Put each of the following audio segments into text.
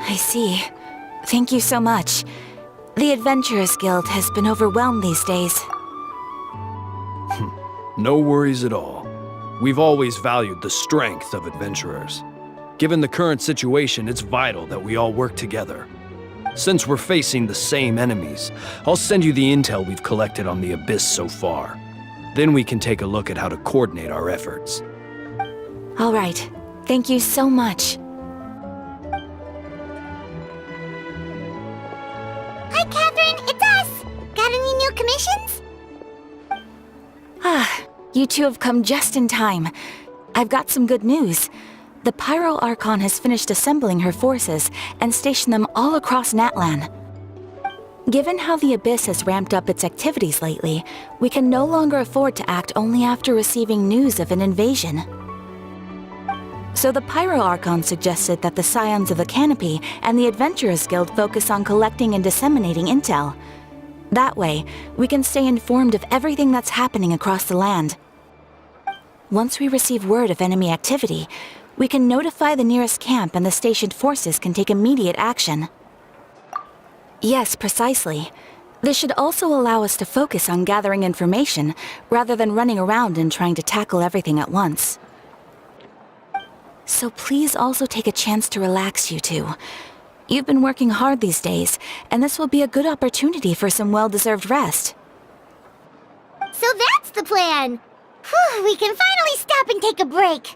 I see. Thank you so much. The Adventurers Guild has been overwhelmed these days. No worries at all. We've always valued the strength of adventurers. Given the current situation, it's vital that we all work together. Since we're facing the same enemies, I'll send you the intel we've collected on the Abyss so far. Then we can take a look at how to coordinate our efforts. All right. Thank you so much. Hi, Catherine. It's us. Got any new commissions? You two have come just in time. I've got some good news. The Pyro Archon has finished assembling her forces and stationed them all across Natlan. Given how the Abyss has ramped up its activities lately, we can no longer afford to act only after receiving news of an invasion. So the Pyro Archon suggested that the Scions of the Canopy and the Adventurers Guild focus on collecting and disseminating intel. That way, we can stay informed of everything that's happening across the land. Once we receive word of enemy activity, we can notify the nearest camp and the stationed forces can take immediate action. Yes, precisely. This should also allow us to focus on gathering information, rather than running around and trying to tackle everything at once. So please also take a chance to relax, you two. You've been working hard these days, and this will be a good opportunity for some well-deserved rest. So that's the plan. Whew, we can finally stop and take a break.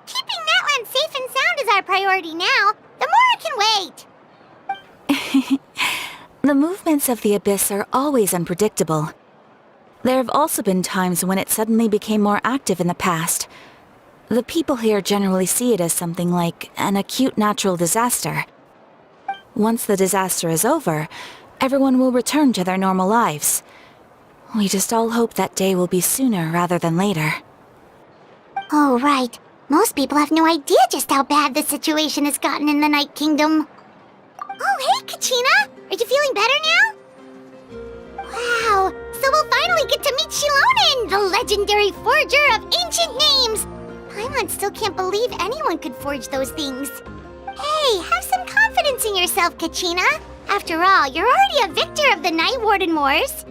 Keeping Natlan safe and sound is our priority now. The more it can wait. The movements of the Abyss are always unpredictable. There have also been times when it suddenly became more active in the past. The people here generally see it as something like an acute natural disaster. Once the disaster is over, everyone will return to their normal lives. We just all hope that day will be sooner rather than later. Oh, right. Most people have no idea just how bad the situation has gotten in the Night Kingdom. Oh, hey, Kachina! Are you feeling better now? Wow, so we'll finally get to meet Shilonen, the legendary forger of ancient names! Paimon still can't believe anyone could forge those things. Hey, have some confidence in yourself, Kachina. After all, you're already a victor of the Night Warden Wars.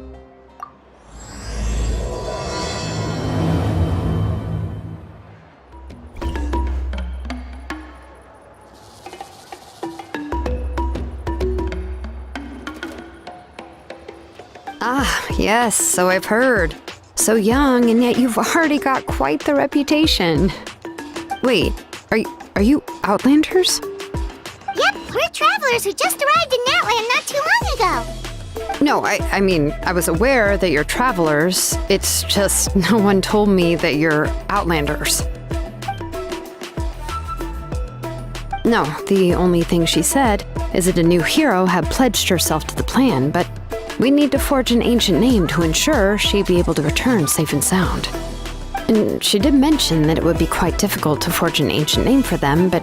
Ah, yes, so I've heard. So young, and yet you've already got quite the reputation. Wait, are you Outlanders? Yep, we're travelers who just arrived in Natlan not too long ago. No, I mean, I was aware that you're travelers. It's just no one told me that you're Outlanders. No, the only thing she said is that a new hero had pledged herself to the plan, but we need to forge an ancient name to ensure she'd be able to return safe and sound. And she did mention that it would be quite difficult to forge an ancient name for them, but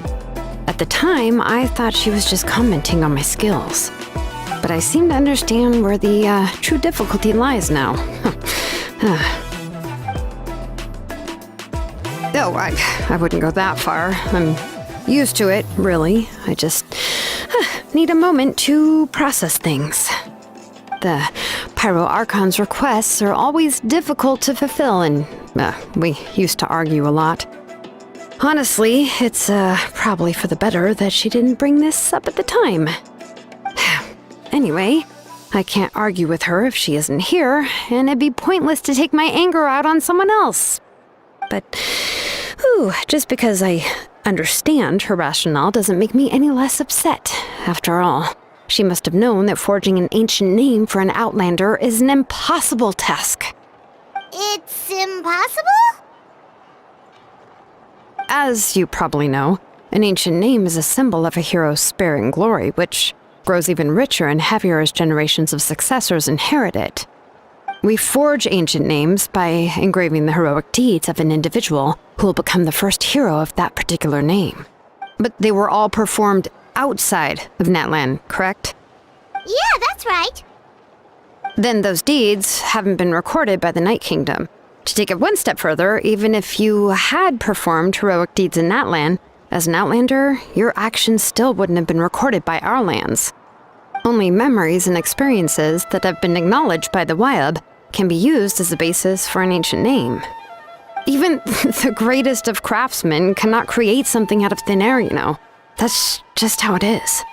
at the time, I thought she was just commenting on my skills. But I seem to understand where the true difficulty lies now. Oh, I wouldn't go that far. I'm used to it, really. I just need a moment to process things. The Pyro Archon's requests are always difficult to fulfill, and we used to argue a lot. Honestly, it's probably for the better that she didn't bring this up at the time. Anyway, I can't argue with her if she isn't here, and it'd be pointless to take my anger out on someone else. But, just because I understand her rationale doesn't make me any less upset, after all. She must have known that forging an ancient name for an Outlander is an impossible task. It's impossible? As you probably know, an ancient name is a symbol of a hero's spirit and glory, which grows even richer and heavier as generations of successors inherit it. We forge ancient names by engraving the heroic deeds of an individual who will become the first hero of that particular name. But they were all performed outside of Natlan, correct? Yeah, that's right. Then those deeds haven't been recorded by the Night Kingdom. To take it one step further, even if you had performed heroic deeds in Natlan, As an Outlander, your actions still wouldn't have been recorded by our lands. Only memories and experiences that have been acknowledged by the Wyab can be used as a basis for an ancient name. Even the greatest of craftsmen cannot create something out of thin air, you know. That's just how it is.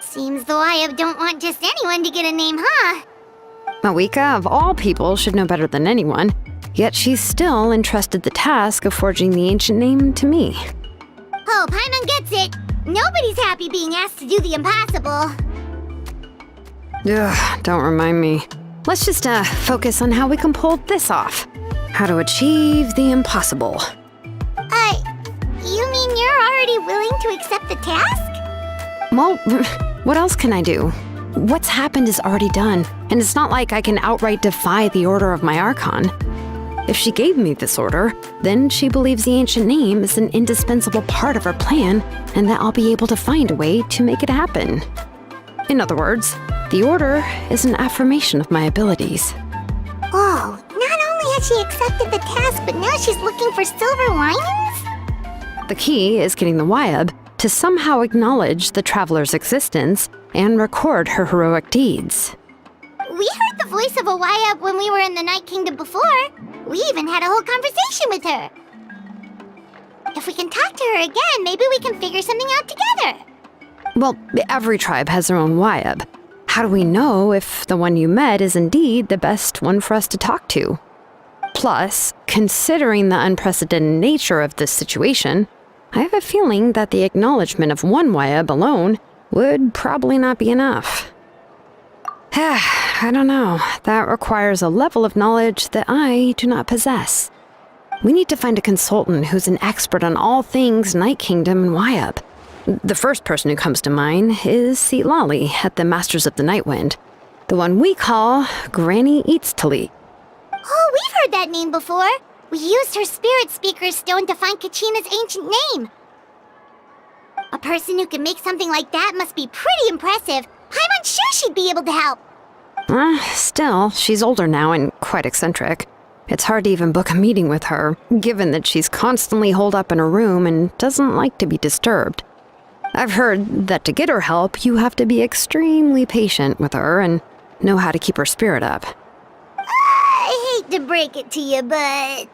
Seems the Wyab don't want just anyone to get a name, huh? Mawika, of all people, should know better than anyone, yet she's still entrusted the task of forging the ancient name to me. Oh, Paimon gets it. Nobody's happy being asked to do the impossible. Ugh, don't remind me. Let's just focus on how we can pull this off. How to achieve the impossible. You mean you're already willing to accept the task? Well, what else can I do? What's happened is already done, and it's not like I can outright defy the order of my Archon. If she gave me this order, then she believes the ancient name is an indispensable part of her plan, and that I'll be able to find a way to make it happen. In other words, the order is an affirmation of my abilities. Whoa, not only has she accepted the task, but now she's looking for silver linings? The key is getting the Wyab to somehow acknowledge the traveler's existence and record her heroic deeds. We heard the voice of a Wyab when we were in the Night Kingdom before. We even had a whole conversation with her. If we can talk to her again, maybe we can figure something out together. Well, every tribe has their own Wyab. How do we know if the one you met is indeed the best one for us to talk to? Plus, considering the unprecedented nature of this situation, I have a feeling that the acknowledgement of one Wyab alone would probably not be enough. I don't know. That requires a level of knowledge that I do not possess. We need to find a consultant who's an expert on all things Night Kingdom and Wyab. The first person who comes to mind is Lali at the Masters of the Nightwind, the one we call Granny Eatstali. Oh, we've heard that name before. We used her Spirit Speaker's Stone to find Kachina's ancient name. A person who can make something like that must be pretty impressive. I'm unsure she'd be able to help. Still, she's older now and quite eccentric. It's hard to even book a meeting with her, given that she's constantly holed up in her room and doesn't like to be disturbed. I've heard that to get her help, you have to be extremely patient with her and know how to keep her spirit up. I hate to break it to you, but...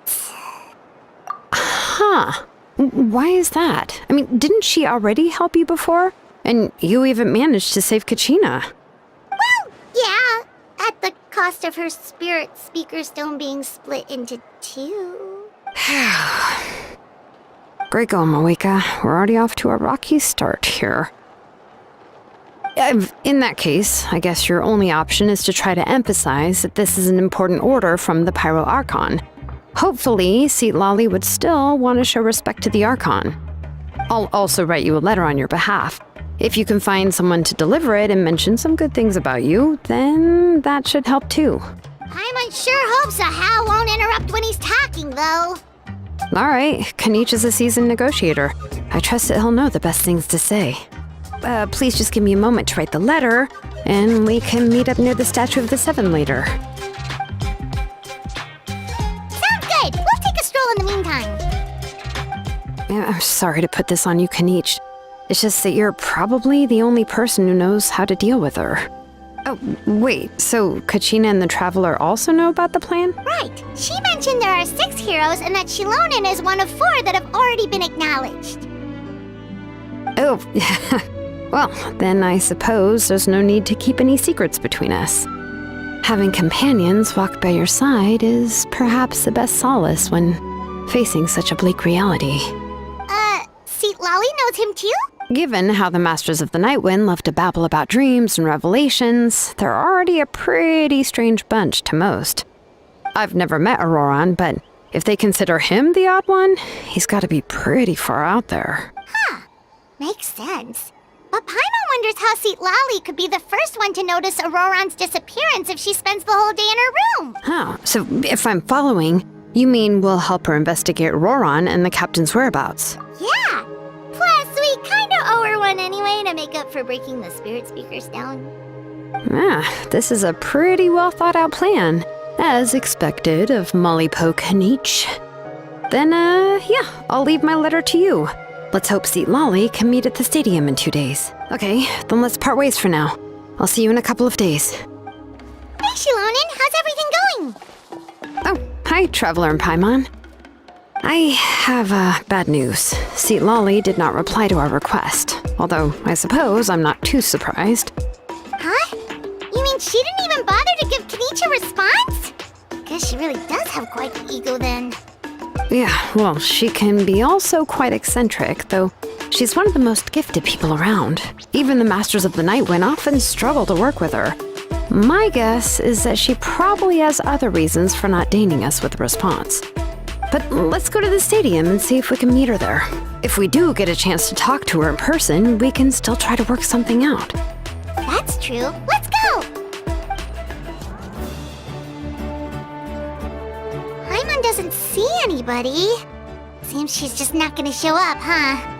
Huh. Why is that? I mean, didn't she already help you before? And you even managed to save Kachina. Well, yeah. At the cost of her Spirit Speaker Stone being split into two. Great going, Mawika. We're already off to a rocky start here. In that case, I guess your only option is to try to emphasize that this is an important order from the Pyro Archon. Hopefully, Lali would still want to show respect to the Archon. I'll also write you a letter on your behalf. If you can find someone to deliver it and mention some good things about you, then that should help too. I sure hope so. Hal won't interrupt when he's talking, though. All right, Kanich is a seasoned negotiator. I trust that he'll know the best things to say. Please just give me a moment to write the letter, and we can meet up near the Statue of the Seven later. Sounds good. We'll take a stroll in the meantime. I'm sorry to put this on you, Kanich. It's just that you're probably the only person who knows how to deal with her. Oh, wait, so Kachina and the Traveler also know about the plan? Right. She mentioned there are 6 heroes and that Shilonen is one of 4 that have already been acknowledged. Oh, well, then I suppose there's no need to keep any secrets between us. Having companions walk by your side is perhaps the best solace when facing such a bleak reality. Lali knows him too? Given how the Masters of the Nightwind love to babble about dreams and revelations, they're already a pretty strange bunch to most. I've never met Auroran, but if they consider him the odd one, he's got to be pretty far out there. Huh. Makes sense. But Paimon wonders how Lali could be the first one to notice Auroran's disappearance if she spends the whole day in her room. Oh, so if I'm following, you mean we'll help her investigate Auroran and the captain's whereabouts? Yeah. Plus, we kinda owe her one anyway to make up for breaking the Spirit Speaker's Stone. This is a pretty well thought out plan, as expected of Mollypo Kanich. Then, yeah, I'll leave my letter to you. Let's hope Seat Lolly can meet at the stadium in 2 days. Okay, then let's part ways for now. I'll see you in a couple of days. Hey, Shilonin, how's everything going? Oh, hi, Traveler and Paimon. I have bad news. Seat Lolly did not reply to our request, although I suppose I'm not too surprised. Huh? You mean she didn't even bother to give Kenichi a response? Guess she really does have quite the ego then. Yeah, well, she can be also quite eccentric, though she's one of the most gifted people around. Even the Masters of the Nightwind often struggle to work with her. My guess is that she probably has other reasons for not deigning us with a response. But let's go to the stadium and see if we can meet her there. If we do get a chance to talk to her in person, we can still try to work something out. That's true. Let's go! Paimon doesn't see anybody. Seems she's just not gonna show up, huh?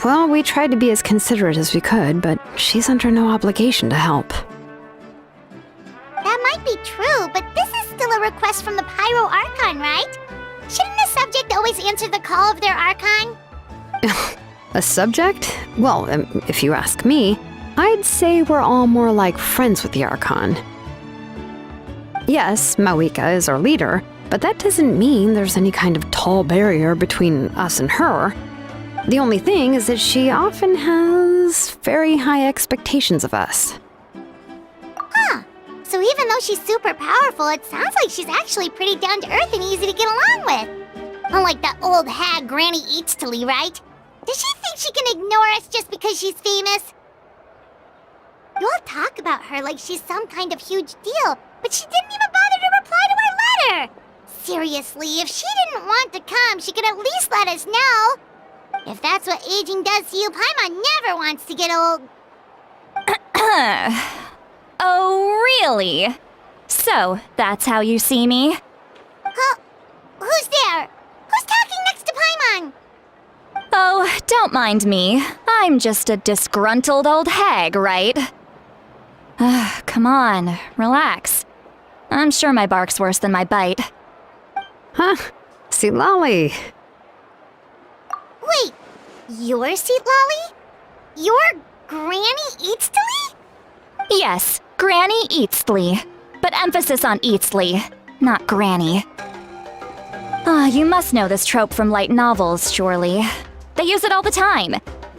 Well, we tried to be as considerate as we could, but she's under no obligation to help. That might be true, but this is still a request from the Pyro Archon, right? Shouldn't the subject always answer the call of their Archon? A subject? Well, if you ask me, I'd say we're all more like friends with the Archon. Yes, Mawika is our leader, but that doesn't mean there's any kind of tall barrier between us and her. The only thing is that she often has very high expectations of us. Huh. So even though she's super powerful, it sounds like she's actually pretty down to earth and easy to get along with. Unlike that old hag Granny Eatstily, right? Does she think she can ignore us just because she's famous? You all talk about her like she's some kind of huge deal, but she didn't even bother to reply to our letter! Seriously, if she didn't want to come, she could at least let us know. If that's what aging does to you, Paimon never wants to get old. Oh, really? So, that's how you see me? Huh? Who's there? Who's talking next to Paimon? Oh, don't mind me. I'm just a disgruntled old hag, right? Come on, relax. I'm sure my bark's worse than my bite. Huh? Seat Lolly. Wait, you're Seat Lolly? You're Granny Eatstily? Yes, Granny Eatstly. But emphasis on Eatstly, not Granny. You must know this trope from light novels, surely. They use it all the time.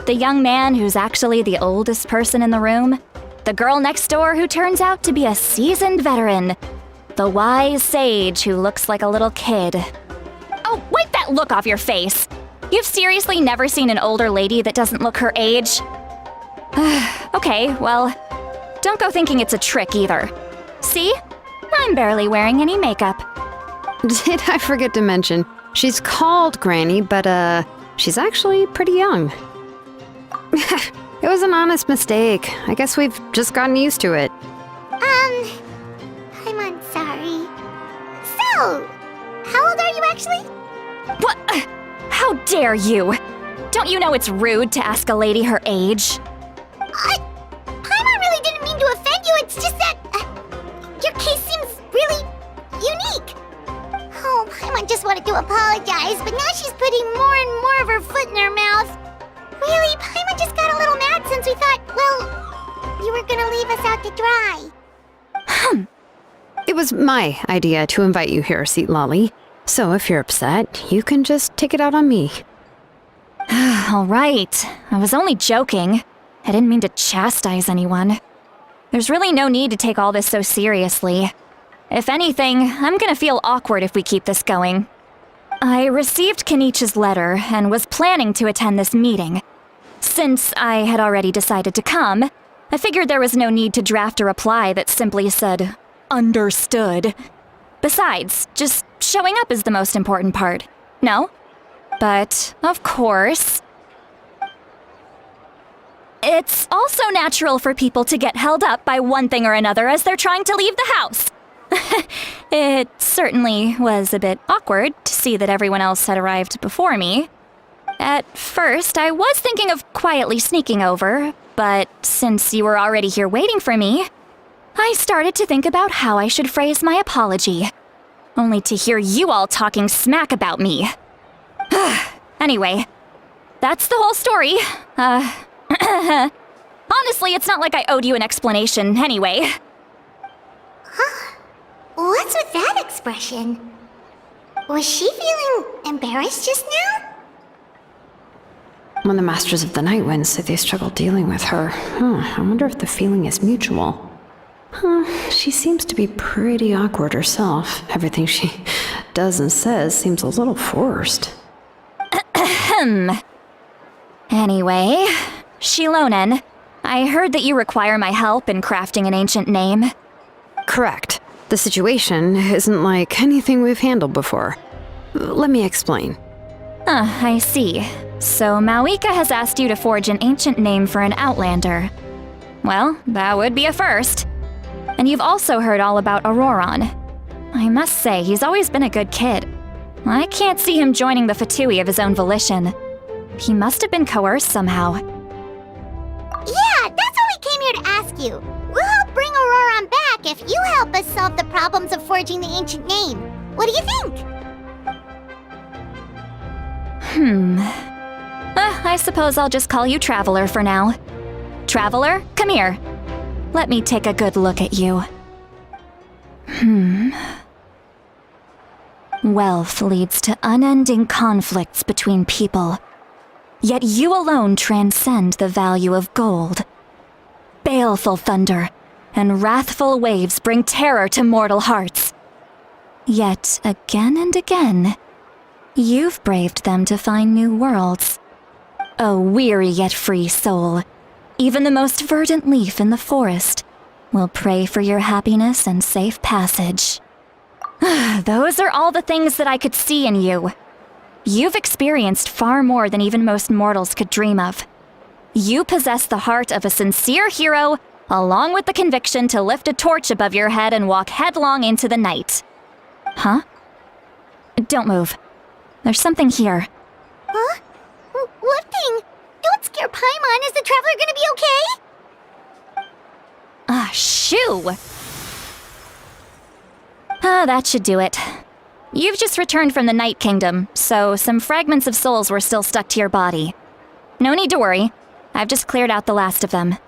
The young man who's actually the oldest person in the room. The girl next door who turns out to be a seasoned veteran. The wise sage who looks like a little kid. Oh, wipe that look off your face! You've seriously never seen an older lady that doesn't look her age? Okay, well, don't go thinking it's a trick either. See? I'm barely wearing any makeup. Did I forget to mention, she's called Granny, but she's actually pretty young. It was an honest mistake. I guess we've just gotten used to it. I'm sorry. So, how old are you actually? What? How dare you? Don't you know it's rude to ask a lady her age? Paimon really didn't mean to offend you, it's just that your case seems really unique. Oh, Paimon just wanted to apologize, but now she's putting more and more of her foot in her mouth. Really, Paimon just got a little mad since we thought, well, you were gonna leave us out to dry. It was my idea to invite you here, Seat Lolly. So if you're upset, you can just take it out on me. All right. I was only joking. I didn't mean to chastise anyone. There's really no need to take all this so seriously. If anything, I'm gonna feel awkward if we keep this going. I received Kenichi's letter and was planning to attend this meeting. Since I had already decided to come, I figured there was no need to draft a reply that simply said, "Understood." Besides, just showing up is the most important part, no? But, of course, it's also natural for people to get held up by one thing or another as they're trying to leave the house. It certainly was a bit awkward to see that everyone else had arrived before me. At first, I was thinking of quietly sneaking over, but since you were already here waiting for me, I started to think about how I should phrase my apology. only to hear you all talking smack about me. Anyway, that's the whole story. Honestly, it's not like I owed you an explanation anyway. What's with that expression? Was she feeling embarrassed just now? When the Masters of the Night Wind say they struggle dealing with her, I wonder if the feeling is mutual. She seems to be pretty awkward herself. Everything she does and says seems a little forced. Anyway, Shilonen, I heard that you require my help in crafting an ancient name. Correct. The situation isn't like anything we've handled before. Let me explain. I see. So Mawika has asked you to forge an ancient name for an Outlander. Well, that would be a first. And you've also heard all about Auroron. I must say, he's always been a good kid. I can't see him joining the Fatui of his own volition. He must have been coerced somehow. Yeah, that's why we came here to ask you. We'll help bring Auroron back if you help us solve the problems of forging the ancient name. What do you think? I suppose I'll just call you Traveler for now. Traveler, come here. Let me take a good look at you. Wealth leads to unending conflicts between people. Yet you alone transcend the value of gold. Baleful thunder and wrathful waves bring terror to mortal hearts. Yet again and again, you've braved them to find new worlds. O weary yet free soul, even the most verdant leaf in the forest will pray for your happiness and safe passage. Those are all the things that I could see in you. You've experienced far more than even most mortals could dream of. You possess the heart of a sincere hero, along with the conviction to lift a torch above your head and walk headlong into the night. Huh? Don't move. There's something here. Huh? What thing? Don't scare Paimon. Is the Traveler gonna be okay? Shoo! That should do it. You've just returned from the Night Kingdom, so some fragments of souls were still stuck to your body. No need to worry. I've just cleared out the last of them. Isn't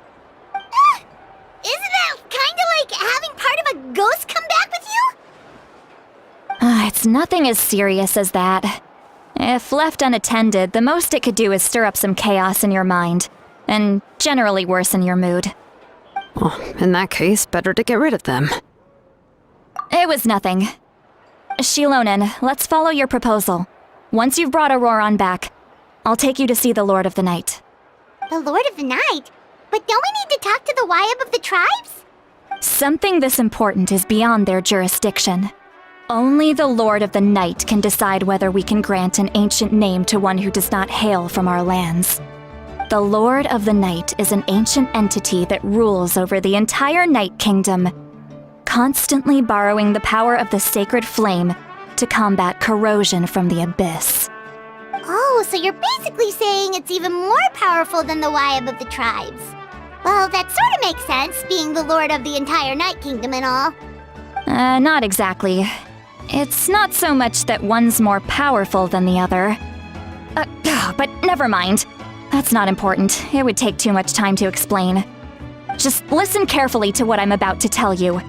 that kinda like having part of a ghost come back with you? It's nothing as serious as that. If left unattended, the most it could do is stir up some chaos in your mind, and generally worsen your mood. Well, in that case, better to get rid of them. It was nothing. Shilonen, let's follow your proposal. Once you've brought Auroron back, I'll take you to see the Lord of the Night. The Lord of the Night? But don't we need to talk to the Wyab of the tribes? Something this important is beyond their jurisdiction. Only the Lord of the Night can decide whether we can grant an ancient name to one who does not hail from our lands. The Lord of the Night is an ancient entity that rules over the entire Night Kingdom, constantly borrowing the power of the sacred flame to combat corrosion from the abyss. Oh, so you're basically saying it's even more powerful than the Wyab of the tribes. Well, that sort of makes sense, being the Lord of the entire Night Kingdom and all. Not exactly. It's not so much that one's more powerful than the other. But never mind. That's not important. It would take too much time to explain. Just listen carefully to what I'm about to tell you.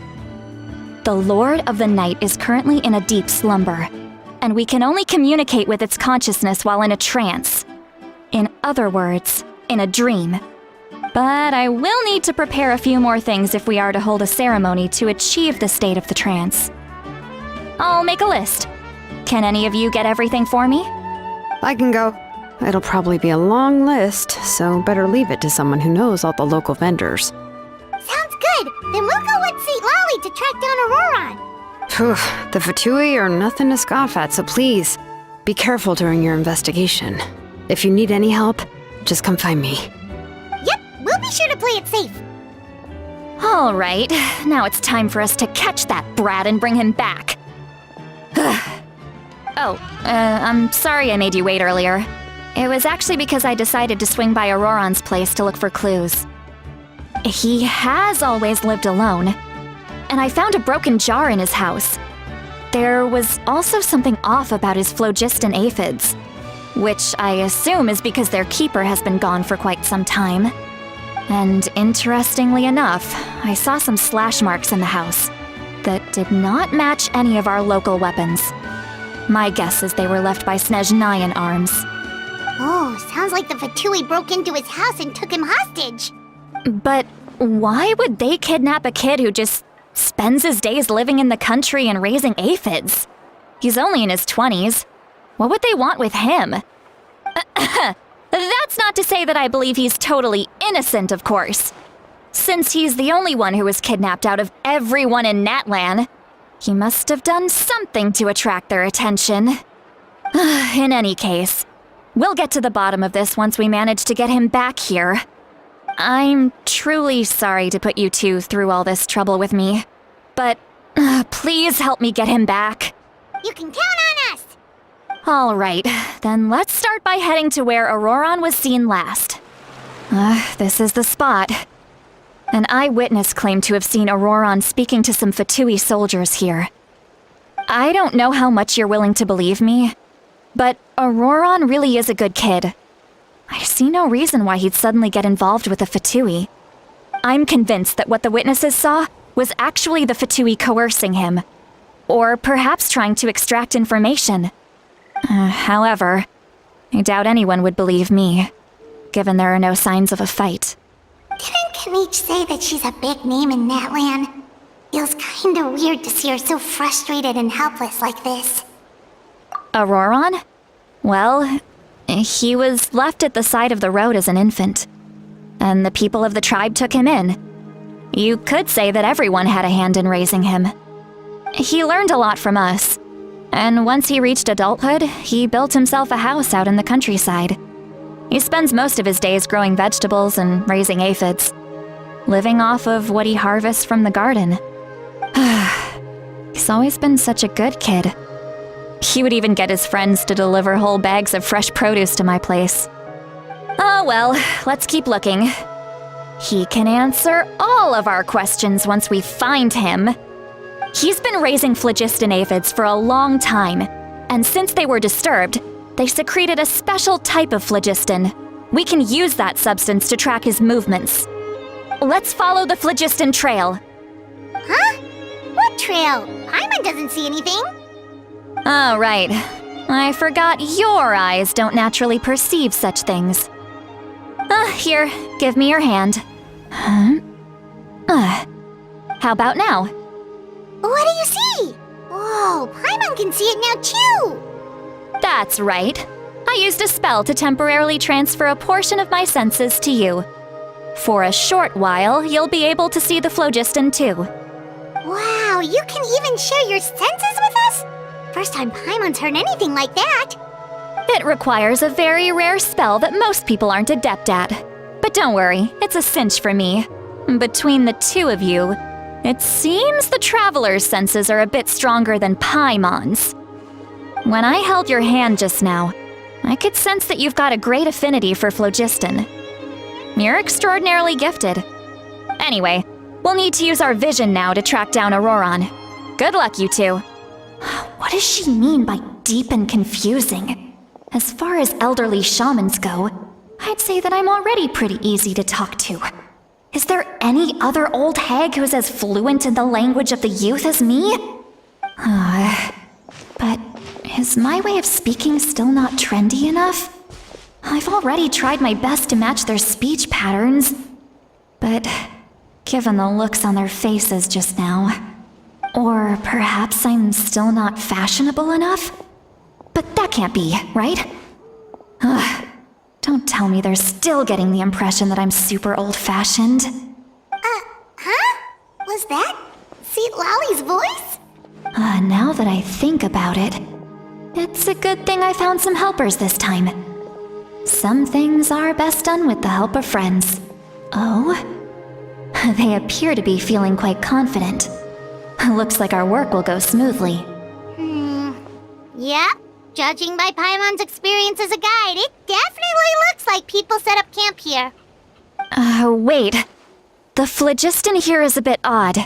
The Lord of the Night is currently in a deep slumber, and we can only communicate with its consciousness while in a trance. In other words, in a dream. But I will need to prepare a few more things if we are to hold a ceremony to achieve the state of the trance. I'll make a list. Can any of you get everything for me? I can go. It'll probably be a long list, so better leave it to someone who knows all the local vendors. Sounds good. Then we'll go with St. Lolly to track down Auroron. Phew, the Fatui are nothing to scoff at, so please, be careful during your investigation. If you need any help, just come find me. Yep, we'll be sure to play it safe. All right, now it's time for us to catch that brat and bring him back. I'm sorry I made you wait earlier. It was actually because I decided to swing by Auroron's place to look for clues. He has always lived alone, and I found a broken jar in his house. there was also something off about his phlogiston aphids, which I assume is because their keeper has been gone for quite some time. And interestingly enough, I saw some slash marks in the house that did not match any of our local weapons. My guess is they were left by Snezhnayan arms. Oh, sounds like the Fatui broke into his house and took him hostage. But why would they kidnap a kid who just spends his days living in the country and raising aphids? He's only in his 20s. What would they want with him? That's not to say that I believe he's totally innocent, of course. Since he's the only one who was kidnapped out of everyone in Natlan, he must have done something to attract their attention. In any case, we'll get to the bottom of this once we manage to get him back here. I'm truly sorry to put you two through all this trouble with me, but please help me get him back. You can count on us! All right, then let's start by heading to where Auroron was seen last. This is the spot. An eyewitness claimed to have seen Auroron speaking to some Fatui soldiers here. I don't know how much you're willing to believe me, but Auroron really is a good kid. I see no reason why he'd suddenly get involved with the Fatui. I'm convinced that what the witnesses saw was actually the Fatui coercing him, or perhaps trying to extract information. However, I doubt anyone would believe me, given there are no signs of a fight. Didn't Kanich say that she's a big name in Natlan? Feels kinda weird to see her so frustrated and helpless like this. Auroron? Well, he was left at the side of the road as an infant, and the people of the tribe took him in. You could say that everyone had a hand in raising him. He learned a lot from us, and once he reached adulthood, he built himself a house out in the countryside. He spends most of his days growing vegetables and raising aphids, living off of what he harvests from the garden. He's always been such a good kid. He would even get his friends to deliver whole bags of fresh produce to my place. Oh well, let's keep looking. He can answer all of our questions once we find him. He's been raising phlogiston aphids for a long time, and since they were disturbed, they secreted a special type of phlogiston. We can use that substance to track his movements. Let's follow the phlogiston trail. Huh? What trail? Paimon doesn't see anything. Oh, right. I forgot your eyes don't naturally perceive such things. Here, give me your hand. How about now? What do you see? Whoa, Paimon can see it now too! That's right. I used a spell to temporarily transfer a portion of my senses to you. For a short while, you'll be able to see the phlogiston too. Wow, you can even share your senses with us? First time Paimon's heard anything like that. It requires a very rare spell that most people aren't adept at. But don't worry, it's a cinch for me. Between the two of you, it seems the Traveler's senses are a bit stronger than Paimon's. When I held your hand just now, I could sense that you've got a great affinity for phlogiston. You're extraordinarily gifted. Anyway, we'll need to use our vision now to track down Auroron. Good luck, you two. What does she mean by deep and confusing? As far as elderly shamans go, I'd say that I'm already pretty easy to talk to. Is there any other old hag who's as fluent in the language of the youth as me? But is my way of speaking still not trendy enough? I've already tried my best to match their speech patterns, but given the looks on their faces just now, or perhaps I'm still not fashionable enough? But that can't be, right? Don't tell me they're still getting the impression that I'm super old-fashioned. Huh? Was that Seat Lolly's voice? Now that I think about it, it's a good thing I found some helpers this time. Some things are best done with the help of friends. Oh? They appear to be feeling quite confident. Looks like our work will go smoothly. Yep. Judging by Paimon's experience as a guide, it definitely looks like people set up camp here. Wait. The phlogiston here is a bit odd.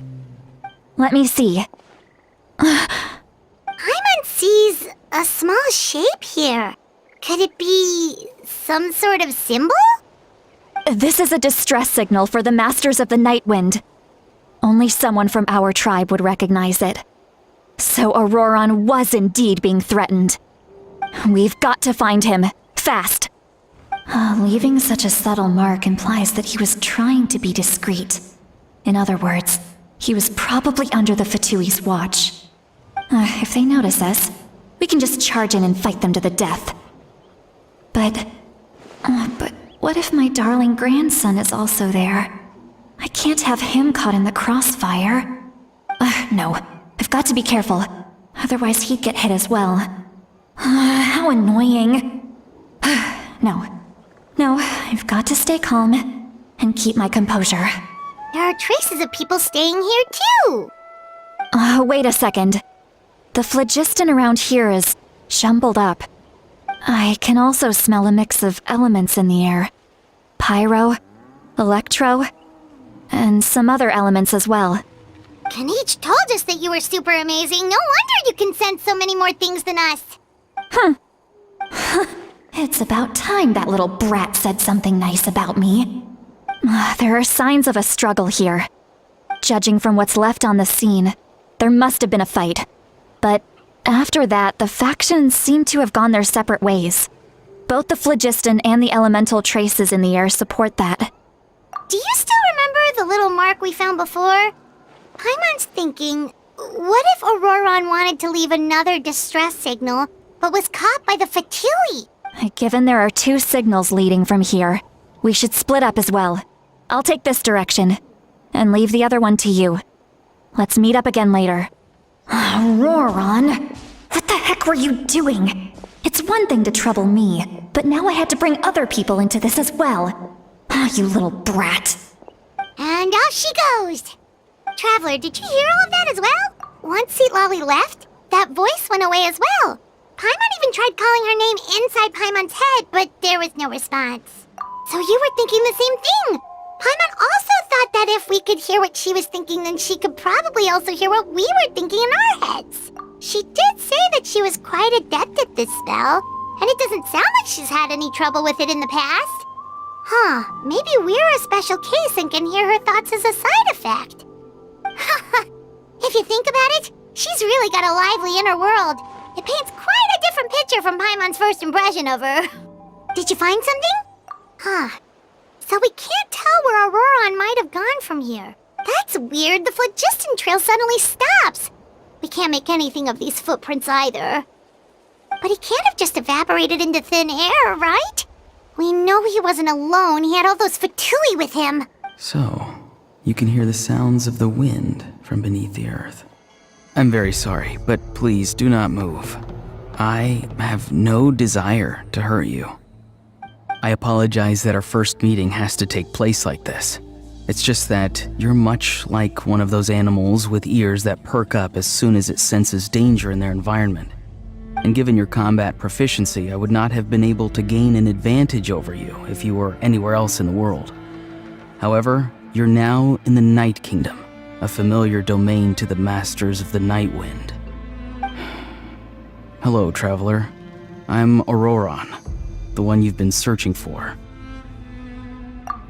Let me see. sees a small shape here. Could it be some sort of symbol? This is a distress signal for the Masters of the Night Wind. Only someone from our tribe would recognize it. So Auroron was indeed being threatened. We've got to find him, fast. Leaving such a subtle mark implies that he was trying to be discreet. In other words, he was probably under the Fatui's watch. If they notice us, we can just charge in and fight them to the death. But what if my darling grandson is also there? I can't have him caught in the crossfire. No, I've got to be careful. Otherwise he'd get hit as well. How annoying. No, I've got to stay calm and keep my composure. There are traces of people staying here too. Wait a second. The phlogiston around here is jumbled up. I can also smell a mix of elements in the air. Pyro, electro, and some other elements as well. Kaniche told us that you were super amazing. No wonder you can sense so many more things than us. It's about time that little brat said something nice about me. There are signs of a struggle here. Judging from what's left on the scene, there must have been a fight. But after that, the factions seem to have gone their separate ways. Both the phlogiston and the elemental traces in the air support that. Do you still remember the little mark we found before? Paimon's thinking, what if Auroron wanted to leave another distress signal, but was caught by the Fatui? Given there are 2 signals leading from here, we should split up as well. I'll take this direction, and leave the other one to you. Let's meet up again later. Auroron, what the heck were you doing? It's one thing to trouble me, but now I had to bring other people into this as well. You little brat. And off she goes. Traveler, did you hear all of that as well? Once Seat Lolly left, that voice went away as well. Paimon even tried calling her name inside Paimon's head, but there was no response. So you were thinking the same thing. Paimon also thought that if we could hear what she was thinking, then she could probably also hear what we were thinking in our heads. She did say that she was quite adept at this spell, and it doesn't sound like she's had any trouble with it in the past. Maybe we're a special case and can hear her thoughts as a side effect. If you think about it, she's really got a lively inner world. It paints quite a different picture from Paimon's first impression of her. Did you find something? So we can't tell where Auroron might have gone from here. That's weird. The phlogiston trail suddenly stops. We can't make anything of these footprints either. But he can't have just evaporated into thin air, right? We know he wasn't alone. He had all those Fatui with him. So, you can hear the sounds of the wind from beneath the earth. I'm very sorry, but please do not move. I have no desire to hurt you. I apologize that our first meeting has to take place like this. It's just that you're much like one of those animals with ears that perk up as soon as it senses danger in their environment. And given your combat proficiency, I would not have been able to gain an advantage over you if you were anywhere else in the world. However, you're now in the Night Kingdom, a familiar domain to the Masters of the Night Wind. Hello, traveler. I'm Auroron, the one you've been searching for.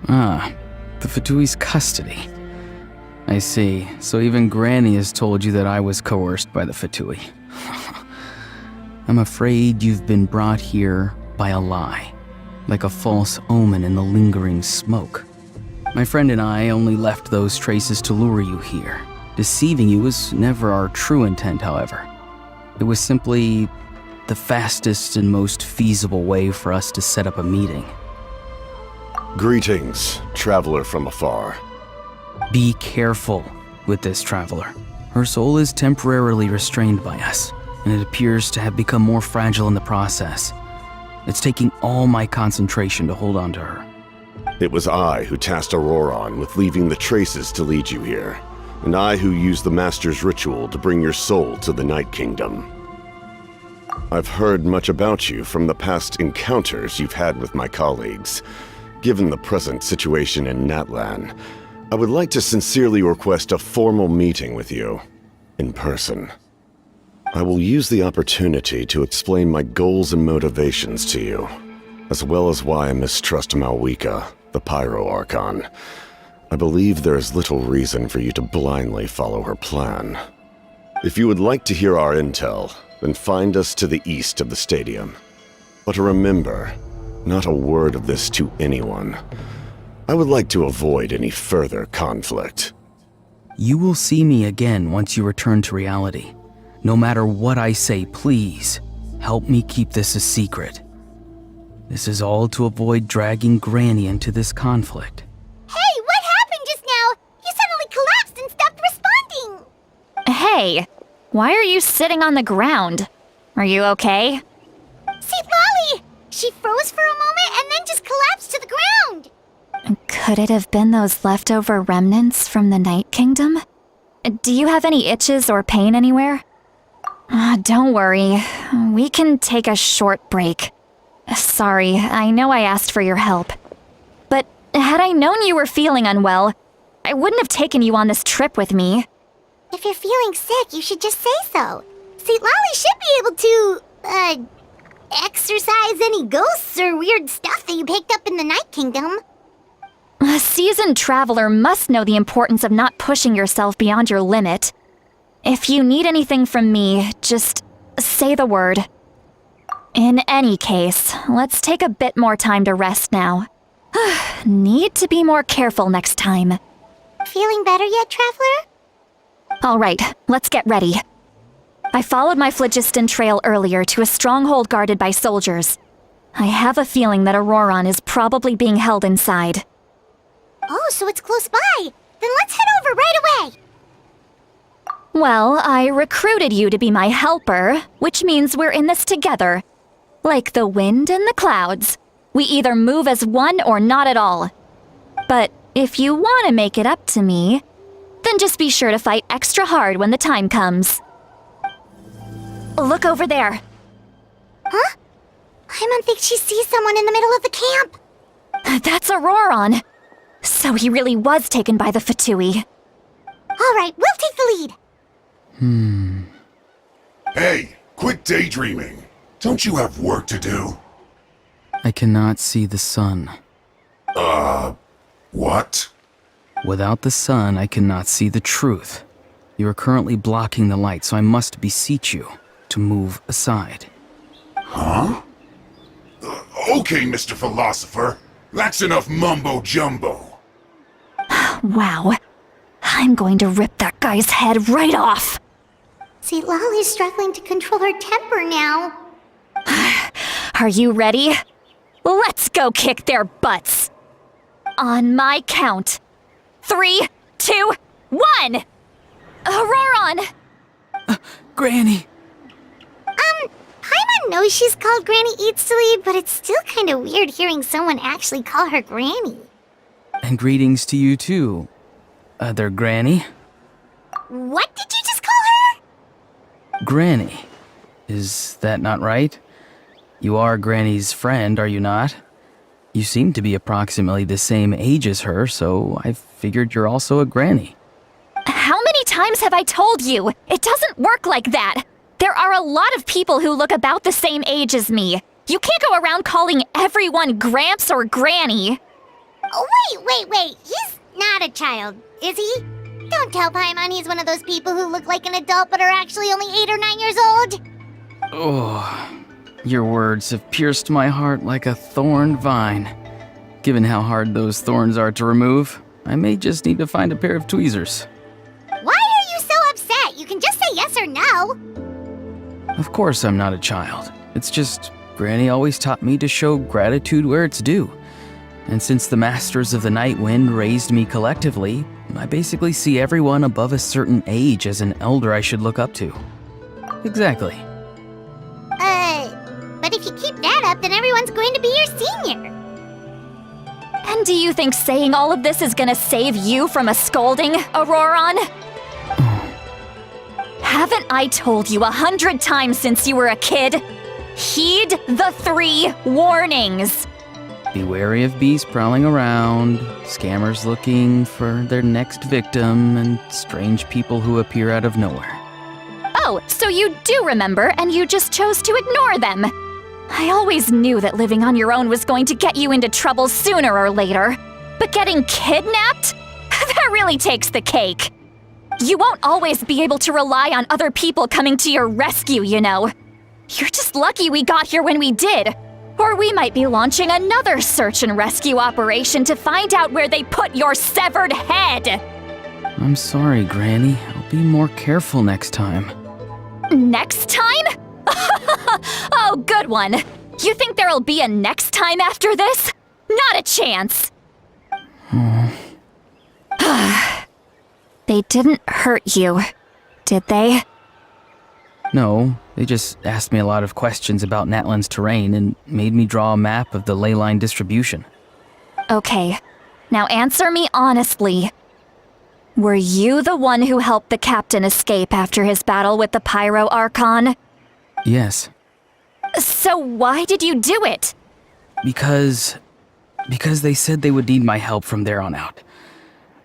The Fatui's custody. I see. So even Granny has told you that I was coerced by the Fatui. I'm afraid you've been brought here by a lie, like a false omen in the lingering smoke. My friend and I only left those traces to lure you here. Deceiving you was never our true intent, however. It was simply the fastest and most feasible way for us to set up a meeting. Greetings, traveler from afar. Be careful with this traveler. Her soul is temporarily restrained by us, and it appears to have become more fragile in the process. It's taking all my concentration to hold on to her. It was I who tasked Auroron with leaving the traces to lead you here, and I who used the Master's ritual to bring your soul to the Night Kingdom. I've heard much about you from the past encounters you've had with my colleagues. Given the present situation in Natlan, I would like to sincerely request a formal meeting with you, in person. I will use the opportunity to explain my goals and motivations to you, as well as why I mistrust Malwika, the Pyro Archon. I believe there is little reason for you to blindly follow her plan. If you would like to hear our intel, then find us to the east of the stadium. But remember, not a word of this to anyone. I would like to avoid any further conflict. You will see me again once you return to reality. No matter what I say, please, help me keep this a secret. This is all to avoid dragging Granny into this conflict. Hey, what happened just now? You suddenly collapsed and stopped responding. Hey, why are you sitting on the ground? Are you okay? See, Lolly! She froze for a moment and then just collapsed to the ground. Could it have been those leftover remnants from the Night Kingdom? Do you have any itches or pain anywhere? Don't worry. We can take a short break. Sorry, I know I asked for your help. But had I known you were feeling unwell, I wouldn't have taken you on this trip with me. If you're feeling sick, you should just say so. See, Lolly should be able to, exorcise any ghosts or weird stuff that you picked up in the Night Kingdom. A seasoned traveler must know the importance of not pushing yourself beyond your limit. If you need anything from me, just say the word. In any case, let's take a bit more time to rest now. Need to be more careful next time. Feeling better yet, Traveler? All right, let's get ready. I followed my phlogiston trail earlier to a stronghold guarded by soldiers. I have a feeling that Auroron is probably being held inside. Oh, so it's close by. Then let's head over right away. Well, I recruited you to be my helper, which means we're in this together. Like the wind and the clouds. We either move as one or not at all. But if you want to make it up to me, then just be sure to fight extra hard when the time comes. Look over there. Huh? Paimon thinks she sees someone in the middle of the camp. That's Auroron. So he really was taken by the Fatui. All right, we'll take the lead. Hey, quit daydreaming. Don't you have work to do? I cannot see the sun. What? Without the sun, I cannot see the truth. You are currently blocking the light, so I must beseech you to move aside. Huh? Okay, Mr. Philosopher. That's enough mumbo-jumbo. Wow. I'm going to rip that guy's head right off. See, Lolly's struggling to control her temper now. Are you ready? Let's go kick their butts. On my count. 3, 2, 1! Auroron! Granny! Paimon knows she's called Granny Eats to Lead, but it's still kind of weird hearing someone actually call her Granny. And greetings to you too, other Granny. What did you just call her? Granny. Is that not right? You are Granny's friend, are you not? You seem to be approximately the same age as her, so I figured you're also a Granny. How many times have I told you? It doesn't work like that. There are a lot of people who look about the same age as me. You can't go around calling everyone Gramps or Granny. Oh, wait. He's not a child, is he? Don't tell Paimon he's one of those people who look like an adult but are actually only 8 or 9 years old. Oh, your words have pierced my heart like a thorned vine. Given how hard those thorns are to remove, I may just need to find a pair of tweezers. Why are you so upset? You can just say yes or no. Of course I'm not a child. It's just Granny always taught me to show gratitude where it's due. And since the Masters of the Night Wind raised me collectively, I basically see everyone above a certain age as an elder I should look up to. Exactly. But if you keep that up, then everyone's going to be your senior. And do you think saying all of this is gonna save you from a scolding, Auroron? Haven't I told you 100 times since you were a kid? Heed the 3 warnings. Be wary of bees prowling around, scammers looking for their next victim, and strange people who appear out of nowhere. Oh, so you do remember, and you just chose to ignore them. I always knew that living on your own was going to get you into trouble sooner or later. But getting kidnapped? That really takes the cake. You won't always be able to rely on other people coming to your rescue, you know. You're just lucky we got here when we did. Or we might be launching another search and rescue operation to find out where they put your severed head. I'm sorry, Granny. I'll be more careful next time. Next time? Oh, good one. You think there'll be a next time after this? Not a chance. They didn't hurt you, did they? No, they just asked me a lot of questions about Natlan's terrain and made me draw a map of the ley line distribution. Okay, now answer me honestly. Were you the one who helped the captain escape after his battle with the Pyro Archon? Yes. So why did you do it? Because they said they would need my help from there on out.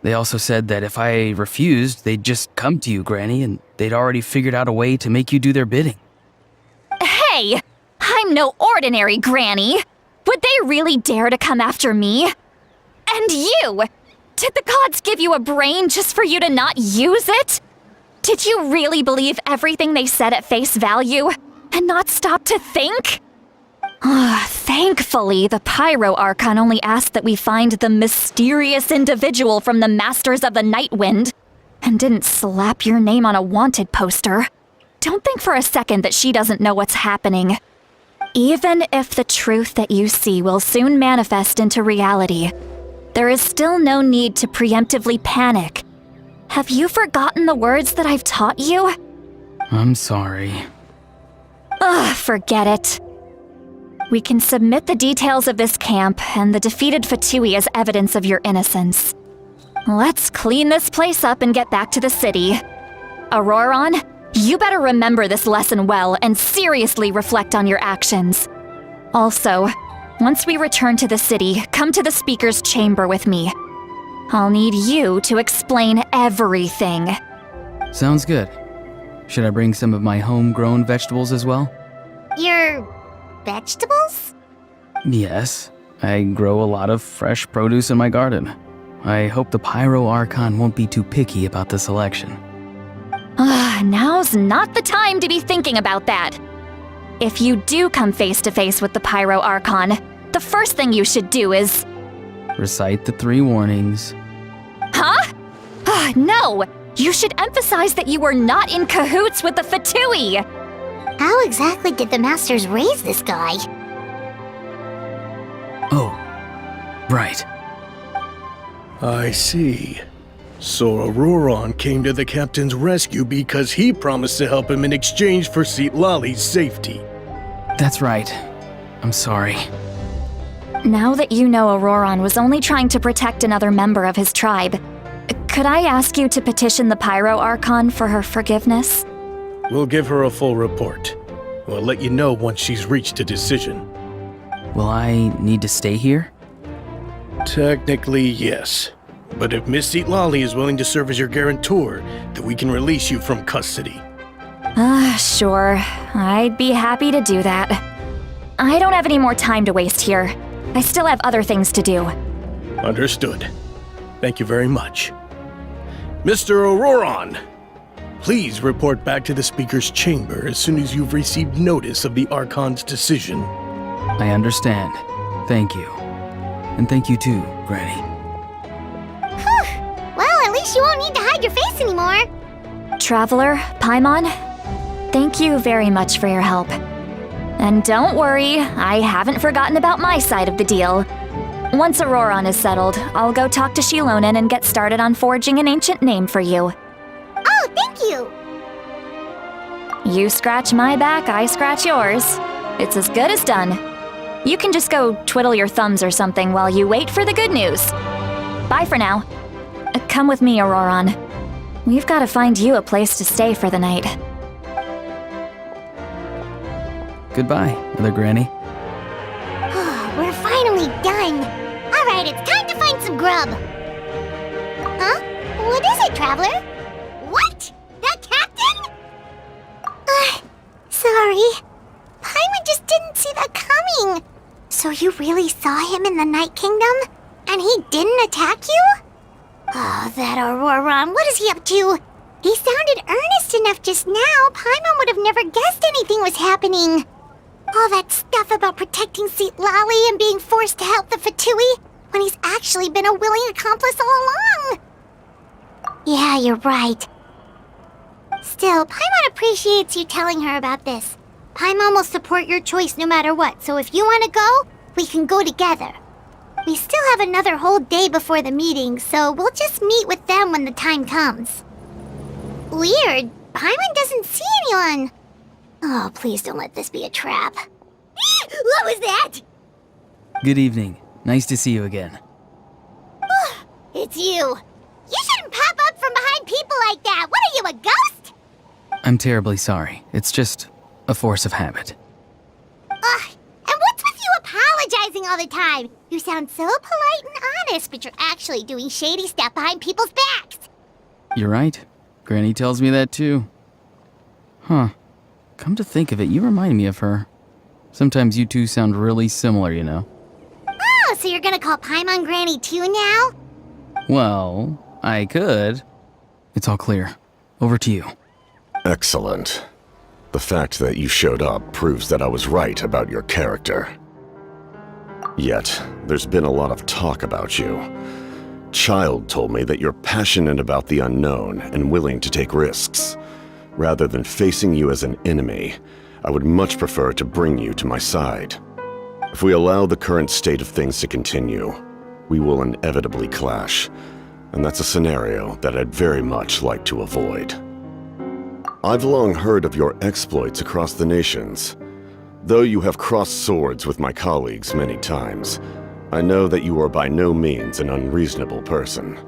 They also said that if I refused, they'd just come to you, Granny, and they'd already figured out a way to make you do their bidding. Hey! I'm no ordinary Granny! Would they really dare to come after me? And you! Did the gods give you a brain just for you to not use it? Did you really believe everything they said at face value, and not stop to think? Thankfully, the Pyro Archon only asked that we find the mysterious individual from the Masters of the Night Wind, and didn't slap your name on a wanted poster. Don't think for a second that she doesn't know what's happening. Even if the truth that you see will soon manifest into reality, there is still no need to preemptively panic. Have you forgotten the words that I've taught you? I'm sorry. Forget it. We can submit the details of this camp and the defeated Fatui as evidence of your innocence. Let's clean this place up and get back to the city. Auroron, you better remember this lesson well and seriously reflect on your actions. Also, once we return to the city, come to the speaker's chamber with me. I'll need you to explain everything. Sounds good. Should I bring some of my homegrown vegetables as well? Your vegetables? Yes. I grow a lot of fresh produce in my garden. I hope the Pyro Archon won't be too picky about the selection. Now's not the time to be thinking about that. If you do come face to face with the Pyro Archon, the first thing you should do is... Recite the 3 warnings. Huh? No! You should emphasize that you were not in cahoots with the Fatui! How exactly did the Masters raise this guy? Oh, right. I see. So Auroron came to the captain's rescue because he promised to help him in exchange for Citlali's safety. That's right. I'm sorry. Now that you know Auroron was only trying to protect another member of his tribe, could I ask you to petition the Pyro Archon for her forgiveness? We'll give her a full report. We'll let you know once she's reached a decision. Will I need to stay here? Technically, yes. But if Miss Citlali is willing to serve as your guarantor, then we can release you from custody. Sure. I'd be happy to do that. I don't have any more time to waste here. I still have other things to do. Understood. Thank you very much. Mr. Auroron, please report back to the Speaker's chamber as soon as you've received notice of the Archon's decision. I understand. Thank you. And thank you too, Granny. Well, at least you won't need to hide your face anymore. Traveler, Paimon, thank you very much for your help. And don't worry, I haven't forgotten about my side of the deal. Once Auroron is settled, I'll go talk to Shilonen and get started on forging an ancient name for you. Oh, thank you. You scratch my back, I scratch yours. It's as good as done. You can just go twiddle your thumbs or something while you wait for the good news. Bye for now. Come with me, Auroron. We've got to find you a place to stay for the night. Goodbye, Mother Granny. We're finally done. All right, it's time to find some grub. Huh? What is it, Traveler? What? The captain? sorry. Paimon just didn't see that coming. So you really saw him in the Night Kingdom? And he didn't attack you? Oh, that Auroron, what is he up to? He sounded earnest enough just now. Paimon would have never guessed anything was happening. All that stuff about protecting Seat Lally and being forced to help the Fatui, when he's actually been a willing accomplice all along. Yeah, you're right. Still, Paimon appreciates you telling her about this. Paimon will support your choice no matter what, so if you want to go, we can go together. We still have another whole day before the meeting, so we'll just meet with them when the time comes. Weird. Paimon doesn't see anyone. Oh, please don't let this be a trap. What was that? Good evening. Nice to see you again. It's you. You shouldn't pop up from behind people like that. What are you, a ghost? I'm terribly sorry. It's just a force of habit. And what's with you apologizing all the time? You sound so polite and honest, but you're actually doing shady stuff behind people's backs. You're right. Granny tells me that too. Huh. Come to think of it, you remind me of her. Sometimes you two sound really similar, you know. Oh, so you're gonna call Paimon Granny too now? Well, I could. It's all clear. Over to you. Excellent. The fact that you showed up proves that I was right about your character. Yet, there's been a lot of talk about you. Child told me that you're passionate about the unknown and willing to take risks. Rather than facing you as an enemy, I would much prefer to bring you to my side. If we allow the current state of things to continue, we will inevitably clash, and that's a scenario that I'd very much like to avoid. I've long heard of your exploits across the nations. Though you have crossed swords with my colleagues many times, I know that you are by no means an unreasonable person.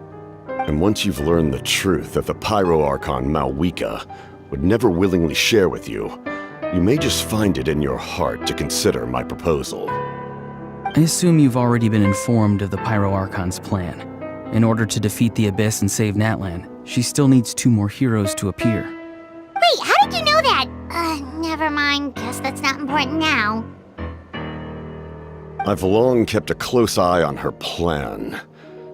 And once you've learned the truth that the Pyro Archon Malwika would never willingly share with you, you may just find it in your heart to consider my proposal. I assume you've already been informed of the Pyro Archon's plan. In order to defeat the Abyss and save Natlan, she still needs 2 more heroes to appear. Wait, how did you know that? Never mind. Guess that's not important now. I've long kept a close eye on her plan.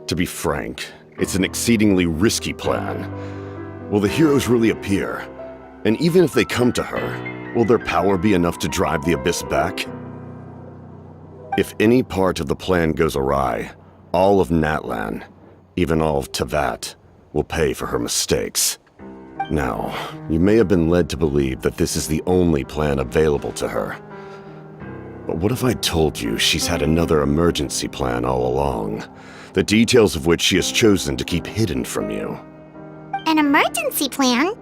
To be frank, it's an exceedingly risky plan. Will the heroes really appear? And even if they come to her, will their power be enough to drive the Abyss back? If any part of the plan goes awry, all of Natlan, even all of Tevat, will pay for her mistakes. Now, you may have been led to believe that this is the only plan available to her. But what if I told you she's had another emergency plan all along, the details of which she has chosen to keep hidden from you? An emergency plan?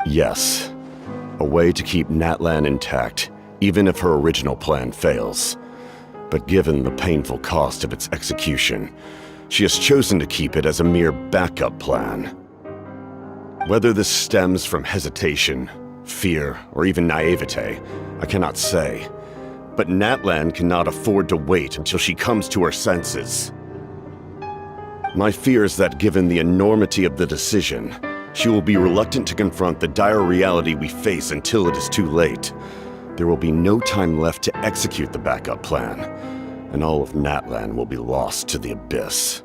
Yes. A way to keep Natlan intact, even if her original plan fails. But given the painful cost of its execution, she has chosen to keep it as a mere backup plan. Whether this stems from hesitation, fear, or even naivete, I cannot say. But Natlan cannot afford to wait until she comes to her senses. My fear is that given the enormity of the decision, she will be reluctant to confront the dire reality we face until it is too late. There will be no time left to execute the backup plan, and all of Natlan will be lost to the Abyss.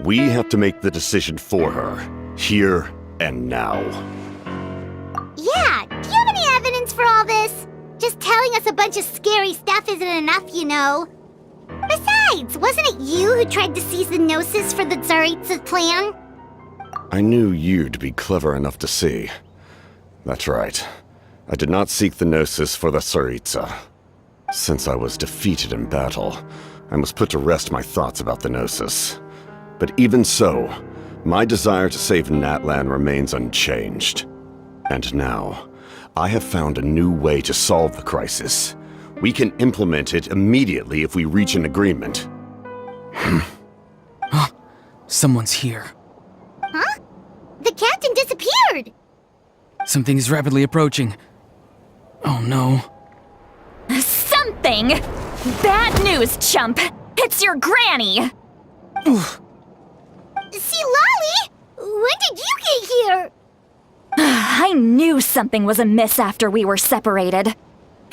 We have to make the decision for her, here and now. Yeah, do you have any evidence for all this? Just telling us a bunch of scary stuff isn't enough, you know. Besides, wasn't it you who tried to seize the Gnosis for the Tsaritsa's plan? I knew you'd be clever enough to see. That's right. I did not seek the Gnosis for the Tsaritsa. Since I was defeated in battle, I must put to rest my thoughts about the Gnosis. But even so, my desire to save Natlan remains unchanged. And now, I have found a new way to solve the crisis. We can implement it immediately if we reach an agreement. Someone's here. Huh? The captain disappeared! Something is rapidly approaching. Oh no. Something! Bad news, chump! It's your granny! See, Lolly? When did you get here? I knew something was amiss after we were separated.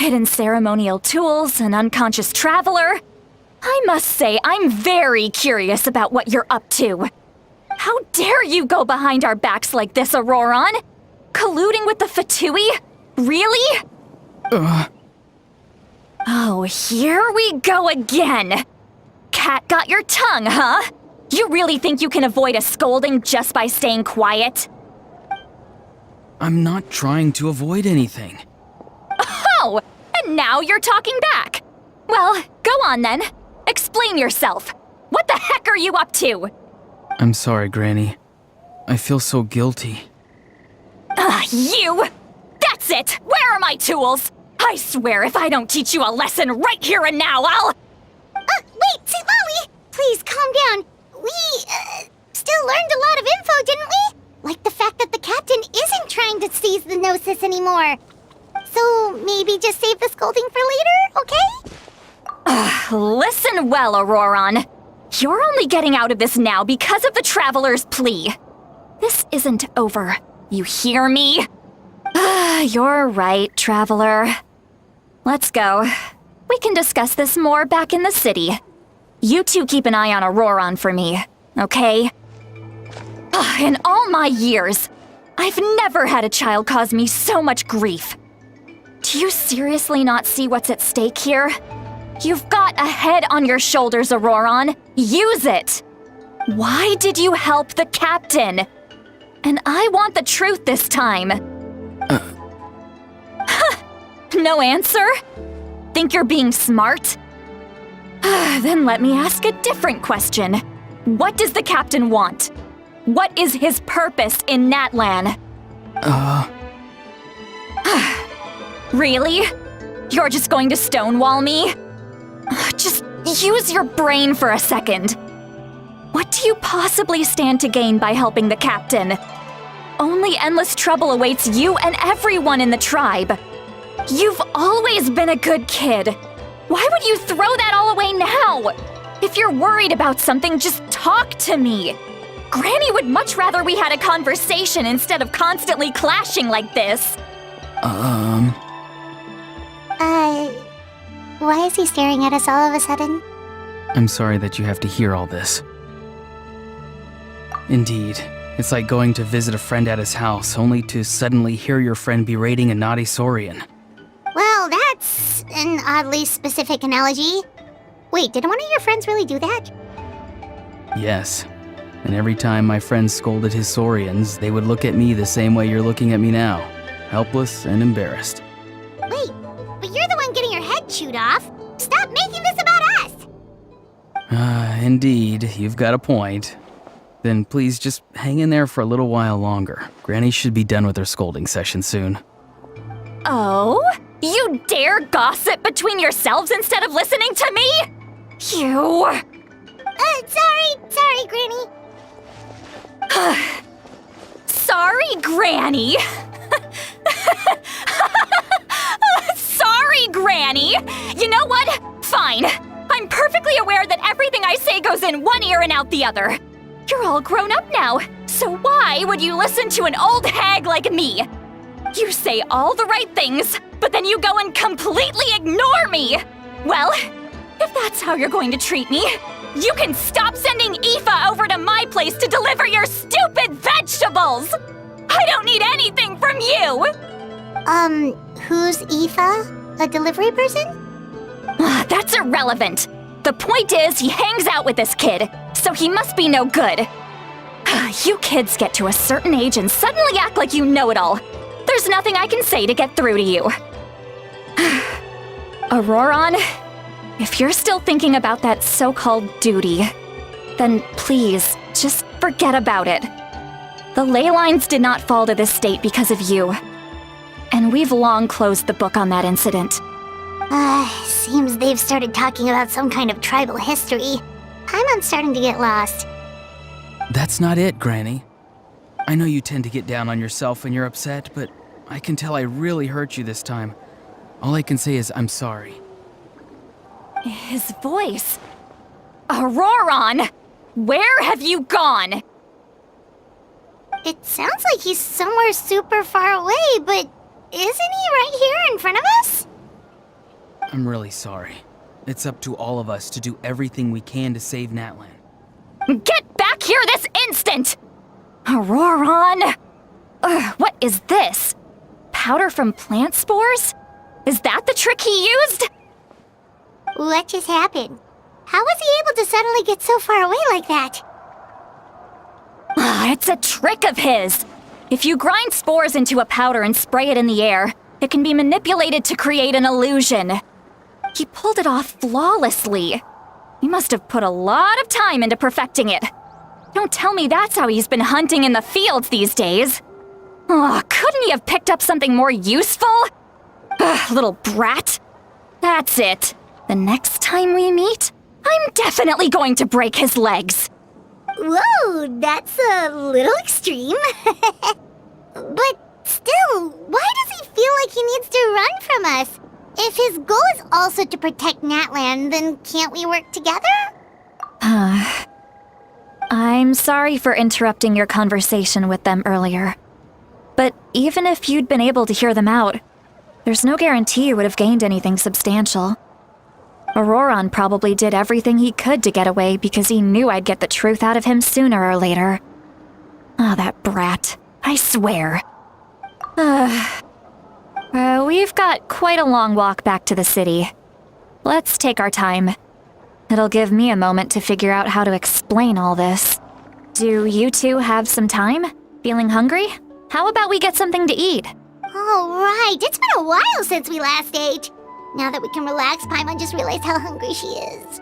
Hidden ceremonial tools, an unconscious traveler. I must say, I'm very curious about what you're up to. How dare you go behind our backs like this, Auroron? Colluding with the Fatui? Really? Oh, here we go again. Cat got your tongue, huh? You really think you can avoid a scolding just by staying quiet? I'm not trying to avoid anything. Oh, and now you're talking back. Well, go on then. Explain yourself. What the heck are you up to? I'm sorry, Granny. I feel so guilty. You! That's it! Where are my tools? I swear if I don't teach you a lesson right here and now, I'll... Wait, Lolly! Please, calm down. We, still learned a lot of info, didn't we? Like the fact that the captain isn't trying to seize the Gnosis anymore. So, maybe just save the scolding for later, okay? Listen well, Auroron. You're only getting out of this now because of the Traveler's plea. This isn't over. You hear me? You're right, Traveler. Let's go. We can discuss this more back in the city. You two keep an eye on Auroron for me, okay? In all my years, I've never had a child cause me so much grief. Do you seriously not see what's at stake here? You've got a head on your shoulders, Auroron. Use it! Why did you help the captain? And I want the truth this time. No answer? Think you're being smart? Then let me ask a different question. What does the captain want? What is his purpose in Natlan? Really? You're just going to stonewall me? Just use your brain for a second. What do you possibly stand to gain by helping the captain? Only endless trouble awaits you and everyone in the tribe. You've always been a good kid. Why would you throw that all away now? If you're worried about something, just talk to me. Granny would much rather we had a conversation instead of constantly clashing like this. Why is he staring at us all of a sudden? I'm sorry that you have to hear all this. Indeed, it's like going to visit a friend at his house, only to suddenly hear your friend berating a naughty Saurian. Well, that's an oddly specific analogy. Wait, did one of your friends really do that? Yes, and every time my friend scolded his Saurians, they would look at me the same way you're looking at me now, helpless and embarrassed. Wait, but you're the one getting your head chewed off. Stop making this about us! Indeed, you've got a point. Then please just hang in there for a little while longer. Granny should be done with her scolding session soon. Oh? You dare gossip between yourselves instead of listening to me? You... Sorry, Granny. Sorry, Granny. Sorry, Granny. You know what? Fine. I'm perfectly aware that everything I say goes in one ear and out the other. You're all grown up now, so why would you listen to an old hag like me? You say all the right things, but then you go and completely ignore me! Well, if that's how you're going to treat me, you can stop sending Aoife over to my place to deliver your stupid vegetables! I don't need anything from you! Who's Aoife? A delivery person? That's irrelevant. The point is, he hangs out with this kid, so he must be no good. You kids get to a certain age and suddenly act like you know it all. There's nothing I can say to get through to you. Auroron, if you're still thinking about that so-called duty, then please, just forget about it. The ley lines did not fall to this state because of you. And we've long closed the book on that incident. Seems they've started talking about some kind of tribal history. I'm starting to get lost. That's not it, Granny. I know you tend to get down on yourself when you're upset, but I can tell I really hurt you this time. All I can say is I'm sorry. His voice. Auroron! Where have you gone? It sounds like he's somewhere super far away, but isn't he right here in front of us? I'm really sorry. It's up to all of us to do everything we can to save Natlan. Get back here this instant! Auroron! Ugh, what is this? Powder from plant spores? Is that the trick he used? What just happened? How was he able to suddenly get so far away like that? It's a trick of his. If you grind spores into a powder and spray it in the air, it can be manipulated to create an illusion. He pulled it off flawlessly. He must have put a lot of time into perfecting it. Don't tell me that's how he's been hunting in the fields these days. Oh, couldn't he have picked up something more useful? Ugh, little brat. That's it. The next time we meet, I'm definitely going to break his legs. Whoa, that's a little extreme. But still, why does he feel like he needs to run from us? If his goal is also to protect Natlan, then can't we work together? I'm sorry for interrupting your conversation with them earlier. But even if you'd been able to hear them out, there's no guarantee you would have gained anything substantial. Auroron probably did everything he could to get away because he knew I'd get the truth out of him sooner or later. Oh, that brat. I swear. We've got quite a long walk back to the city. Let's take our time. It'll give me a moment to figure out how to explain all this. Do you two have some time? Feeling hungry? How about we get something to eat? Oh, right. It's been a while since we last ate. Now that we can relax, Paimon just realized how hungry she is.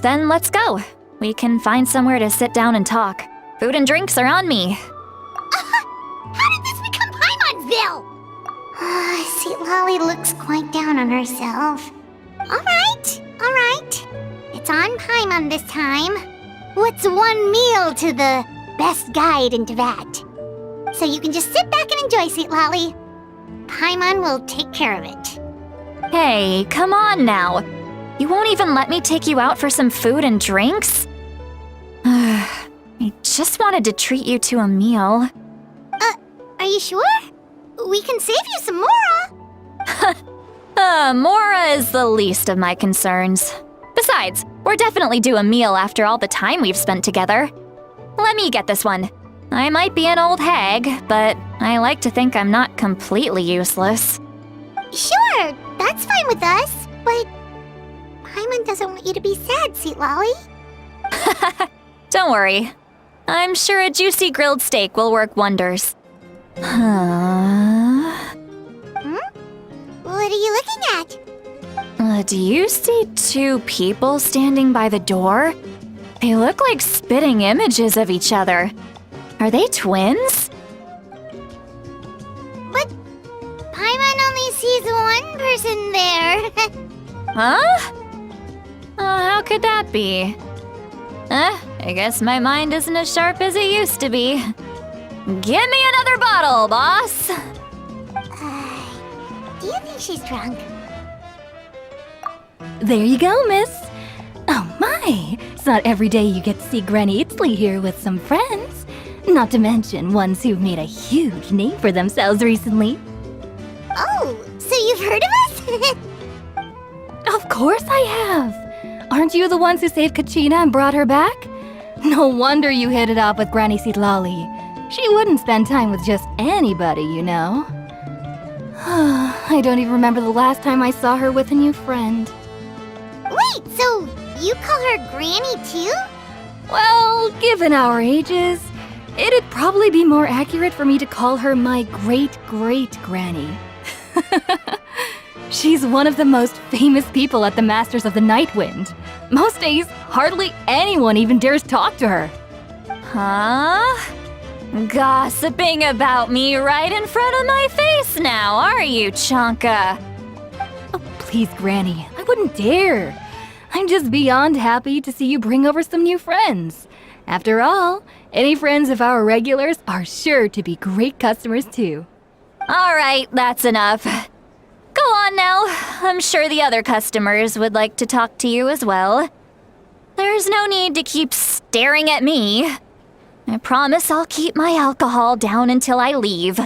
Then let's go. We can find somewhere to sit down and talk. Food and drinks are on me. How did this become Paimonville? Sweet Lolly looks quite down on herself. All right. It's on Paimon this time. What's one meal to the best guide into that? So you can just sit back and enjoy, Sweet Lolly. Paimon will take care of it. Hey, come on now. You won't even let me take you out for some food and drinks? I just wanted to treat you to a meal. Are you sure? We can save you some Mora. Mora is the least of my concerns. Besides, we're definitely due a meal after all the time we've spent together. Let me get this one. I might be an old hag, but I like to think I'm not completely useless. Sure, that's fine with us, but Paimon doesn't want you to be sad, Sweet Lolly. Don't worry. I'm sure a juicy grilled steak will work wonders. What are you looking at? Do you see two people standing by the door? They look like spitting images of each other. Are they twins? But Paimon only sees one person there. Huh? How could that be? I guess my mind isn't as sharp as it used to be. Give me another bottle, boss! Do you think she's drunk? There you go, miss. Oh my, it's not every day you get to see Granny Itzley here with some friends. Not to mention ones who've made a huge name for themselves recently. Oh, so you've heard of us? Of course I have. Aren't you the ones who saved Kachina and brought her back? No wonder you hit it off with Granny Sitlali. She wouldn't spend time with just anybody, you know. I don't even remember the last time I saw her with a new friend. Wait, so you call her Granny too? Well, given our ages, it'd probably be more accurate for me to call her my great-great-granny. She's one of the most famous people at the Masters of the Nightwind. Most days, hardly anyone even dares talk to her. Huh? Gossiping about me right in front of my face now, are you, Chonka? Oh, please, Granny, I wouldn't dare. I'm just beyond happy to see you bring over some new friends. After all, any friends of our regulars are sure to be great customers too. All right, that's enough. Go on now. I'm sure the other customers would like to talk to you as well. There's no need to keep staring at me. I promise I'll keep my alcohol down until I leave.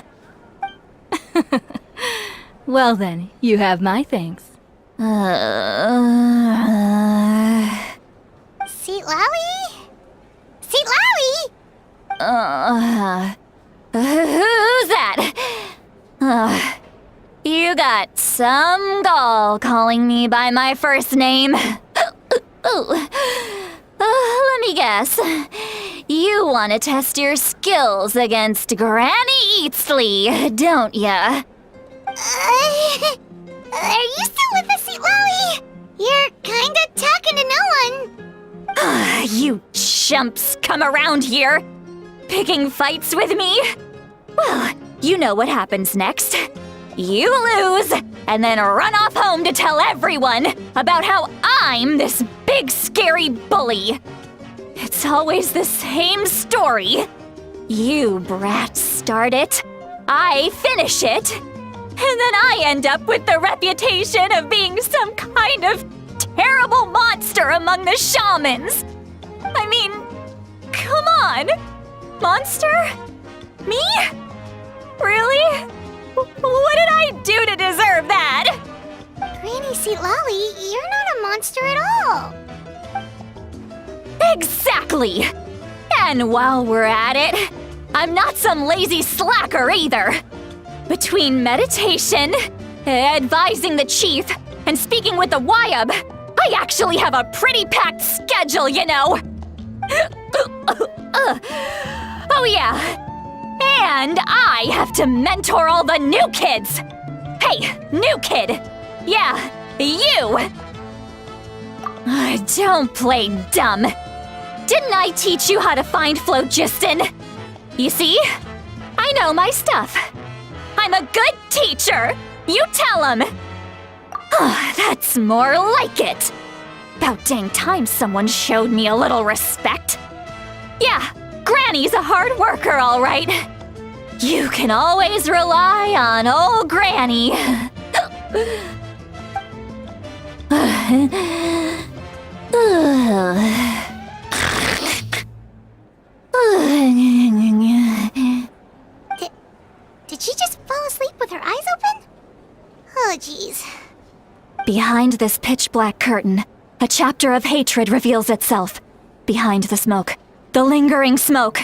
Well then, you have my thanks. Seat Lally? Seat Lally? Who's that? You got some gall calling me by my first name. Let me guess. You want to test your skills against Granny Eatsley, don't ya? Are you still with us, Seat Lally? You're kinda talking to no one. You chumps come around here, picking fights with me? Well, you know what happens next. You lose, and then run off home to tell everyone about how I'm this big scary bully. It's always the same story. You brats start it, I finish it, and then I end up with the reputation of being some kind of terrible monster among the shamans. I mean, come on. Monster? Me? Really? What did I do to deserve that? Granny Seat Lally, you're not a monster at all. Exactly! And while we're at it, I'm not some lazy slacker either. Between meditation, advising the chief, and speaking with the Wyab, I actually have a pretty packed schedule, you know. Oh yeah, and I have to mentor all the new kids. Hey, new kid. Yeah, you. Don't play dumb. Didn't I teach you how to find phlogiston? You see? I know my stuff. I'm a good teacher. You tell him. That's more like it. About dang time someone showed me a little respect. Yeah, Granny's a hard worker, all right. You can always rely on old Granny. Did she just fall asleep with her eyes open? Oh, jeez. Behind this pitch-black curtain, a chapter of hatred reveals itself. Behind the smoke, the lingering smoke.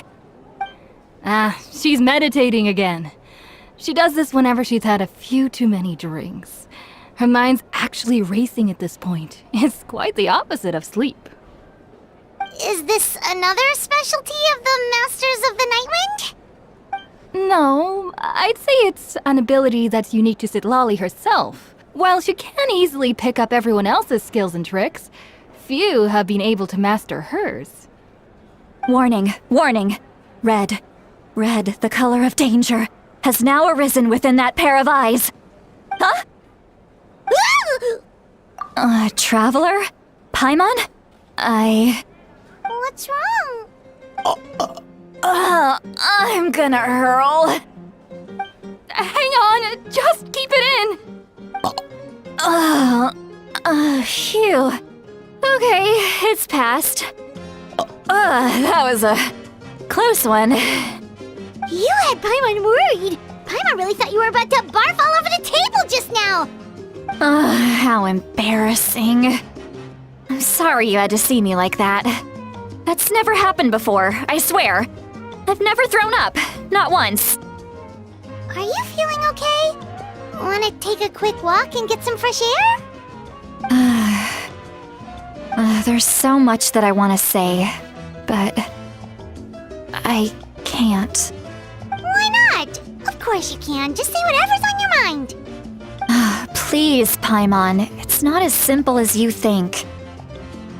She's meditating again. She does this whenever she's had a few too many drinks. Her mind's actually racing at this point. It's quite the opposite of sleep. Is this another specialty of the Masters of the Nightwind? No, I'd say it's an ability that's unique to Citlali herself. While she can easily pick up everyone else's skills and tricks, few have been able to master hers. Warning, warning. Red, the color of danger, has now arisen within that pair of eyes. Huh? Traveler? Paimon? What's wrong? I'm gonna hurl. Hang on, just keep it in. Phew. Okay, it's passed. That was a close one. You had Paimon worried. Paimon really thought you were about to barf all over the table just now. How embarrassing. I'm sorry you had to see me like that. That's never happened before, I swear. I've never thrown up, not once. Are you feeling okay? Want to take a quick walk and get some fresh air? There's so much that I want to say, but I can't. Why not? Of course you can. Just say whatever's on your mind. Please, Paimon, it's not as simple as you think.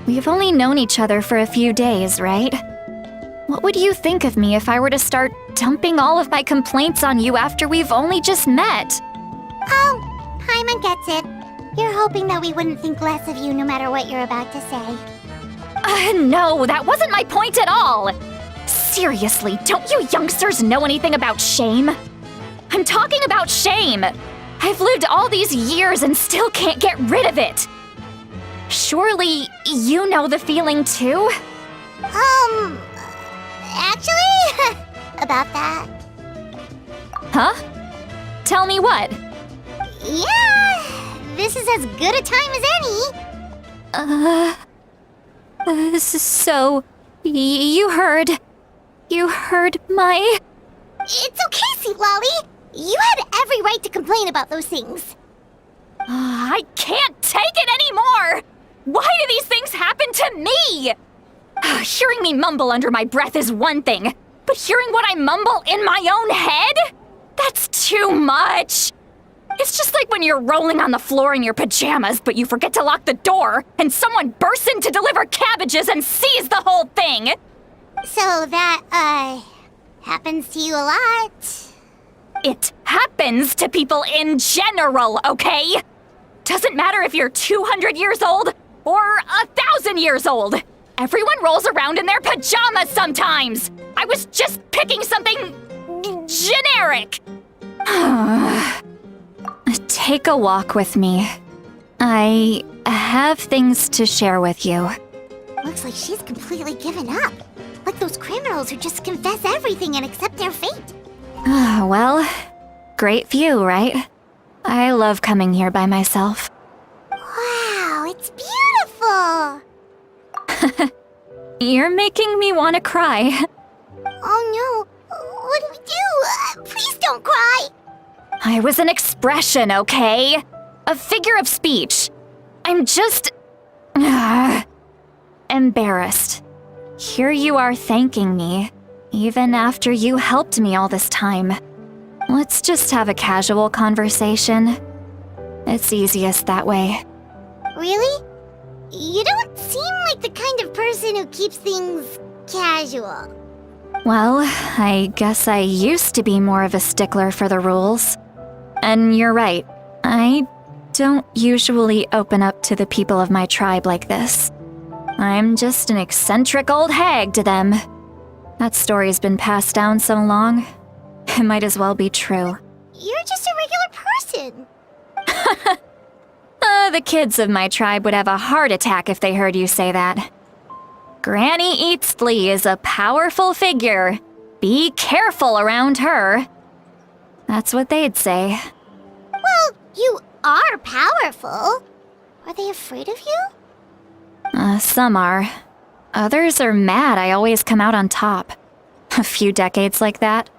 We've only known each other for a few days, right? What would you think of me if I were to start dumping all of my complaints on you after we've only just met? Oh, Paimon gets it. You're hoping that we wouldn't think less of you no matter what you're about to say. No, that wasn't my point at all! Seriously, don't you youngsters know anything about shame? I'm talking about shame! I've lived all these years and still can't get rid of it! Surely, you know the feeling too? Actually, about that. Huh? Tell me what? Yeah, this is as good a time as any. So, you heard my... It's okay, Sweet Lolly. You had every right to complain about those things. I can't take it anymore! Why do these things happen to me? Hearing me mumble under my breath is one thing, but hearing what I mumble in my own head? That's too much! It's just like when you're rolling on the floor in your pajamas, but you forget to lock the door, and someone bursts in to deliver cabbages and sees the whole thing! So that, happens to you a lot. It happens to people in general, okay? Doesn't matter if you're 200 years old or 1,000 years old. Everyone rolls around in their pajamas sometimes. I was just picking something generic. Take a walk with me. I have things to share with you. Looks like she's completely given up. Like those criminals who just confess everything and accept their fate. Well, great view, right? I love coming here by myself. Wow, it's beautiful! You're making me want to cry. Oh no, what do we do? Please don't cry! I was an expression, okay? A figure of speech. I'm just... embarrassed. Here you are thanking me, even after you helped me all this time. Let's just have a casual conversation. It's easiest that way. Really? You don't seem like the kind of person who keeps things casual. Well, I guess I used to be more of a stickler for the rules. And you're right, I don't usually open up to the people of my tribe like this. I'm just an eccentric old hag to them. That story's been passed down so long, it might as well be true. You're just a regular person. The kids of my tribe would have a heart attack if they heard you say that. Granny Eatsley is a powerful figure. Be careful around her. That's what they'd say. Well, you are powerful. Are they afraid of you? Some are. Others are mad I always come out on top. A few decades like that,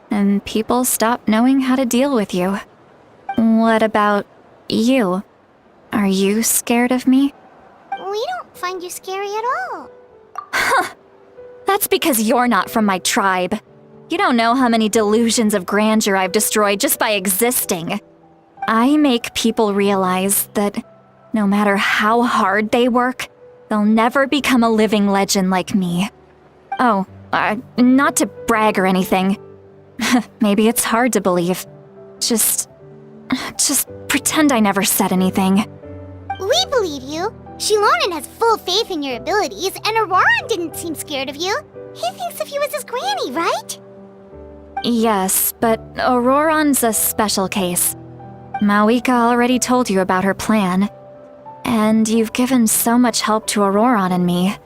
and people stop knowing how to deal with you. What about you? Are you scared of me? We don't find you scary at all. That's because you're not from my tribe. You don't know how many delusions of grandeur I've destroyed just by existing. I make people realize that no matter how hard they work, they'll never become a living legend like me. Oh, not to brag or anything. Maybe it's hard to believe. Just pretend I never said anything. We believe you. Shilonen has full faith in your abilities, and Auroran didn't seem scared of you. He thinks of you as his granny, right? Yes, but Auroran's a special case. Mawika already told you about her plan. And you've given so much help to Auroran and me.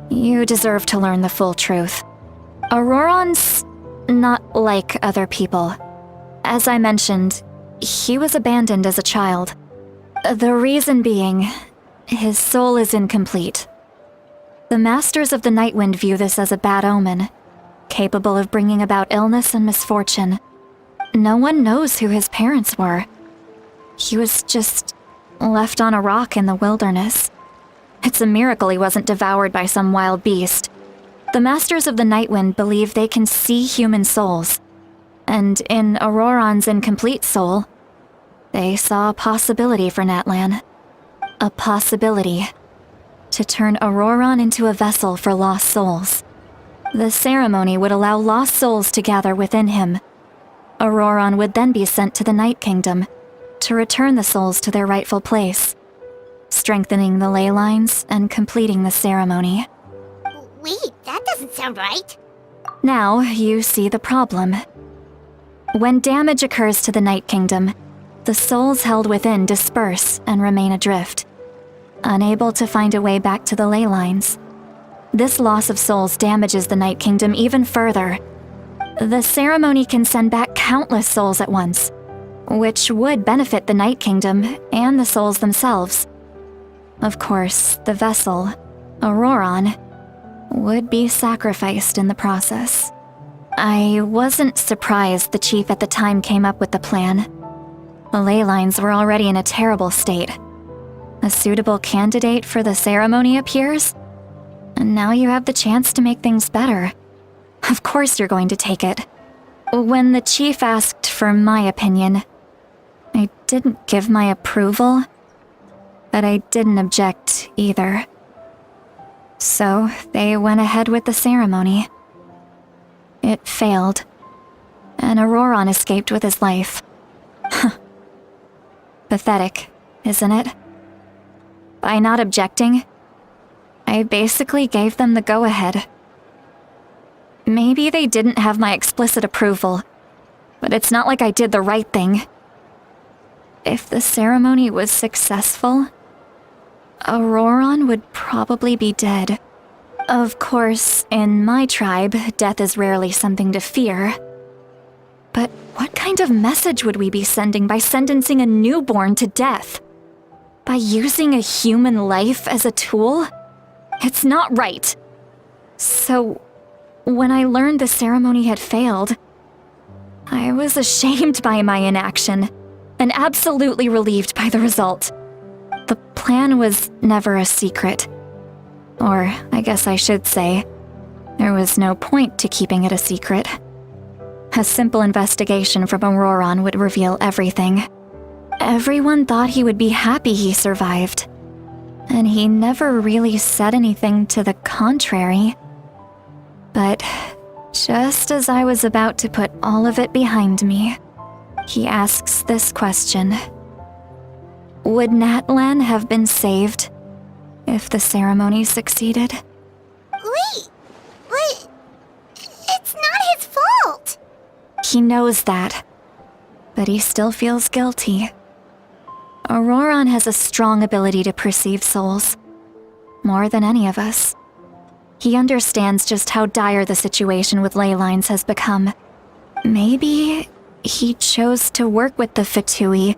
You deserve to learn the full truth. Auroran's not like other people. As I mentioned, he was abandoned as a child. The reason being, his soul is incomplete. The Masters of the Nightwind view this as a bad omen, capable of bringing about illness and misfortune. No one knows who his parents were. He was just left on a rock in the wilderness. It's a miracle he wasn't devoured by some wild beast. The Masters of the Nightwind believe they can see human souls. And in Auroran's incomplete soul, they saw a possibility for Natlan. A possibility to turn Auroran into a vessel for lost souls. The ceremony would allow lost souls to gather within him. Auroran would then be sent to the Night Kingdom to return the souls to their rightful place, strengthening the ley lines and completing the ceremony. Wait, that doesn't sound right. Now you see the problem. When damage occurs to the Night Kingdom, the souls held within disperse and remain adrift, unable to find a way back to the ley lines. This loss of souls damages the Night Kingdom even further. The ceremony can send back countless souls at once, which would benefit the Night Kingdom and the souls themselves. Of course, the vessel, Auroron, would be sacrificed in the process. I wasn't surprised the chief at the time came up with the plan. The ley lines were already in a terrible state. A suitable candidate for the ceremony appears, and now you have the chance to make things better. Of course you're going to take it. When the chief asked for my opinion, I didn't give my approval, but I didn't object either. So they went ahead with the ceremony. It failed, and Auroron escaped with his life. Pathetic, isn't it? By not objecting, I basically gave them the go-ahead. Maybe they didn't have my explicit approval, but it's not like I did the right thing. If the ceremony was successful, Auroron would probably be dead. Of course, in my tribe, death is rarely something to fear. But what kind of message would we be sending by sentencing a newborn to death? By using a human life as a tool? It's not right. So, when I learned the ceremony had failed, I was ashamed by my inaction, and absolutely relieved by the result. The plan was never a secret. Or, I guess I should say, there was no point to keeping it a secret. A simple investigation from Auroron would reveal everything. Everyone thought he would be happy he survived, and he never really said anything to the contrary. But just as I was about to put all of it behind me, he asks this question. Would Natlan have been saved if the ceremony succeeded? Wait, but it's not his fault. He knows that, but he still feels guilty. Auroron has a strong ability to perceive souls, more than any of us. He understands just how dire the situation with ley lines has become. Maybe he chose to work with the Fatui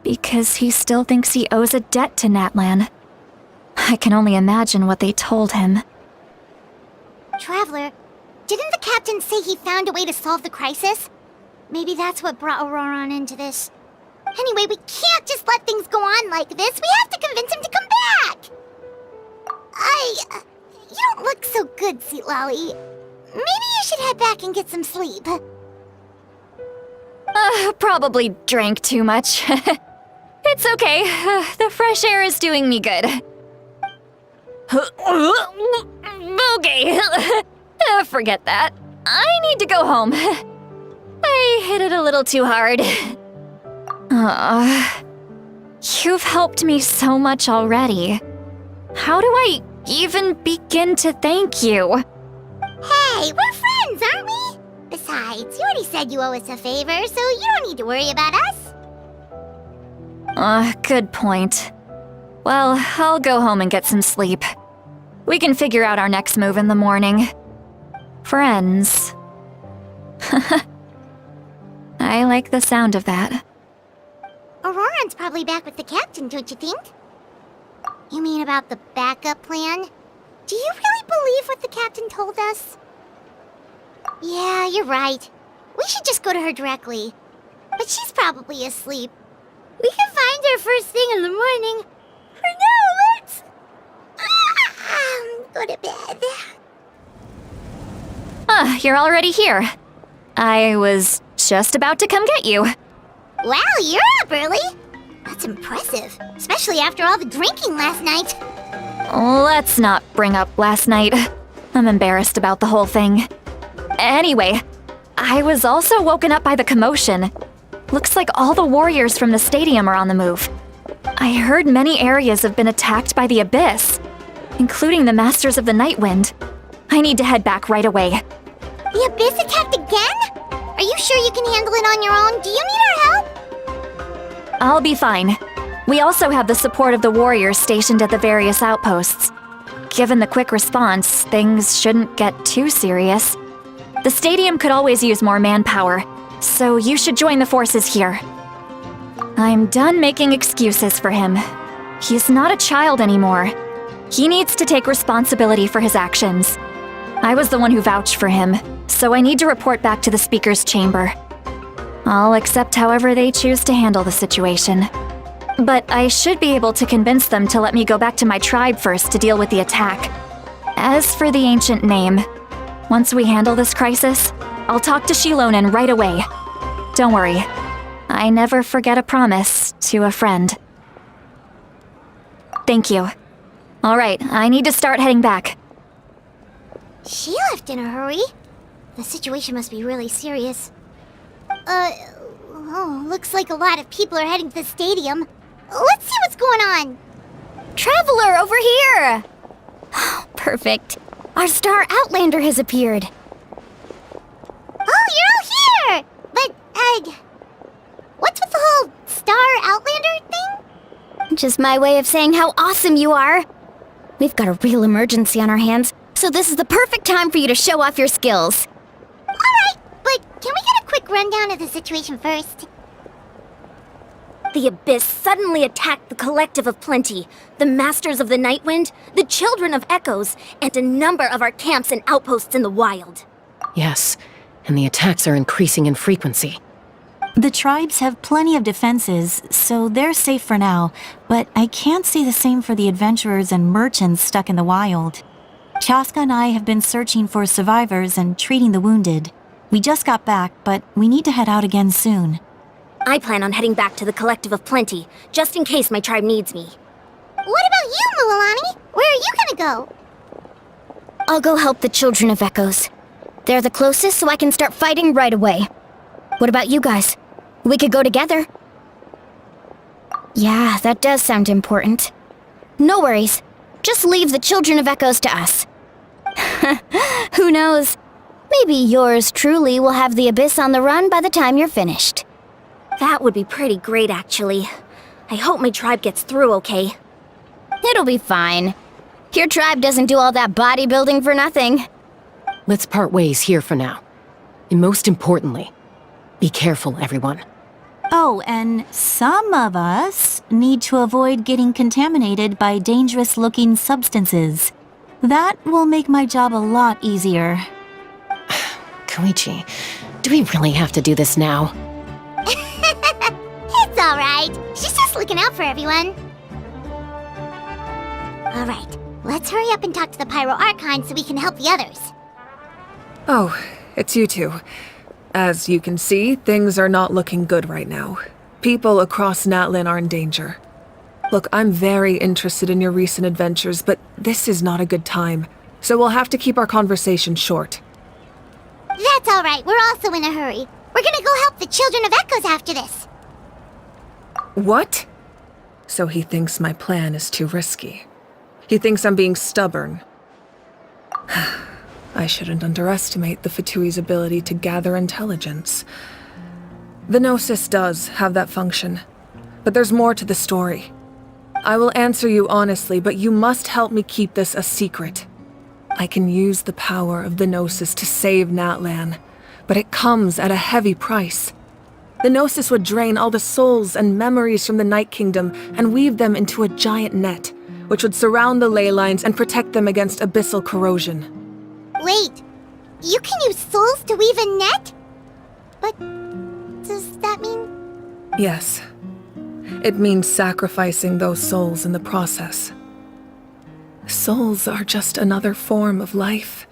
because he still thinks he owes a debt to Natlan. I can only imagine what they told him. Traveler, didn't the captain say he found a way to solve the crisis? Maybe that's what brought Auroron into this. Anyway, we can't just let things go on like this. We have to convince him to come back! You don't look so good, Sweet Lolly. Maybe you should head back and get some sleep. Probably drank too much. It's okay. The fresh air is doing me good. Okay. Forget that. I need to go home. I hit it a little too hard. You've helped me so much already. How do I even begin to thank you? Hey, we're friends, aren't we? Besides, you already said you owe us a favor, so you don't need to worry about us. Good point. Well, I'll go home and get some sleep. We can figure out our next move in the morning. Friends. I like the sound of that. Auroron's probably back with the captain, don't you think? You mean about the backup plan? Do you really believe what the captain told us? Yeah, you're right. We should just go to her directly. But she's probably asleep. We can find her first thing in the morning. For now, let's... go to bed. You're already here. I was just about to come get you. Wow, you're up early. That's impressive, especially after all the drinking last night. Let's not bring up last night. I'm embarrassed about the whole thing. Anyway, I was also woken up by the commotion. Looks like all the warriors from the stadium are on the move. I heard many areas have been attacked by the Abyss, including the Masters of the Nightwind. I need to head back right away. The Abyss attacked again? Are you sure you can handle it on your own? Do you need our help? I'll be fine. We also have the support of the warriors stationed at the various outposts. given the quick response, things shouldn't get too serious. The stadium could always use more manpower, so you should join the forces here. I'm done making excuses for him. He's not a child anymore. He needs to take responsibility for his actions. I was the one who vouched for him, so I need to report back to the Speaker's chamber. I'll accept however they choose to handle the situation. But I should be able to convince them to let me go back to my tribe first to deal with the attack. As for the ancient name, once we handle this crisis, I'll talk to Shilonen right away. Don't worry, I never forget a promise to a friend. Thank you. All right, I need to start heading back. She left in a hurry. The situation must be really serious. Looks like a lot of people are heading to the stadium. Let's see what's going on. Traveler, over here! Perfect. Our star Outlander has appeared. Oh, you're all here! But, what's with the whole star Outlander thing? Just my way of saying how awesome you are. We've got a real emergency on our hands, so this is the perfect time for you to show off your skills. Alright, but can we get a quick rundown of the situation first? The Abyss suddenly attacked the Collective of Plenty, the Masters of the Nightwind, the Children of Echoes, and a number of our camps and outposts in the wild. Yes, and the attacks are increasing in frequency. The tribes have plenty of defenses, so they're safe for now, but I can't say the same for the adventurers and merchants stuck in the wild. Chaska and I have been searching for survivors and treating the wounded. We just got back, but we need to head out again soon. I plan on heading back to the Collective of Plenty, just in case my tribe needs me. What about you, Mualani? Where are you gonna go? I'll go help the Children of Echoes. They're the closest, so I can start fighting right away. What about you guys? We could go together. Yeah, that does sound important. No worries. Just leave the Children of Echoes to us. Who knows? Maybe yours truly will have the Abyss on the run by the time you're finished. That would be pretty great, actually. I hope my tribe gets through okay. It'll be fine. Your tribe doesn't do all that bodybuilding for nothing. Let's part ways here for now. And most importantly, be careful, everyone. Oh, and some of us need to avoid getting contaminated by dangerous-looking substances. That will make my job a lot easier. Koichi, do we really have to do this now? It's alright. She's just looking out for everyone. Alright, let's hurry up and talk to the Pyro Archon so we can help the others. Oh, it's you two. As you can see, things are not looking good right now. People across Natlan are in danger. Look, I'm very interested in your recent adventures, but this is not a good time, so we'll have to keep our conversation short. That's alright, we're also in a hurry. We're gonna go help the Children of Echoes after this. What? So he thinks my plan is too risky. He thinks I'm being stubborn. I shouldn't underestimate the Fatui's ability to gather intelligence. The Gnosis does have that function, but there's more to the story. I will answer you honestly, but you must help me keep this a secret. I can use the power of the Gnosis to save Natlan, but it comes at a heavy price. The Gnosis would drain all the souls and memories from the Night Kingdom and weave them into a giant net, which would surround the ley lines and protect them against abyssal corrosion. Wait, you can use souls to weave a net? But does that mean... Yes. It means sacrificing those souls in the process. Souls are just another form of life.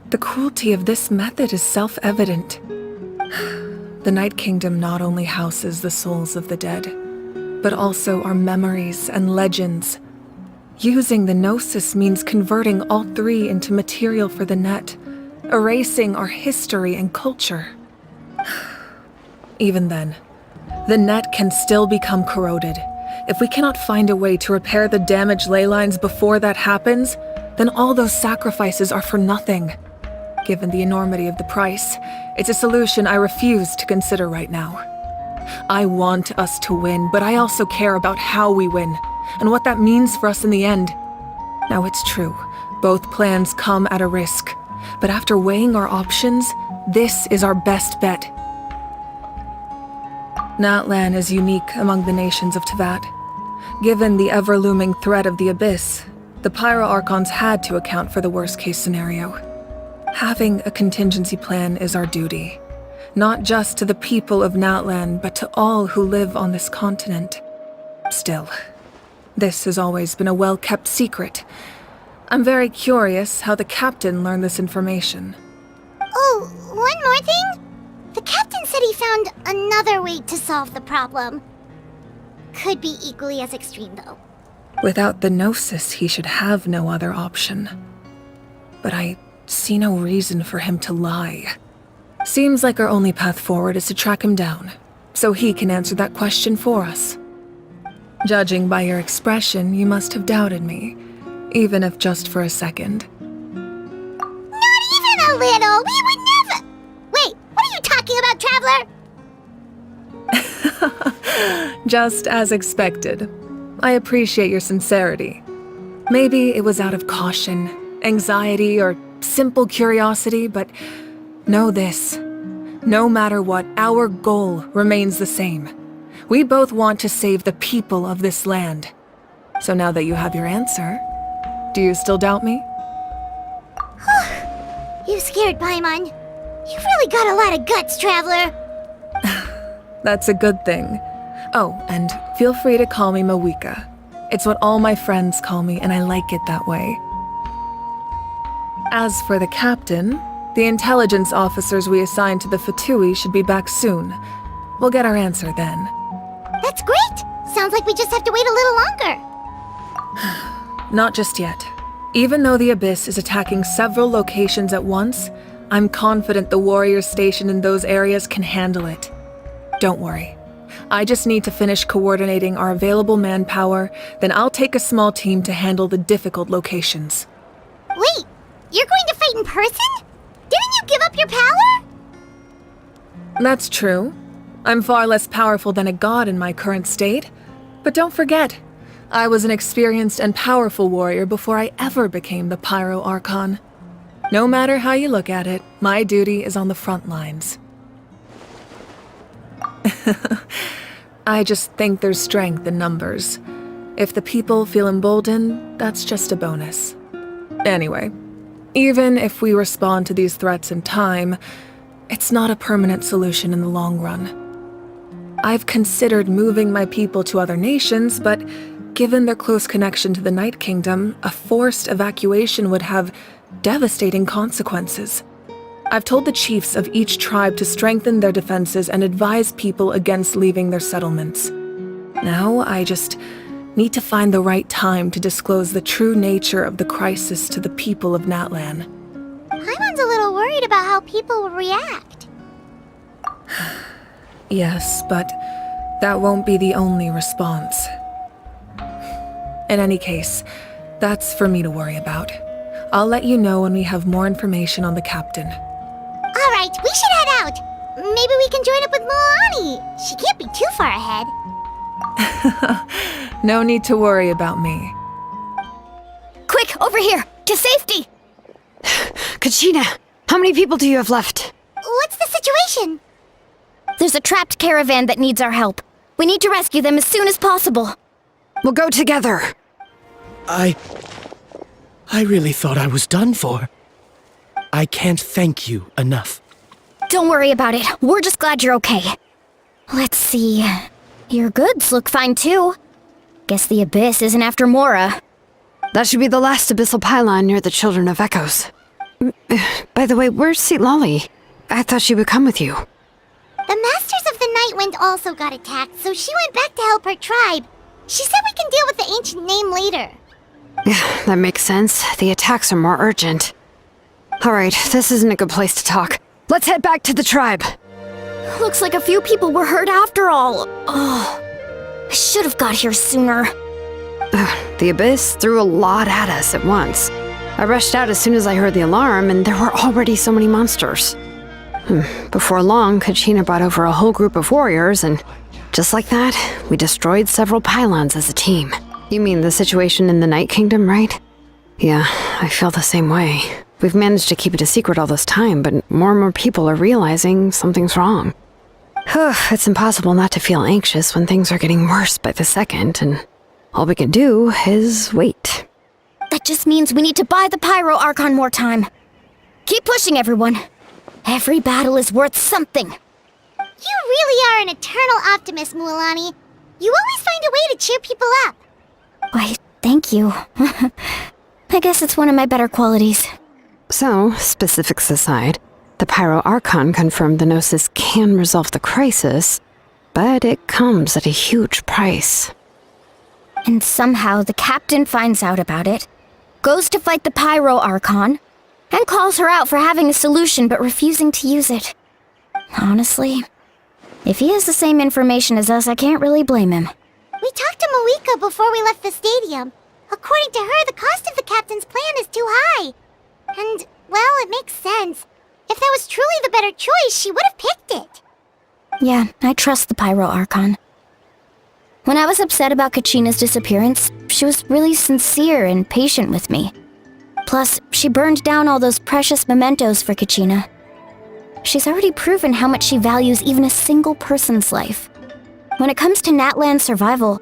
The cruelty of this method is self-evident. The Night Kingdom not only houses the souls of the dead, but also our memories and legends. Using the Gnosis means converting all three into material for the net, erasing our history and culture. Even then, the net can still become corroded. If we cannot find a way to repair the damaged ley lines before that happens, then all those sacrifices are for nothing. Given the enormity of the price, it's a solution I refuse to consider right now. I want us to win, but I also care about how we win, and what that means for us in the end. Now it's true, both plans come at a risk. But after weighing our options, this is our best bet. Natlan is unique among the nations of Teyvat. Given the ever-looming threat of the Abyss, the Pyro Archons had to account for the worst-case scenario. Having a contingency plan is our duty, not just to the people of Natlan, but to all who live on this continent. Still, this has always been a well-kept secret. I'm very curious how the captain learned this information. Oh, one more thing? The captain said he found another way to solve the problem. Could be equally as extreme, though. Without the Gnosis, he should have no other option. But I see no reason for him to lie. Seems like our only path forward is to track him down, so he can answer that question for us. Judging by your expression, you must have doubted me, even if just for a second. Not even a little! We would never— Wait, what are you talking about, Traveler? Just as expected. I appreciate your sincerity. Maybe it was out of caution, anxiety, or simple curiosity, but know this. No matter what, our goal remains the same. We both want to save the people of this land. So now that you have your answer, do you still doubt me? You scared Paimon. You've really got a lot of guts, Traveler. That's a good thing. Oh, and feel free to call me Mawika. It's what all my friends call me, and I like it that way. As for the captain, the intelligence officers we assigned to the Fatui should be back soon. We'll get our answer then. That's great! Sounds like we just have to wait a little longer. Not just yet. Even though the Abyss is attacking several locations at once, I'm confident the warriors stationed in those areas can handle it. Don't worry. I just need to finish coordinating our available manpower, then I'll take a small team to handle the difficult locations. Wait, you're going to fight in person? Didn't you give up your power? That's true. I'm far less powerful than a god in my current state. But don't forget, I was an experienced and powerful warrior before I ever became the Pyro Archon. No matter how you look at it, my duty is on the front lines. I just think there's strength in numbers. If the people feel emboldened, that's just a bonus. Anyway, even if we respond to these threats in time, it's not a permanent solution in the long run. I've considered moving my people to other nations, but given their close connection to the Night Kingdom, a forced evacuation would have devastating consequences. I've told the chiefs of each tribe to strengthen their defenses and advise people against leaving their settlements. Now, I just need to find the right time to disclose the true nature of the crisis to the people of Natlan. Paimon's a little worried about how people will react. Yes, but that won't be the only response. In any case, that's for me to worry about. I'll let you know when we have more information on the captain. All right, we should head out. Maybe we can join up with Moani. She can't be too far ahead. No need to worry about me. Quick, over here! To safety! Kachina, how many people do you have left? What's the situation? There's a trapped caravan that needs our help. We need to rescue them as soon as possible. We'll go together. I really thought I was done for. I can't thank you enough. Don't worry about it. We're just glad you're okay. Let's see. Your goods look fine too. Guess the Abyss isn't after Mora. That should be the last abyssal pylon near the Children of Echoes. By the way, where's Seat Lolly? I thought she would come with you. The Masters of the Night Wind also got attacked, so she went back to help her tribe. She said we can deal with the ancient name later. Yeah, that makes sense. The attacks are more urgent. Alright, this isn't a good place to talk. Let's head back to the tribe. Looks like a few people were hurt after all. Oh, I should have got here sooner. The Abyss threw a lot at us at once. I rushed out as soon as I heard the alarm, and there were already so many monsters. Before long, Kachina brought over a whole group of warriors, and just like that, we destroyed several pylons as a team. You mean the situation in the Night Kingdom, right? Yeah, I feel the same way. We've managed to keep it a secret all this time, but more and more people are realizing something's wrong. It's impossible not to feel anxious when things are getting worse by the second, and all we can do is wait. That just means we need to buy the Pyro Archon more time. Keep pushing, everyone. Every battle is worth something. You really are an eternal optimist, Mualani. You always find a way to cheer people up. Why, thank you. I guess it's one of my better qualities. So, specifics aside, the Pyro Archon confirmed the Gnosis can resolve the crisis, but it comes at a huge price. And somehow the captain finds out about it, goes to fight the Pyro Archon, and calls her out for having a solution but refusing to use it. Honestly, if he has the same information as us, I can't really blame him. We talked to Moika before we left the stadium. According to her, the cost of the captain's plan is too high. And, well, it makes sense. If that was truly the better choice, she would have picked it. Yeah, I trust the Pyro Archon. When I was upset about Kachina's disappearance, she was really sincere and patient with me. Plus, she burned down all those precious mementos for Kachina. She's already proven how much she values even a single person's life. When it comes to Natlan's survival,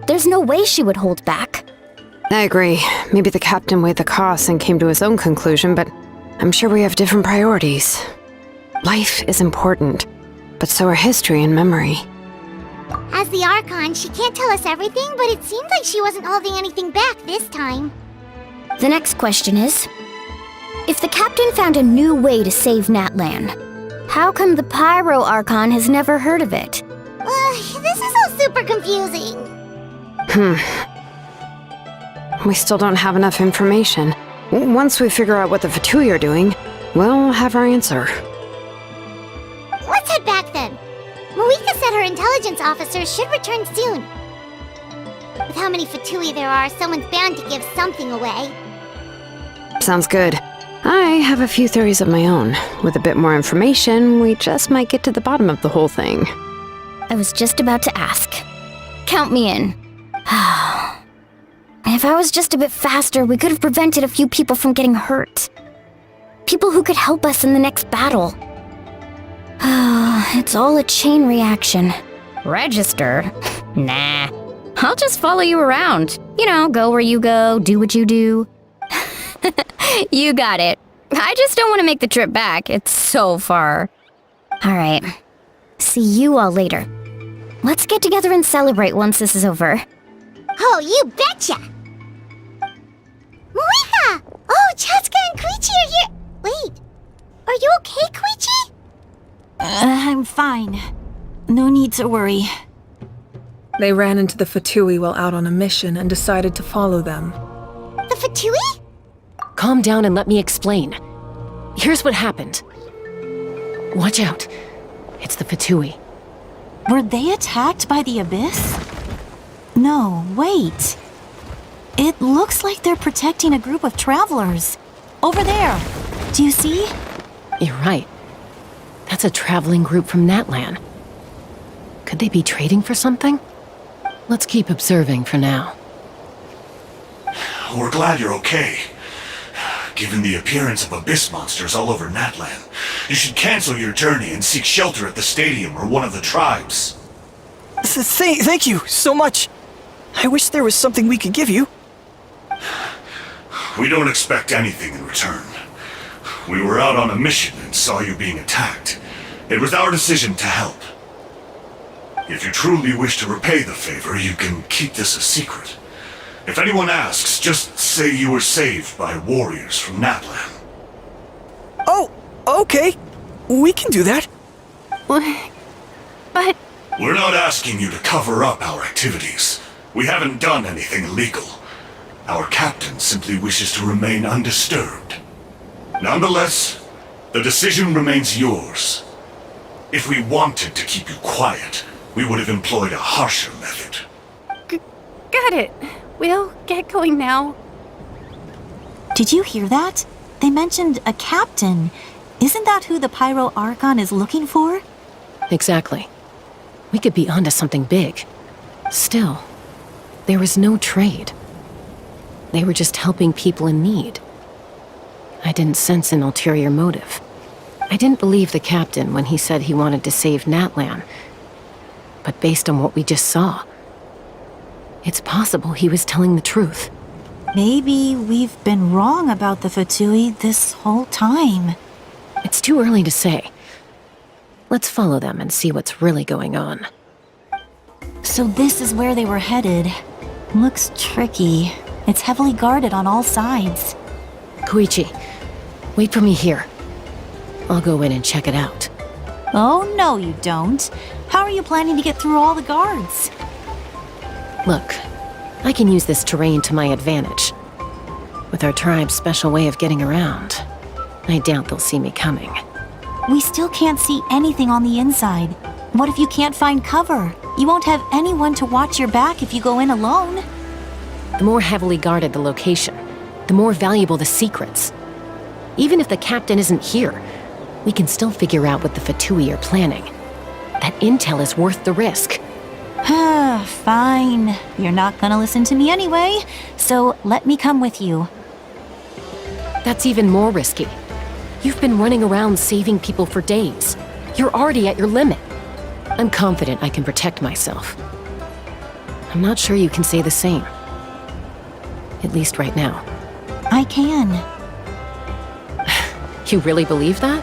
there's no way she would hold back. I agree. Maybe the captain weighed the costs and came to his own conclusion, but I'm sure we have different priorities. Life is important, but so are history and memory. As the Archon, she can't tell us everything, but it seems like she wasn't holding anything back this time. The next question is, if the captain found a new way to save Natlan, how come the Pyro Archon has never heard of it? This is all super confusing. We still don't have enough information. Once we figure out what the Fatui are doing, we'll have our answer. Let's head back then. Moika said her intelligence officers should return soon. With how many Fatui there are, someone's bound to give something away. Sounds good. I have a few theories of my own. With a bit more information, we just might get to the bottom of the whole thing. I was just about to ask. Count me in. If I was just a bit faster, we could have prevented a few people from getting hurt. People who could help us in the next battle. It's all a chain reaction. Register? Nah. I'll just follow you around. You know, go where you go, do what you do. You got it. I just don't want to make the trip back. It's so far. Alright. See you all later. Let's get together and celebrate once this is over. Oh, you betcha! Moika! Oh, Chatsuka and Koichi are here! Wait, are you okay, Koichi? I'm fine. No need to worry. They ran into the Fatui while out on a mission and decided to follow them. The Fatui? Calm down and let me explain. Here's what happened. Watch out. It's the Fatui. Were they attacked by the Abyss? No, wait. It looks like they're protecting a group of travelers. Over there. Do you see? You're right. That's a traveling group from Natlan. Could they be trading for something? Let's keep observing for now. We're glad you're okay. Given the appearance of abyss monsters all over Natlan, you should cancel your journey and seek shelter at the stadium or one of the tribes. Thank you so much. I wish there was something we could give you. We don't expect anything in return. We were out on a mission and saw you being attacked. It was our decision to help. If you truly wish to repay the favor, you can keep this a secret. If anyone asks, just say you were saved by warriors from Natlan. Oh, okay. We can do that. But... We're not asking you to cover up our activities. We haven't done anything illegal. Our captain simply wishes to remain undisturbed. Nonetheless, the decision remains yours. If we wanted to keep you quiet, we would have employed a harsher method. Got it. We'll get going now. Did you hear that? They mentioned a captain. Isn't that who the Pyro Archon is looking for? Exactly. We could be onto something big. Still, there is no trade. they were just helping people in need. I didn't sense an ulterior motive. I didn't believe the captain when he said he wanted to save Natlan. But based on what we just saw, it's possible he was telling the truth. Maybe we've been wrong about the Fatui this whole time. It's too early to say. Let's follow them and see what's really going on. So this is where they were headed. Looks tricky. It's heavily guarded on all sides. Koichi, wait for me here. I'll go in and check it out. Oh, no you don't. How are you planning to get through all the guards? Look, I can use this terrain to my advantage. With our tribe's special way of getting around, I doubt they'll see me coming. We still can't see anything on the inside. What if you can't find cover? You won't have anyone to watch your back if you go in alone. The more heavily guarded the location, the more valuable the secrets. Even if the captain isn't here, we can still figure out what the Fatui are planning. That intel is worth the risk. Fine. You're not gonna listen to me anyway, so let me come with you. That's even more risky. You've been running around saving people for days. You're already at your limit. I'm confident I can protect myself. I'm not sure you can say the same. At least right now. I can. You really believe that?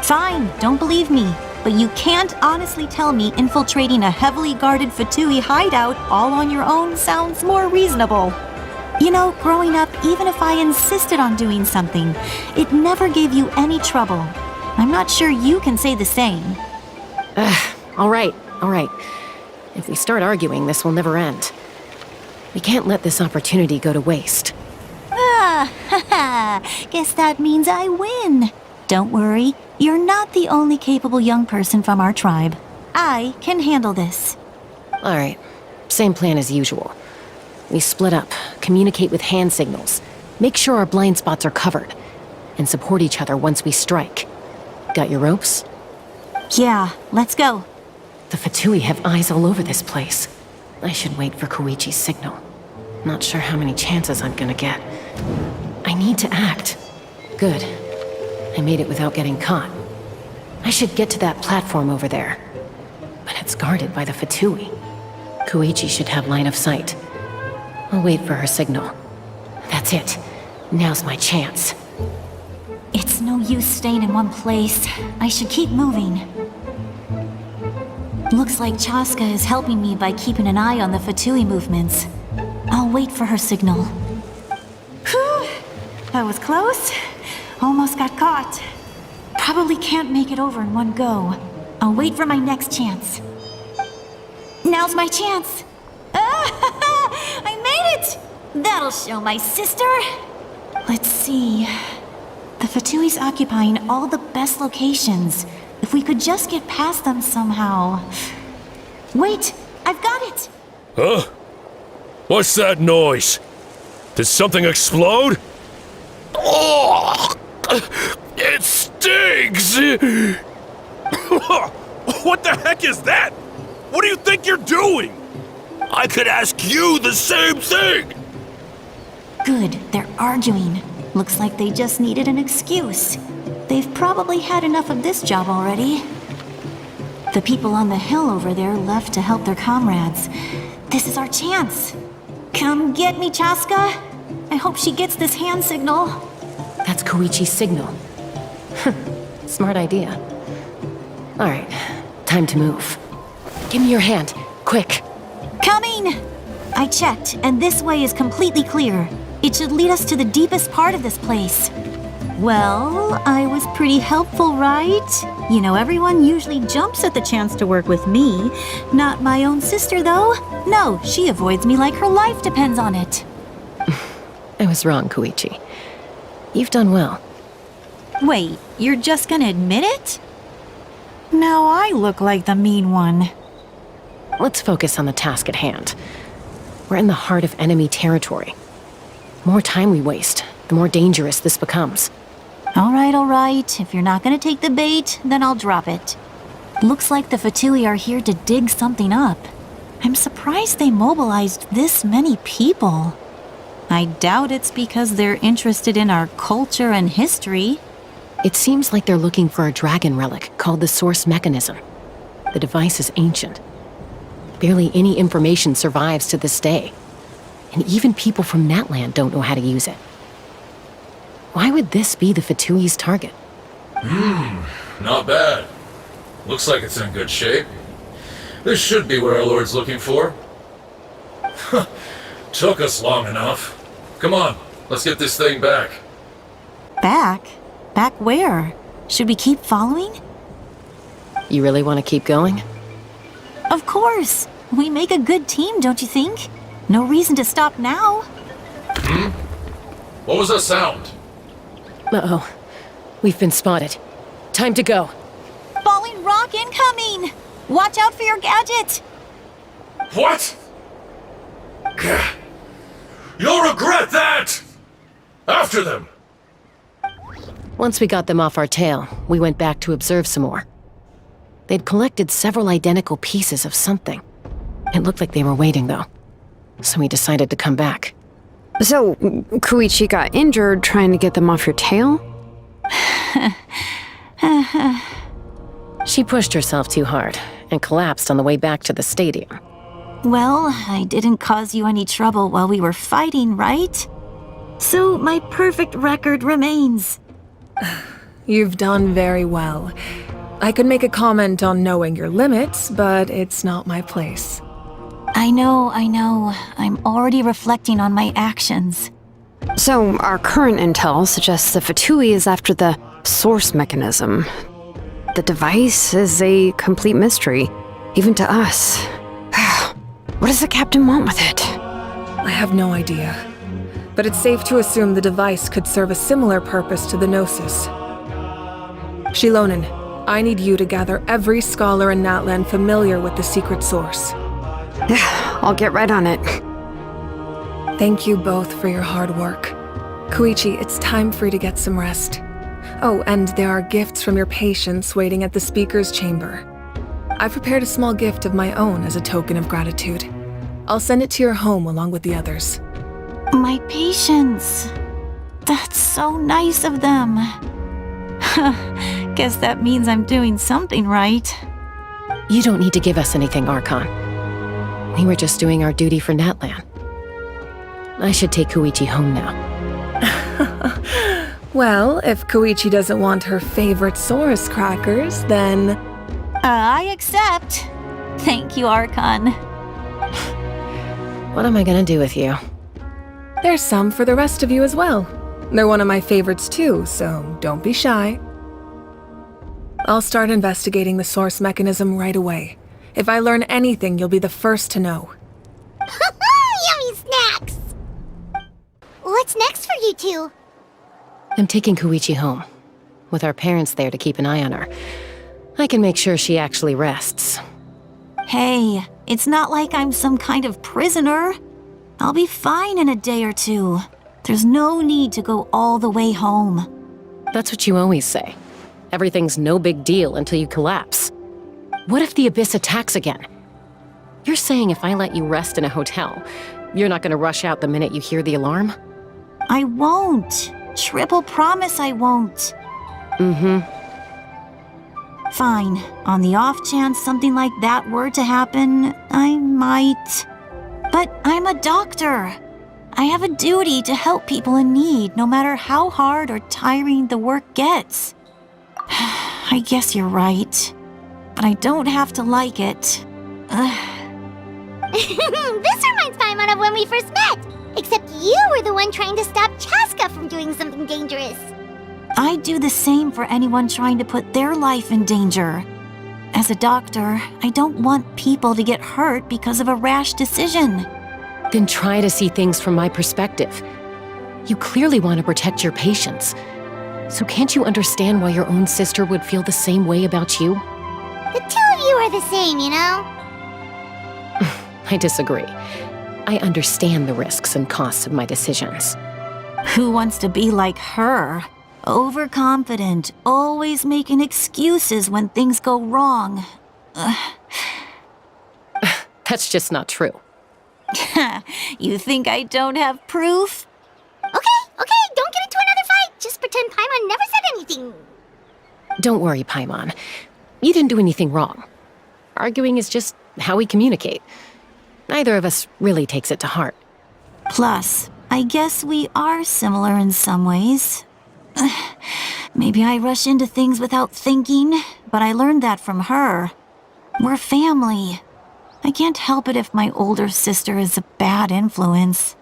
Fine, don't believe me. But you can't honestly tell me infiltrating a heavily guarded Fatui hideout all on your own sounds more reasonable. You know, growing up, even if I insisted on doing something, it never gave you any trouble. I'm not sure you can say the same. All right. If we start arguing, this will never end. We can't let this opportunity go to waste. Guess that means I win. Don't worry, you're not the only capable young person from our tribe. I can handle this. All right, same plan as usual. We split up, communicate with hand signals, make sure our blind spots are covered, and support each other once we strike. Got your ropes? Yeah, let's go. The Fatui have eyes all over this place. I should wait for Koichi's signal. Not sure how many chances I'm gonna get. I need to act. Good. I made it without getting caught. I should get to that platform over there. But it's guarded by the Fatui. Koichi should have line of sight. I'll wait for her signal. That's it. Now's my chance. It's no use staying in one place. I should keep moving. Looks like Chaska is helping me by keeping an eye on the Fatui movements. I'll wait for her signal. Whew! That was close. Almost got caught. Probably can't make it over in one go. I'll wait for my next chance. Now's my chance. I made it! That'll show my sister. Let's see. The Fatui's occupying all the best locations. If we could just get past them somehow. Wait, I've got it! Huh? What's that noise? Did something explode? Oh! It stinks! What the heck is that? What do you think you're doing? I could ask you the same thing! Good, they're arguing. Looks like they just needed an excuse. They've probably had enough of this job already. The people on the hill over there left to help their comrades. This is our chance. Come get me, Chaska. I hope she gets this hand signal. That's Koichi's signal. Smart idea. All right, time to move. Give me your hand, quick. Coming! I checked, and this way is completely clear. It should lead us to the deepest part of this place. Well, I was pretty helpful, right? You know, everyone usually jumps at the chance to work with me. Not my own sister, though. No, she avoids me like her life depends on it. I was wrong, Koichi. You've done well. Wait, you're just gonna admit it? Now I look like the mean one. Let's focus on the task at hand. We're in the heart of enemy territory. The more time we waste, the more dangerous this becomes. All right. If you're not gonna take the bait, then I'll drop it. Looks like the Fatui are here to dig something up. I'm surprised they mobilized this many people. I doubt it's because they're interested in our culture and history. It seems like they're looking for a dragon relic called the Source Mechanism. The device is ancient. Barely any information survives to this day. And even people from Natland don't know how to use it. Why would this be the Fatui's target? Not bad. Looks like it's in good shape. This should be what our Lord's looking for. Took us long enough. Come on, let's get this thing back. Back? Back where? Should we keep following? You really want to keep going? Of course! We make a good team, don't you think? No reason to stop now. What was that sound? Uh-oh. We've been spotted. Time to go. Falling rock incoming! Watch out for your gadget! What? You'll regret that! After them! Once we got them off our tail, we went back to observe some more. They'd collected several identical pieces of something. It looked like they were waiting, though. So we decided to come back. So, Koichi got injured trying to get them off your tail? She pushed herself too hard and collapsed on the way back to the stadium. Well, I didn't cause you any trouble while we were fighting, right? So my perfect record remains. You've done very well. I could make a comment on knowing your limits, but it's not my place. I know. I'm already reflecting on my actions. So, our current intel suggests the Fatui is after the source mechanism. The device is a complete mystery, even to us. What does the captain want with it? I have no idea. But it's safe to assume the device could serve a similar purpose to the Gnosis. Shilonen, I need you to gather every scholar in Natland familiar with the secret source. I'll get right on it. Thank you both for your hard work. Koichi, it's time for you to get some rest. Oh, and there are gifts from your patients waiting at the speaker's chamber. I've prepared a small gift of my own as a token of gratitude. I'll send it to your home along with the others. My patience. That's so nice of them. Guess that means I'm doing something right. You don't need to give us anything, Archon. We were just doing our duty for Natland. I should take Koichi home now. Well, if Koichi doesn't want her favorite Saurus crackers, then... I accept. Thank you, Archon. What am I gonna do with you? There's some for the rest of you as well. They're one of my favorites too, so don't be shy. I'll start investigating the source mechanism right away. If I learn anything, you'll be the first to know. Yummy snacks! What's next for you two? I'm taking Koichi home. With our parents there to keep an eye on her, I can make sure she actually rests. Hey, it's not like I'm some kind of prisoner. I'll be fine in a day or two. There's no need to go all the way home. That's what you always say. Everything's no big deal until you collapse. What if the Abyss attacks again? You're saying if I let you rest in a hotel, you're not gonna rush out the minute you hear the alarm? I won't. Triple promise I won't. Fine. On the off chance something like that were to happen, I might. But I'm a doctor. I have a duty to help people in need, no matter how hard or tiring the work gets. I guess you're right. But I don't have to like it. This reminds Paimon of when we first met! Except you were the one trying to stop Chaska from doing something dangerous. I'd do the same for anyone trying to put their life in danger. As a doctor, I don't want people to get hurt because of a rash decision. Then try to see things from my perspective. You clearly want to protect your patients. So can't you understand why your own sister would feel the same way about you? The two of you are the same, you know? I disagree. I understand the risks and costs of my decisions. Who wants to be like her? Overconfident, always making excuses when things go wrong. That's just not true. You think I don't have proof? Okay, don't get into another fight. Just pretend Paimon never said anything. Don't worry, Paimon. You didn't do anything wrong. Arguing is just how we communicate. Neither of us really takes it to heart. Plus, I guess we are similar in some ways. Maybe I rush into things without thinking, but I learned that from her. We're family. I can't help it if my older sister is a bad influence.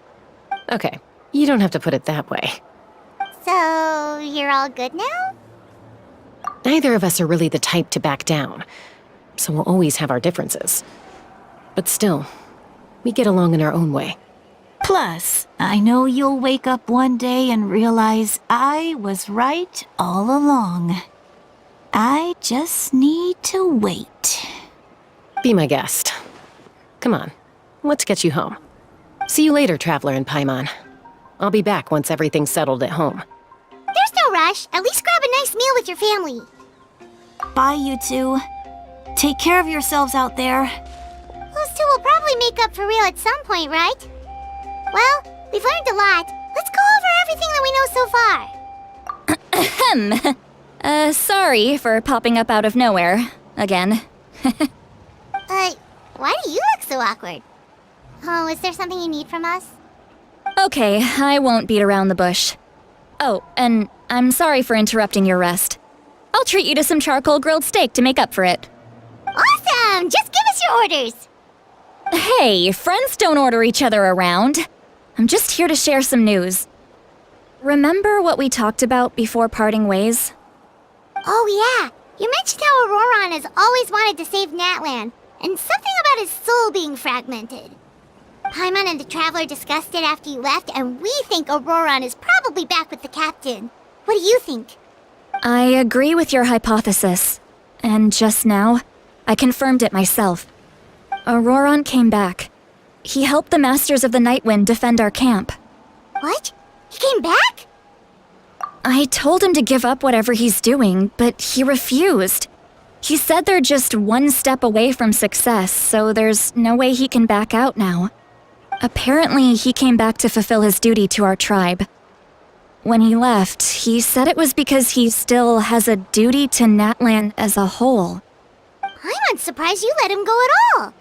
Okay, you don't have to put it that way. So, you're all good now? Neither of us are really the type to back down, so we'll always have our differences. But still, we get along in our own way. Plus, I know you'll wake up one day and realize I was right all along. I just need to wait. Be my guest. Come on, let's get you home. See you later, Traveler and Paimon. I'll be back once everything's settled at home. There's no rush. At least grab a nice meal with your family. Bye, you two. Take care of yourselves out there. Those two will probably make up for real at some point, right? Well, we've learned a lot. Let's go over everything that we know so far. Sorry for popping up out of nowhere. Again. Why do you look so awkward? Oh, is there something you need from us? Okay, I won't beat around the bush. Oh, and I'm sorry for interrupting your rest. I'll treat you to some charcoal grilled steak to make up for it. Awesome! Just give us your orders! Hey, friends don't order each other around. I'm just here to share some news. Remember what we talked about before parting ways? Oh yeah, you mentioned how Auroron has always wanted to save Natlan, and something about his soul being fragmented. Paimon and the Traveler discussed it after you left, and we think Auroron is probably back with the captain. What do you think? I agree with your hypothesis. And just now, I confirmed it myself. Auroron came back. He helped the Masters of the Nightwind defend our camp. What? He came back? I told him to give up whatever he's doing, but he refused. He said they're just one step away from success, so there's no way he can back out now. Apparently, he came back to fulfill his duty to our tribe. When he left, he said it was because he still has a duty to Natlan as a whole. I'm surprised you let him go at all.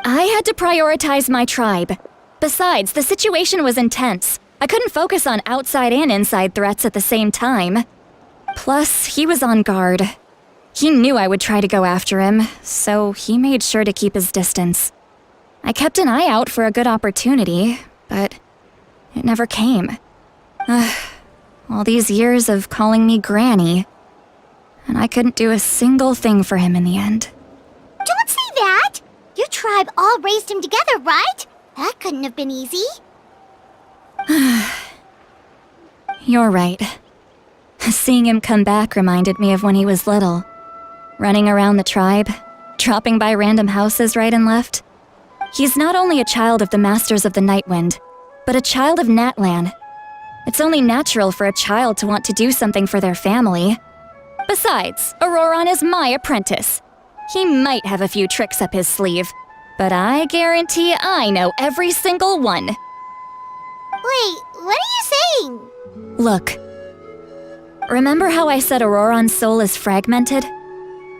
I had to prioritize my tribe. Besides, the situation was intense. I couldn't focus on outside and inside threats at the same time. Plus, he was on guard. He knew I would try to go after him, so he made sure to keep his distance. I kept an eye out for a good opportunity, but it never came. All these years of calling me Granny, and I couldn't do a single thing for him in the end. Don't say that! Your tribe all raised him together, right? That couldn't have been easy. You're right. Seeing him come back reminded me of when he was little. Running around the tribe, dropping by random houses right and left. He's not only a child of the Masters of the Nightwind, but a child of Natlan. It's only natural for a child to want to do something for their family. Besides, Auroron is my apprentice. He might have a few tricks up his sleeve, but I guarantee I know every single one. Wait, what are you saying? Look. Remember how I said Auroron's soul is fragmented?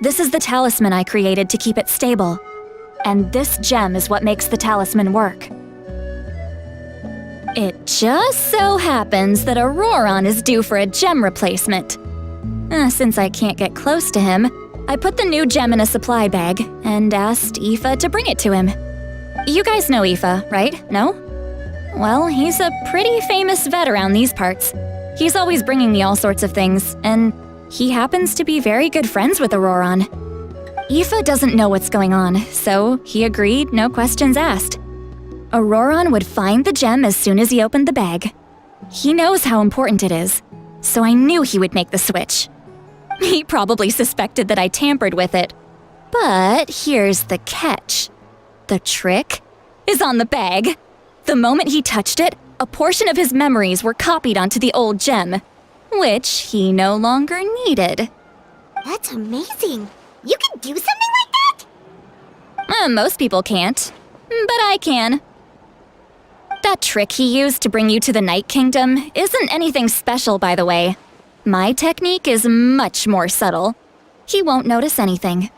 This is the talisman I created to keep it stable. And this gem is what makes the talisman work. It just so happens that Auroron is due for a gem replacement. Since I can't get close to him, I put the new gem in a supply bag and asked Aoife to bring it to him. You guys know Aoife, right? No? Well, he's a pretty famous vet around these parts. He's always bringing me all sorts of things, and he happens to be very good friends with Auroron. Aoife doesn't know what's going on, so he agreed, no questions asked. Auroron would find the gem as soon as he opened the bag. He knows how important it is, so I knew he would make the switch. He probably suspected that I tampered with it. But here's the catch. The trick is on the bag. The moment he touched it, a portion of his memories were copied onto the old gem, which he no longer needed. That's amazing. You can do something like that? Most people can't. but I can. That trick he used to bring you to the Night Kingdom isn't anything special, by the way. My technique is much more subtle. He won't notice anything.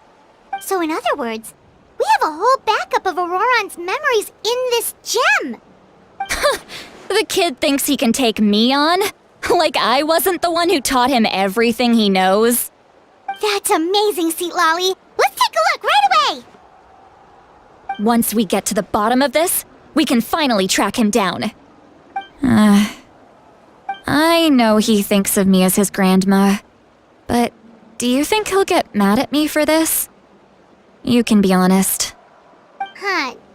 So in other words, we have a whole backup of Auroron's memories in this gem! The kid thinks he can take me on? Like I wasn't the one who taught him everything he knows? That's amazing, Seat Lolly! Let's take a look right away! Once we get to the bottom of this, we can finally track him down. I know he thinks of me as his grandma, but do you think he'll get mad at me for this? You can be honest.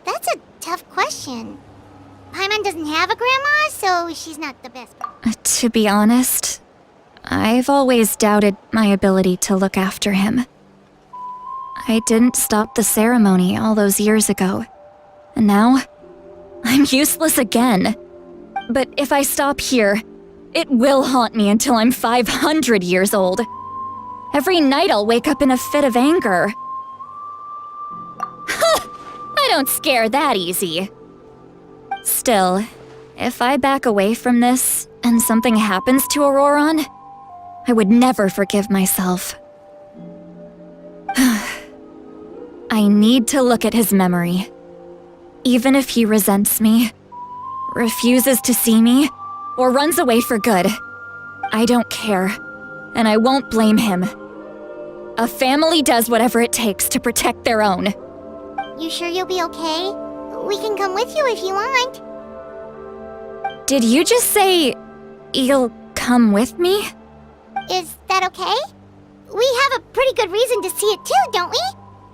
That's a tough question. Paimon doesn't have a grandma, so she's not the best. To be honest, I've always doubted my ability to look after him. I didn't stop the ceremony all those years ago, and now I'm useless again. But if I stop here, it will haunt me until I'm 500 years old. Every night I'll wake up in a fit of anger. I don't scare that easy. Still, if I back away from this and something happens to Auroron, I would never forgive myself. I need to look at his memory. Even if he resents me, refuses to see me, or runs away for good, I don't care, and I won't blame him. A family does whatever it takes to protect their own. You sure you'll be okay? We can come with you if you want. Did you just say you'll come with me? Is that okay? We have a pretty good reason to see it too, don't we?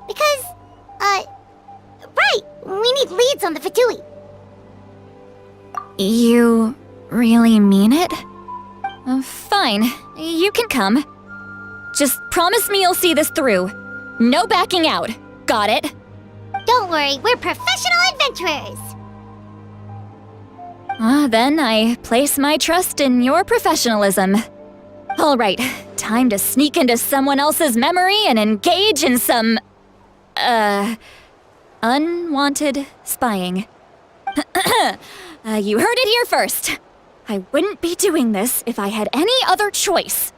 Because, right, we need leads on the Fatui. You really mean it? Fine, you can come. Just promise me you'll see this through. No backing out. Got it? Don't worry, we're professional adventurers. Then I place my trust in your professionalism. All right, time to sneak into someone else's memory and engage in some, unwanted spying. You heard it here first. I wouldn't be doing this if I had any other choice.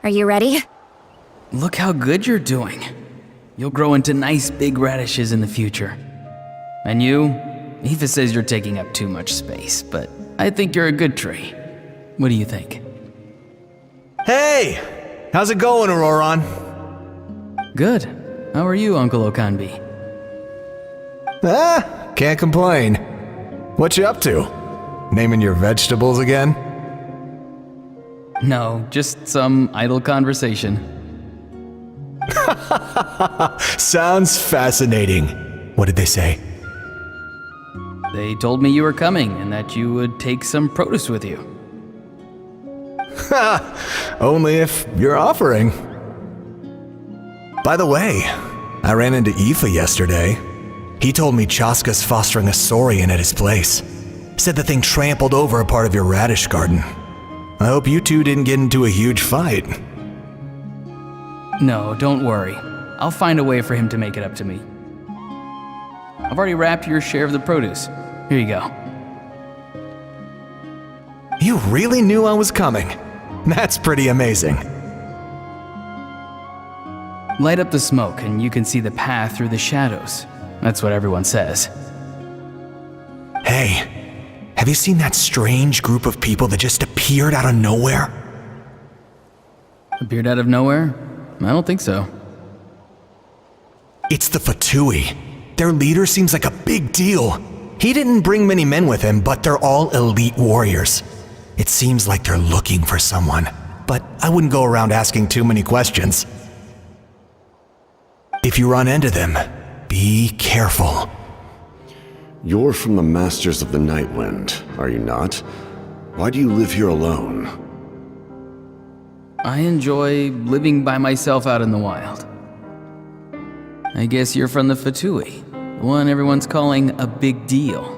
Are you ready? Look how good you're doing. You'll grow into nice big radishes in the future. And you? Eva says you're taking up too much space, but I think you're a good tree. What do you think? Hey! How's it going, Auroron? Good. How are you, Uncle Okanbi? Can't complain. What you up to? Naming your vegetables again? No, just some idle conversation. Sounds fascinating. What did they say? They told me you were coming and that you would take some produce with you. Only if you're offering. By the way, I ran into Aoife yesterday. He told me Chaska's fostering a saurian at his place. Said the thing trampled over a part of your radish garden. I hope you two didn't get into a huge fight. No, don't worry. I'll find a way for him to make it up to me. I've already wrapped your share of the produce. Here you go. You really knew I was coming. That's pretty amazing. Light up the smoke and you can see the path through the shadows. That's what everyone says. Hey, have you seen that strange group of people that just appeared out of nowhere? Appeared out of nowhere? I don't think so. It's the Fatui. Their leader seems like a big deal. He didn't bring many men with him, but they're all elite warriors. It seems like they're looking for someone, but I wouldn't go around asking too many questions. If you run into them, be careful. You're from the Masters of the Nightwind, are you not? Why do you live here alone? I enjoy living by myself out in the wild. I guess you're from the Fatui, the one everyone's calling a big deal.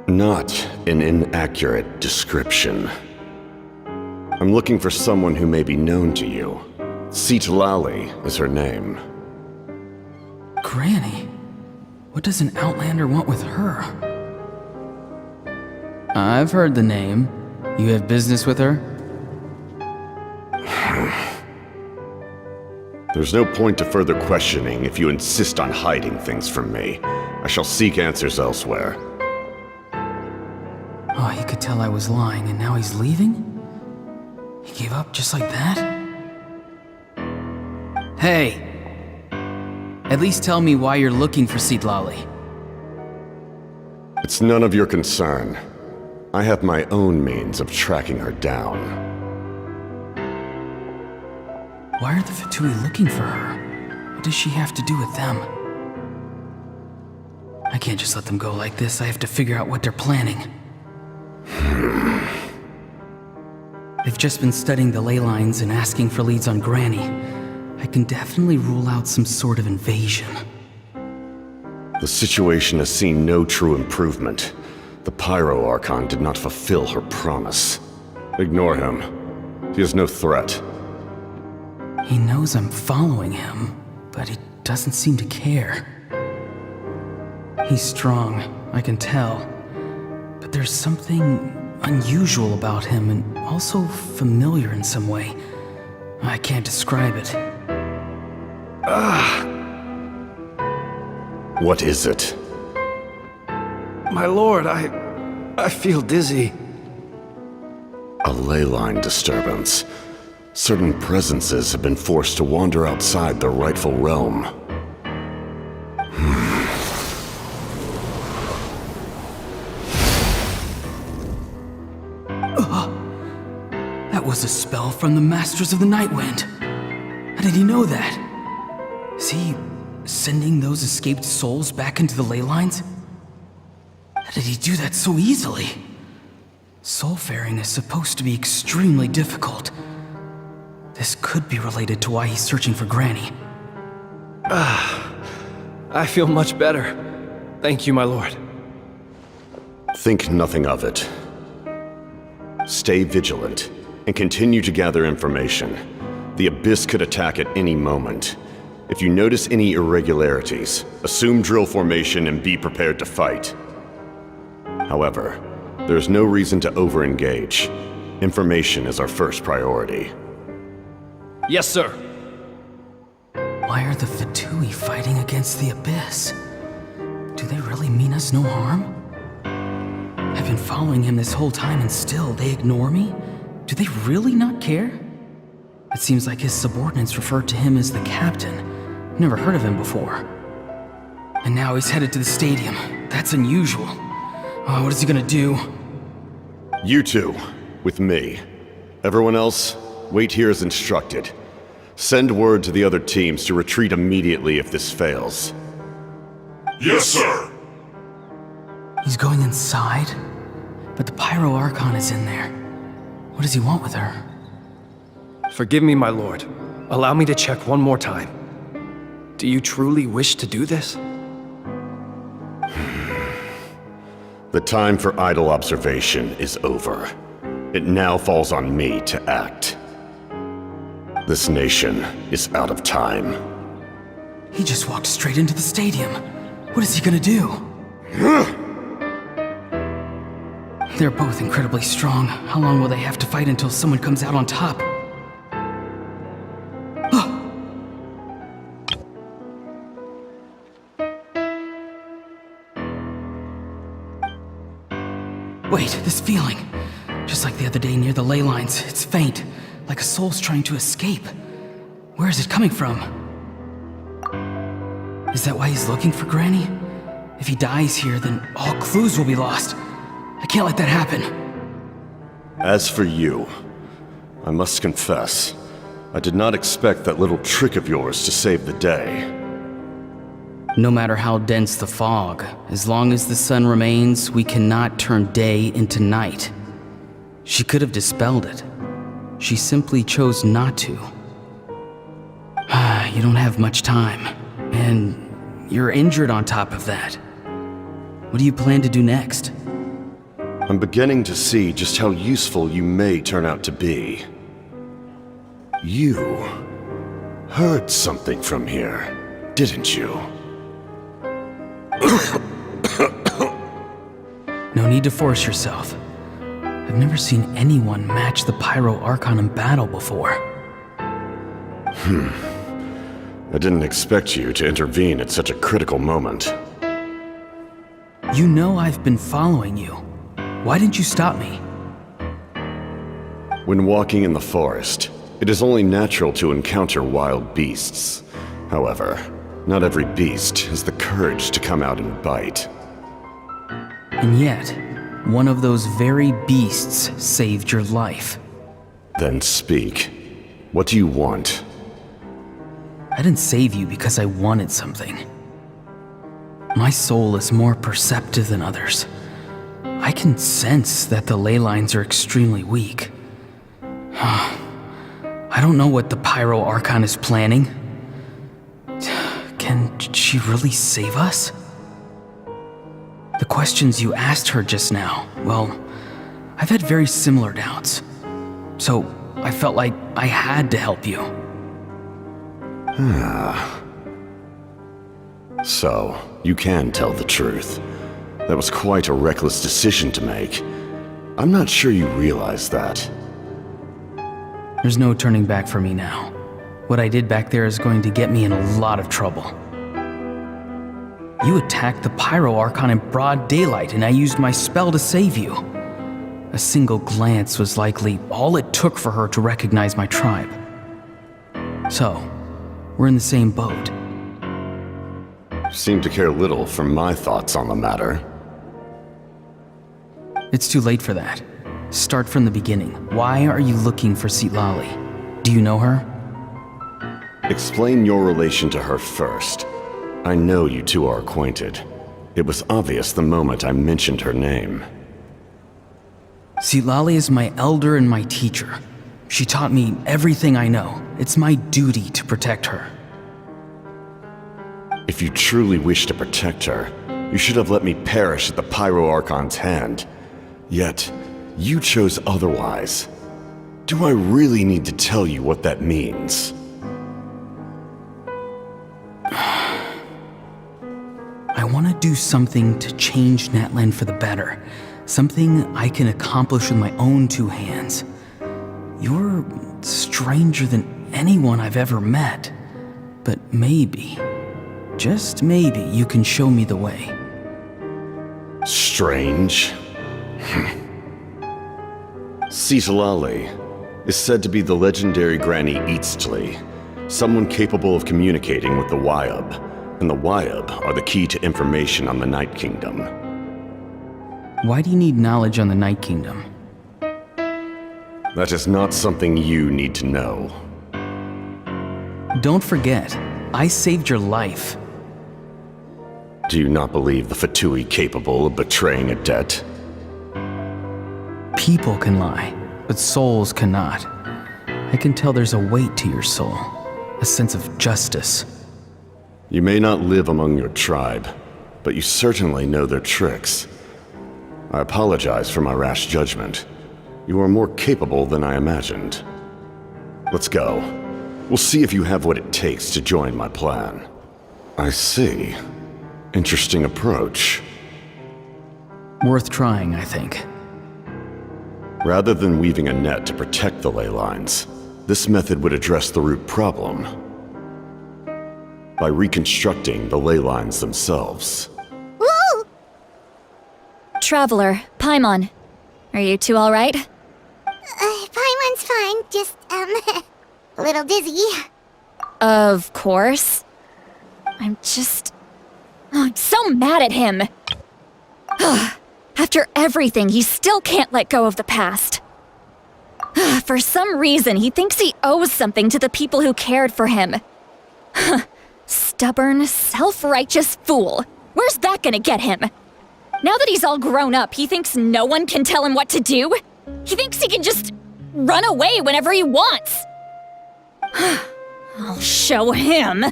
Not an inaccurate description. I'm looking for someone who may be known to you. Citlali is her name. Granny? What does an Outlander want with her? I've heard the name. You have business with her? There's no point to further questioning if you insist on hiding things from me. I shall seek answers elsewhere. Oh, he could tell I was lying, and now he's leaving? He gave up just like that? Hey! At least tell me why you're looking for Seedlolly. It's none of your concern. I have my own means of tracking her down. Why are the Fatui looking for her? What does she have to do with them? I can't just let them go like this. I have to figure out what they're planning. They've just been studying the ley lines and asking for leads on Granny. I can definitely rule out some sort of invasion. The situation has seen no true improvement. The Pyro Archon did not fulfill her promise. Ignore him. He is no threat. He knows I'm following him, but he doesn't seem to care. He's strong, I can tell. But there's something unusual about him and also familiar in some way. I can't describe it. What is it? My lord, I feel dizzy. A ley line disturbance. Certain presences have been forced to wander outside their rightful realm. That was a spell from the Masters of the Nightwind. How did he know that? Is he sending those escaped souls back into the ley lines? How did he do that so easily? Soulfaring is supposed to be extremely difficult. This could be related to why he's searching for Granny. I feel much better. Thank you, my lord. Think nothing of it. Stay vigilant, and continue to gather information. The Abyss could attack at any moment. If you notice any irregularities, assume drill formation and be prepared to fight. However, there is no reason to over-engage. Information is our first priority. Yes, sir. Why are the Fatui fighting against the Abyss? Do they really mean us no harm? I've been following him this whole time and still they ignore me? Do they really not care? It seems like his subordinates referred to him as the captain. Never heard of him before. And now he's headed to the stadium. That's unusual. Oh, what is he gonna do? You two, with me. Everyone else, wait here as instructed. Send word to the other teams to retreat immediately if this fails. Yes, sir. He's going inside? But the Pyro Archon is in there. What does he want with her? Forgive me, my lord. Allow me to check one more time. Do you truly wish to do this? The time for idle observation is over. It now falls on me to act. This nation is out of time. He just walked straight into the stadium. What is he gonna do? They're both incredibly strong. How long will they have to fight until someone comes out on top? Wait, this feeling. Just like the other day near the ley lines, it's faint, like a soul's trying to escape. Where is it coming from? Is that why he's looking for Granny? If he dies here, then all clues will be lost. I can't let that happen. As for you, I must confess, I did not expect that little trick of yours to save the day. No matter how dense the fog, as long as the sun remains, we cannot turn day into night. She could have dispelled it. She simply chose not to. You don't have much time, and you're injured on top of that. What do you plan to do next? I'm beginning to see just how useful you may turn out to be. You heard something from here, didn't you? No need to force yourself. I've never seen anyone match the Pyro Archon in battle before. I didn't expect you to intervene at such a critical moment. You know I've been following you. Why didn't you stop me? When walking in the forest, it is only natural to encounter wild beasts. However, not every beast has the courage to come out and bite. And yet, one of those very beasts saved your life. Then speak. What do you want? I didn't save you because I wanted something. My soul is more perceptive than others. I can sense that the ley lines are extremely weak. I don't know what the Pyro Archon is planning. Can she really save us? The questions you asked her just now, well, I've had very similar doubts. So I felt like I had to help you. So, you can tell the truth. That was quite a reckless decision to make. I'm not sure you realize that. There's no turning back for me now. What I did back there is going to get me in a lot of trouble. You attacked the Pyro Archon in broad daylight, and I used my spell to save you. A single glance was likely all it took for her to recognize my tribe. So, we're in the same boat. Seem to care little for my thoughts on the matter. It's too late for that. Start from the beginning. Why are you looking for Citlali? Do you know her? Explain your relation to her first. I know you two are acquainted. It was obvious the moment I mentioned her name. Citlali is my elder and my teacher. She taught me everything I know. It's my duty to protect her. If you truly wish to protect her, you should have let me perish at the Pyro Archon's hand. Yet, you chose otherwise. Do I really need to tell you what that means? I want to do something to change Natlan for the better. Something I can accomplish with my own two hands. You're stranger than anyone I've ever met. But maybe, just maybe, you can show me the way. Strange? Citlali is said to be the legendary Granny Eastly, someone capable of communicating with the Wyub, and the Wyub are the key to information on the Night Kingdom. Why do you need knowledge on the Night Kingdom? That is not something you need to know. Don't forget, I saved your life. Do you not believe the Fatui capable of betraying a debt? People can lie, but souls cannot. I can tell there's a weight to your soul, a sense of justice. You may not live among your tribe, but you certainly know their tricks. I apologize for my rash judgment. You are more capable than I imagined. Let's go. We'll see if you have what it takes to join my plan. I see. Interesting approach. Worth trying, I think. Rather than weaving a net to protect the ley lines, this method would address the root problem by reconstructing the ley lines themselves. Woo! Traveler, Paimon. Are you two alright? Paimon's fine, just, a little dizzy. Of course. I'm so mad at him. After everything, he still can't let go of the past. For some reason, he thinks he owes something to the people who cared for him. Stubborn, self-righteous fool. Where's that gonna get him? Now that he's all grown up, he thinks no one can tell him what to do? He thinks he can just run away whenever he wants. I'll show him.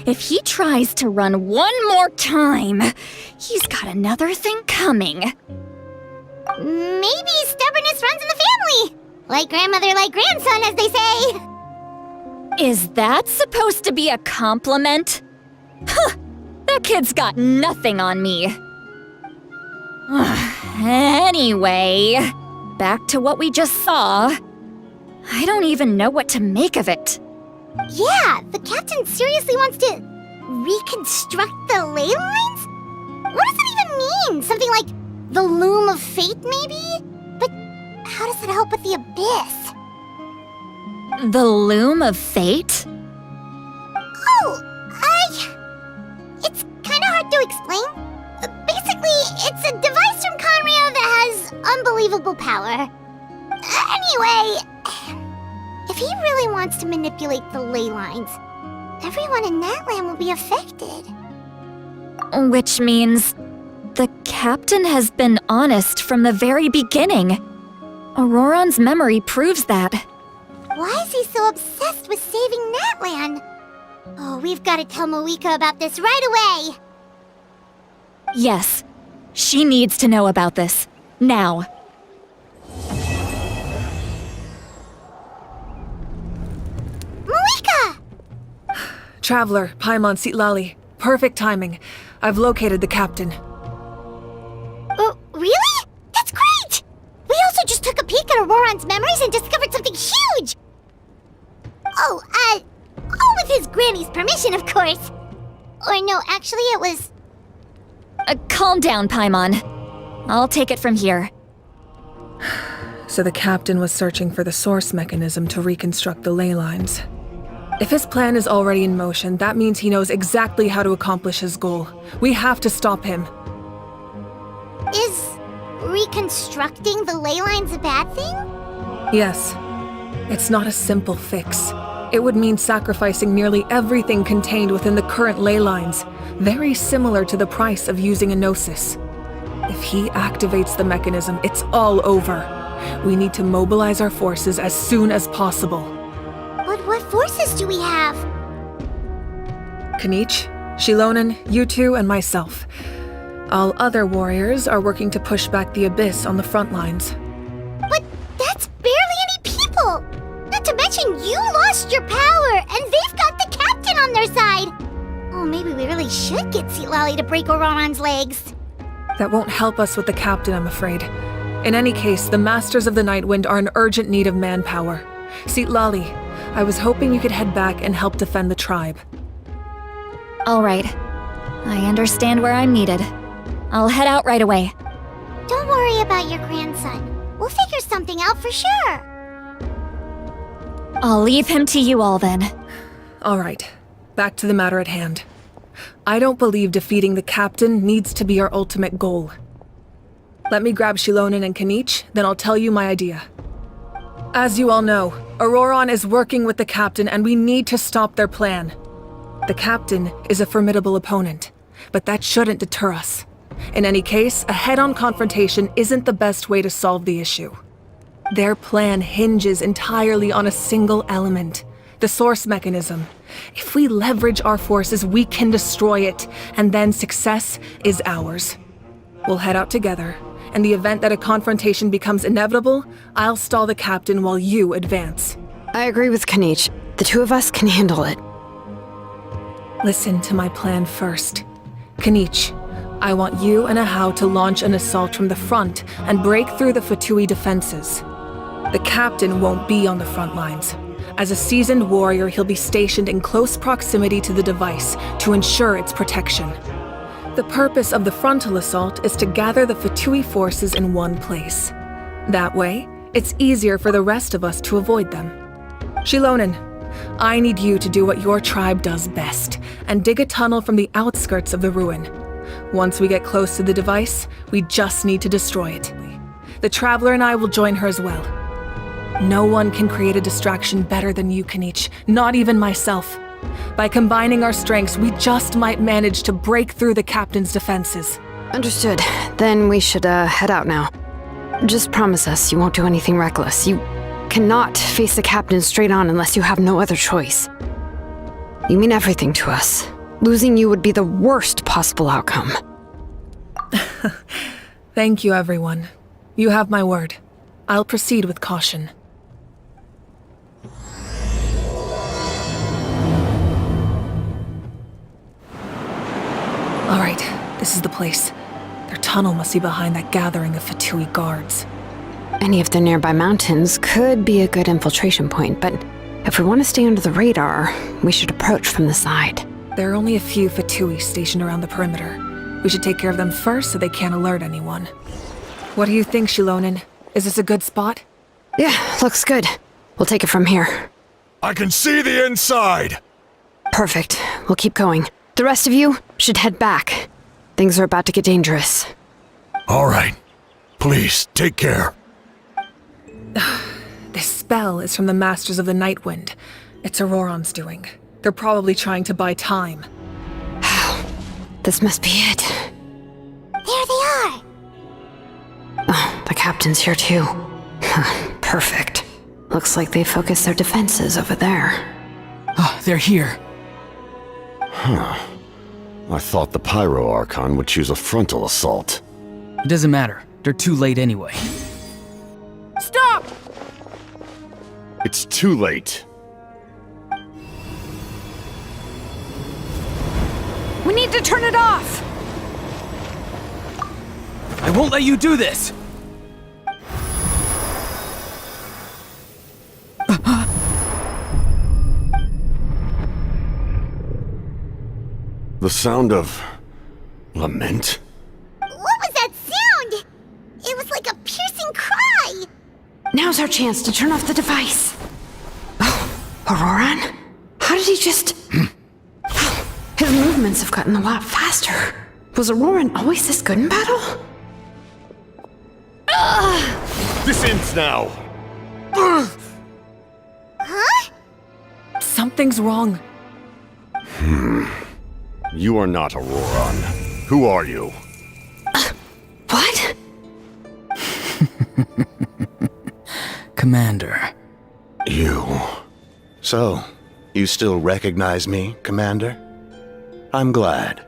If he tries to run one more time, he's got another thing coming. Maybe stubbornness runs in the family. Like grandmother, like grandson, as they say. Is that supposed to be a compliment? Huh, That kid's got nothing on me. Anyway, back to what we just saw. I don't even know what to make of it. Yeah, the captain seriously wants to reconstruct the ley lines? What does that even mean? Something like the loom of fate, maybe? But how does that help with the abyss? The loom of fate? Oh, it's kind of hard to explain. Basically, it's a device from Conrio that has unbelievable power. Anyway, if he really wants to manipulate the ley lines, everyone in Natlan will be affected. Which means the captain has been honest from the very beginning. Auroron's memory proves that. Why is he so obsessed with saving Natlan? Oh, we've got to tell Moeka about this right away. Yes, she needs to know about this. Now. Moeka! Traveler, Paimon Sitlali. Perfect timing. I've located the captain. Really? That's great! We also just took a peek at Auroron's memories and discovered something huge! All with his granny's permission, of course. Or no, actually it was... Calm down, Paimon. I'll take it from here. So the captain was searching for the source mechanism to reconstruct the ley lines. If his plan is already in motion, that means he knows exactly how to accomplish his goal. We have to stop him. Is reconstructing the ley lines a bad thing? Yes. It's not a simple fix. It would mean sacrificing nearly everything contained within the current ley lines, very similar to the price of using a Gnosis. If he activates the mechanism, it's all over. We need to mobilize our forces as soon as possible. But what forces do we have? Kanich, Shilonen, you two, and myself. All other warriors are working to push back the abyss on the front lines. But that's barely any people! Not to mention you lost your power, and they've got the captain on their side! Oh, maybe we really should get Sitlali to break Auroron's legs. That won't help us with the captain, I'm afraid. In any case, the Masters of the Nightwind are in urgent need of manpower. Sitlali, I was hoping you could head back and help defend the tribe. All right. I understand where I'm needed. I'll head out right away. Don't worry about your grandson. We'll figure something out for sure. I'll leave him to you all then. All right. Back to the matter at hand. I don't believe defeating the captain needs to be our ultimate goal. Let me grab Shilonen and Kanich, then I'll tell you my idea. As you all know, Auroron is working with the captain and we need to stop their plan. The captain is a formidable opponent, but that shouldn't deter us. In any case, a head-on confrontation isn't the best way to solve the issue. Their plan hinges entirely on a single element, the source mechanism. If we leverage our forces, we can destroy it, and then success is ours. We'll head out together. In the event that a confrontation becomes inevitable, I'll stall the captain while you advance. I agree with Kanich. The two of us can handle it. Listen to my plan first. Kanich, I want you and Ahau to launch an assault from the front and break through the Fatui defenses. The captain won't be on the front lines. As a seasoned warrior, he'll be stationed in close proximity to the device to ensure its protection. The purpose of the frontal assault is to gather the Fatui forces in one place. That way, it's easier for the rest of us to avoid them. Shilonen, I need you to do what your tribe does best, and dig a tunnel from the outskirts of the ruin. Once we get close to the device, we just need to destroy it. The Traveler and I will join her as well. No one can create a distraction better than you, Kanich, not even myself. By combining our strengths, we just might manage to break through the captain's defenses. Understood. Then we should head out now. Just promise us you won't do anything reckless. You cannot face the captain straight on unless you have no other choice. You mean everything to us. Losing you would be the worst possible outcome. Thank you, everyone. You have my word. I'll proceed with caution. Alright, this is the place. Their tunnel must be behind that gathering of Fatui guards. Any of the nearby mountains could be a good infiltration point, but if we want to stay under the radar, we should approach from the side. There are only a few Fatui stationed around the perimeter. We should take care of them first so they can't alert anyone. What do you think, Shilonin? Is this a good spot? Yeah, looks good. We'll take it from here. I can see the inside! Perfect. We'll keep going. The rest of you should head back. Things are about to get dangerous. All right. Please, take care. This spell is from the Masters of the Night Wind. It's Auroron's doing. They're probably trying to buy time. This must be it. There they are! Oh, the captain's here too. Perfect. Looks like they focused their defenses over there. Oh, they're here. Huh. I thought the Pyro Archon would choose a frontal assault. It doesn't matter. They're too late anyway. Stop! It's too late. We need to turn it off! I won't let you do this! The sound of lament? What was that sound? It was like a piercing cry! Now's our chance to turn off the device. Oh, Auroron? How did he just... His movements have gotten a lot faster. Was Auroron always this good in battle? This ends now! Huh? Something's wrong. You are not Auroron. Who are you? What? Commander. You. So, you still recognize me, Commander? I'm glad.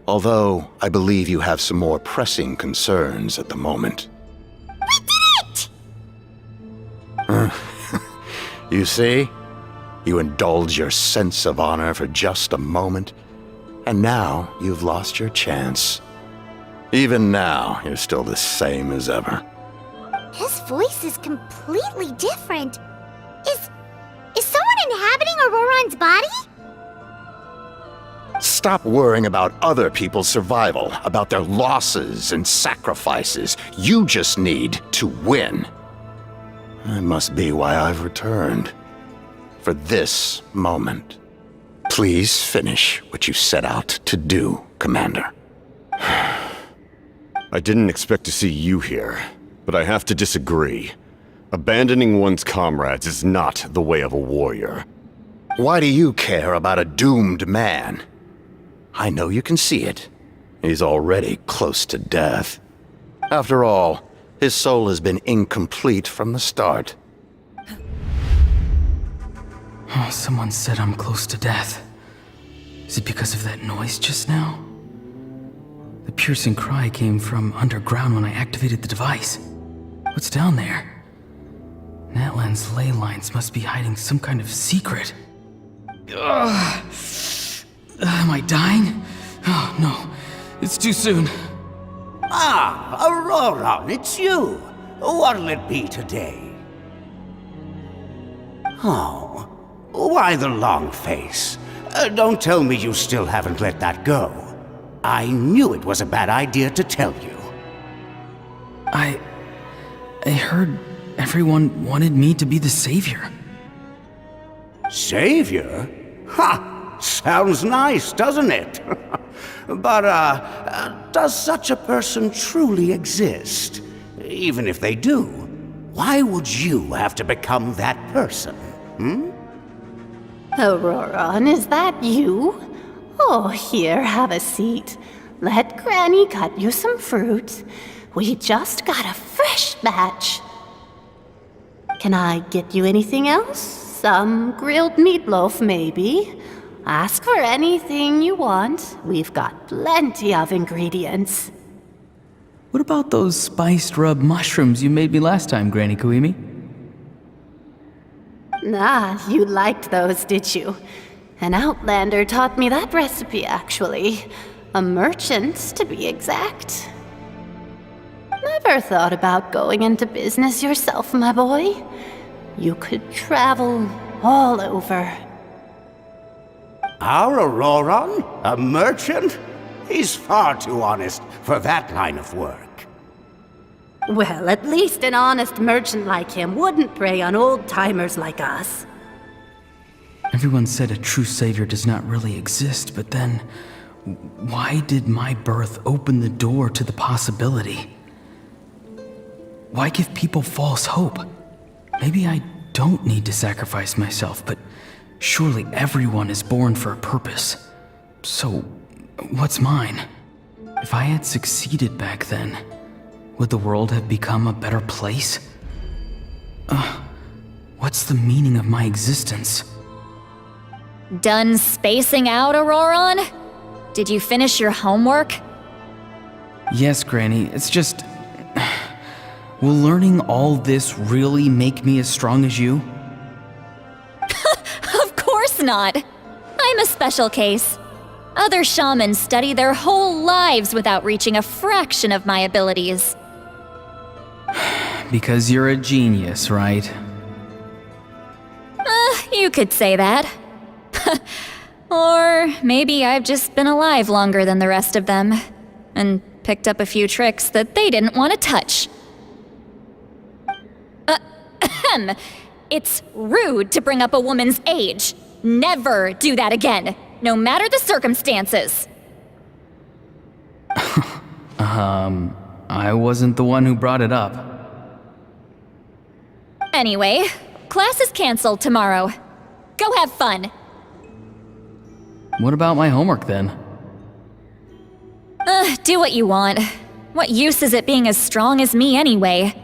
Although, I believe you have some more pressing concerns at the moment. We did it! You see? You indulge your sense of honor for just a moment, and now you've lost your chance. Even now, you're still the same as ever. His voice is completely different. Is someone inhabiting Auroron's body? Stop worrying about other people's survival, about their losses and sacrifices. You just need to win. That must be why I've returned. For this moment. Please finish what you set out to do, Commander. I didn't expect to see you here, but I have to disagree. Abandoning one's comrades is not the way of a warrior. Why do you care about a doomed man? I know you can see it. He's already close to death. After all, his soul has been incomplete from the start. Oh, someone said I'm close to death. Is it because of that noise just now? The piercing cry came from underground when I activated the device. What's down there? Natlan's ley lines must be hiding some kind of secret. Ugh. Am I dying? Oh, no. It's too soon. Ah, Auroron, it's you. What'll it be today? Oh, why the long face? Don't tell me you still haven't let that go. I knew it was a bad idea to tell you. I heard everyone wanted me to be the savior. Savior? Ha! Sounds nice, doesn't it? But, does such a person truly exist? Even if they do, why would you have to become that person, Auroron, is that you? Oh, here, have a seat. Let Granny cut you some fruit. We just got a fresh batch. Can I get you anything else? Some grilled meatloaf, maybe? Ask for anything you want. We've got plenty of ingredients. What about those spiced rub mushrooms you made me last time, Granny Kuimi? Ah, you liked those, did you? An outlander taught me that recipe, actually. A merchant, to be exact. Never thought about going into business yourself, my boy? You could travel all over. Our Auroron? A merchant? He's far too honest for that line of work. Well, at least an honest merchant like him wouldn't prey on old-timers like us. Everyone said a true savior does not really exist, but then, why did my birth open the door to the possibility? Why give people false hope? Maybe I don't need to sacrifice myself, but surely everyone is born for a purpose. So, what's mine? If I had succeeded back then, would the world have become a better place? What's the meaning of my existence? Done spacing out, Auroron? Did you finish your homework? Yes, Granny, it's just... Will learning all this really make me as strong as you? Of course not! I'm a special case. Other shamans study their whole lives without reaching a fraction of my abilities. Because you're a genius, right? You could say that. Or maybe I've just been alive longer than the rest of them, and picked up a few tricks that they didn't want to touch. It's rude to bring up a woman's age. Never do that again, no matter the circumstances. I wasn't the one who brought it up. Anyway, class is canceled tomorrow. Go have fun. What about my homework then? Do what you want. What use is it being as strong as me anyway?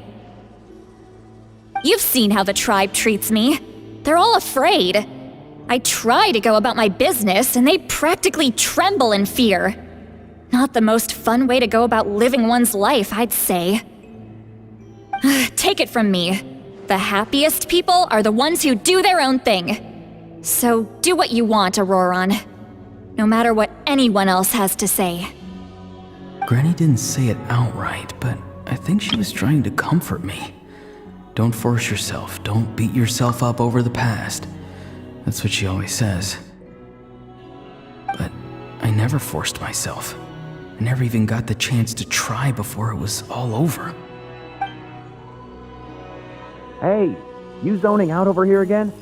You've seen how the tribe treats me. They're all afraid. I try to go about my business, and they practically tremble in fear. Not the most fun way to go about living one's life, I'd say. Take it from me. The happiest people are the ones who do their own thing. So do what you want, Auroron. No matter what anyone else has to say. Granny didn't say it outright, but I think she was trying to comfort me. Don't force yourself. Don't beat yourself up over the past. That's what she always says. But I never forced myself. I never even got the chance to try before it was all over. Hey, you zoning out over here again?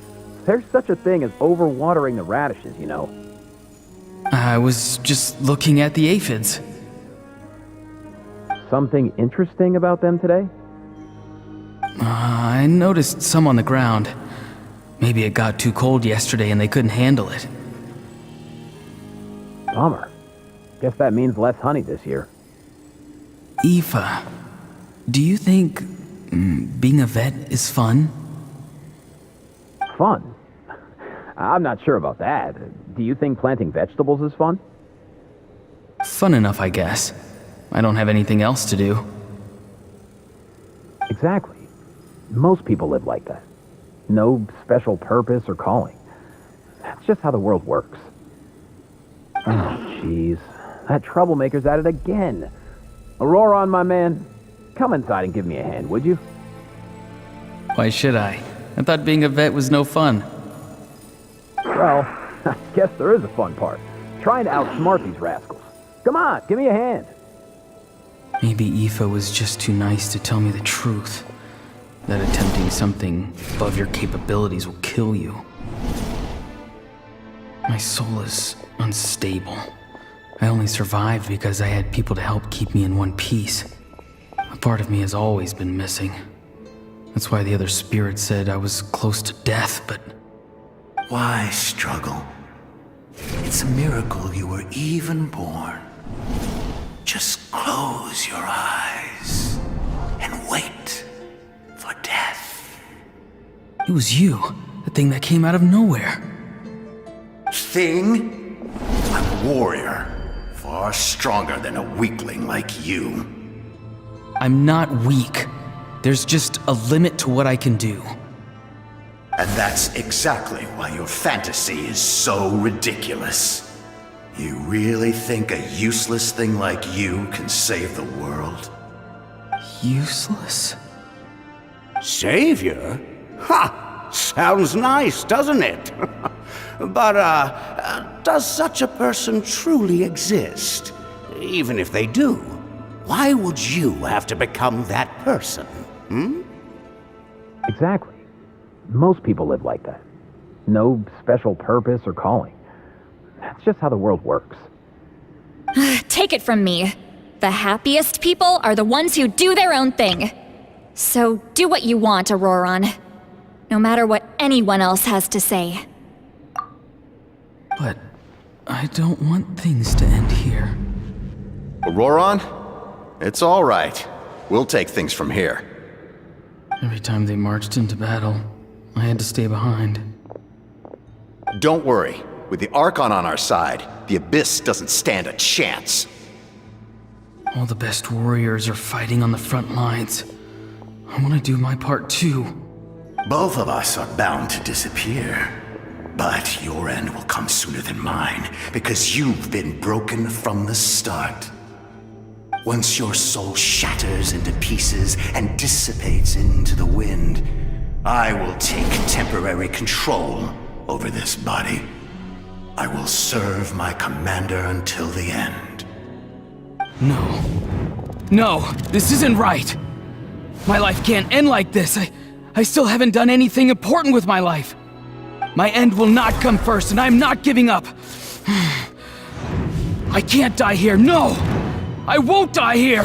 There's such a thing as overwatering the radishes, you know. I was just looking at the aphids. Something interesting about them today? I noticed some on the ground. Maybe it got too cold yesterday and they couldn't handle it. Bummer. Guess that means less honey this year. Aoife, do you think being a vet is fun? Fun? I'm not sure about that. Do you think planting vegetables is fun? Fun enough, I guess. I don't have anything else to do. Exactly. Most people live like that. No special purpose or calling. That's just how the world works. Oh, jeez. That troublemaker's at it again. Auroron, my man, come inside and give me a hand, would you? Why should I? I thought being a vet was no fun. Well, I guess there is a fun part. Trying to outsmart these rascals. Come on, give me a hand. Maybe Aoife was just too nice to tell me the truth. That attempting something above your capabilities will kill you. My soul is unstable. I only survived because I had people to help keep me in one piece. A part of me has always been missing. That's why the other spirits said I was close to death, but... Why struggle? It's a miracle you were even born. Just close your eyes and wait for death. It was you, the thing that came out of nowhere. Thing? I'm a warrior, far stronger than a weakling like you. I'm not weak. There's just a limit to what I can do. And that's exactly why your fantasy is so ridiculous. You really think a useless thing like you can save the world? Useless? Savior? Ha! Sounds nice, doesn't it? But, does such a person truly exist? Even if they do, why would you have to become that person? Exactly. Most people live like that. No special purpose or calling. That's just how the world works. Take it from me. The happiest people are the ones who do their own thing. So do what you want, Auroron. No matter what anyone else has to say. But I don't want things to end here. Auroron? It's all right. We'll take things from here. Every time they marched into battle, I had to stay behind. Don't worry. With the Archon on our side, the Abyss doesn't stand a chance. All the best warriors are fighting on the front lines. I want to do my part too. Both of us are bound to disappear. But your end will come sooner than mine, because you've been broken from the start. Once your soul shatters into pieces and dissipates into the wind, I will take temporary control over this body. I will serve my commander until the end. No. No, this isn't right. My life can't end like this. I still haven't done anything important with my life. My end will not come first, and I'm not giving up. I can't die here, no! I won't die here!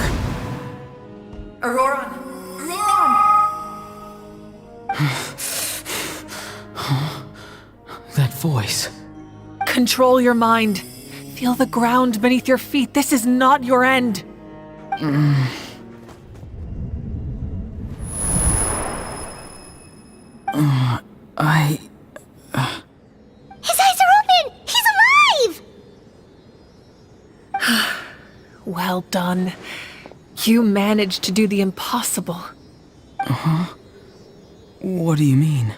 Auroron! That voice. Control your mind. Feel the ground beneath your feet. This is not your end. His eyes are open! He's alive! Well done. You managed to do the impossible. Uh-huh. What do you mean?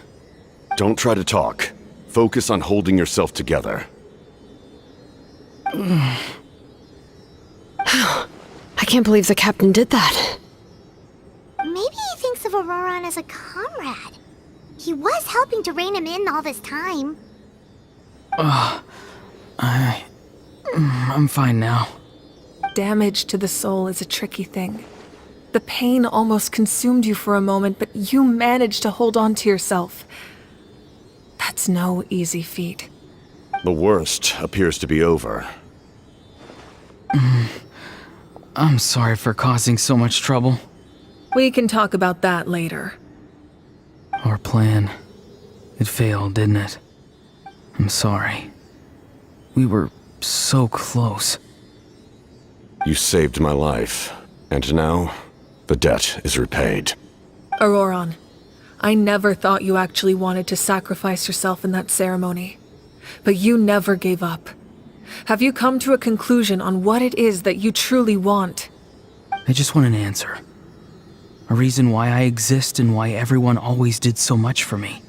Don't try to talk. Focus on holding yourself together. I can't believe the captain did that. Maybe he thinks of Auroron as a comrade. He was helping to rein him in all this time. I'm fine now. Damage to the soul is a tricky thing. The pain almost consumed you for a moment, but you managed to hold on to yourself. That's no easy feat. The worst appears to be over. I'm sorry for causing so much trouble. We can talk about that later. Our plan. It failed, didn't it? I'm sorry. We were so close. You saved my life, and now the debt is repaid. Auroron, I never thought you actually wanted to sacrifice yourself in that ceremony. But you never gave up. Have you come to a conclusion on what it is that you truly want? I just want an answer. A reason why I exist and why everyone always did so much for me.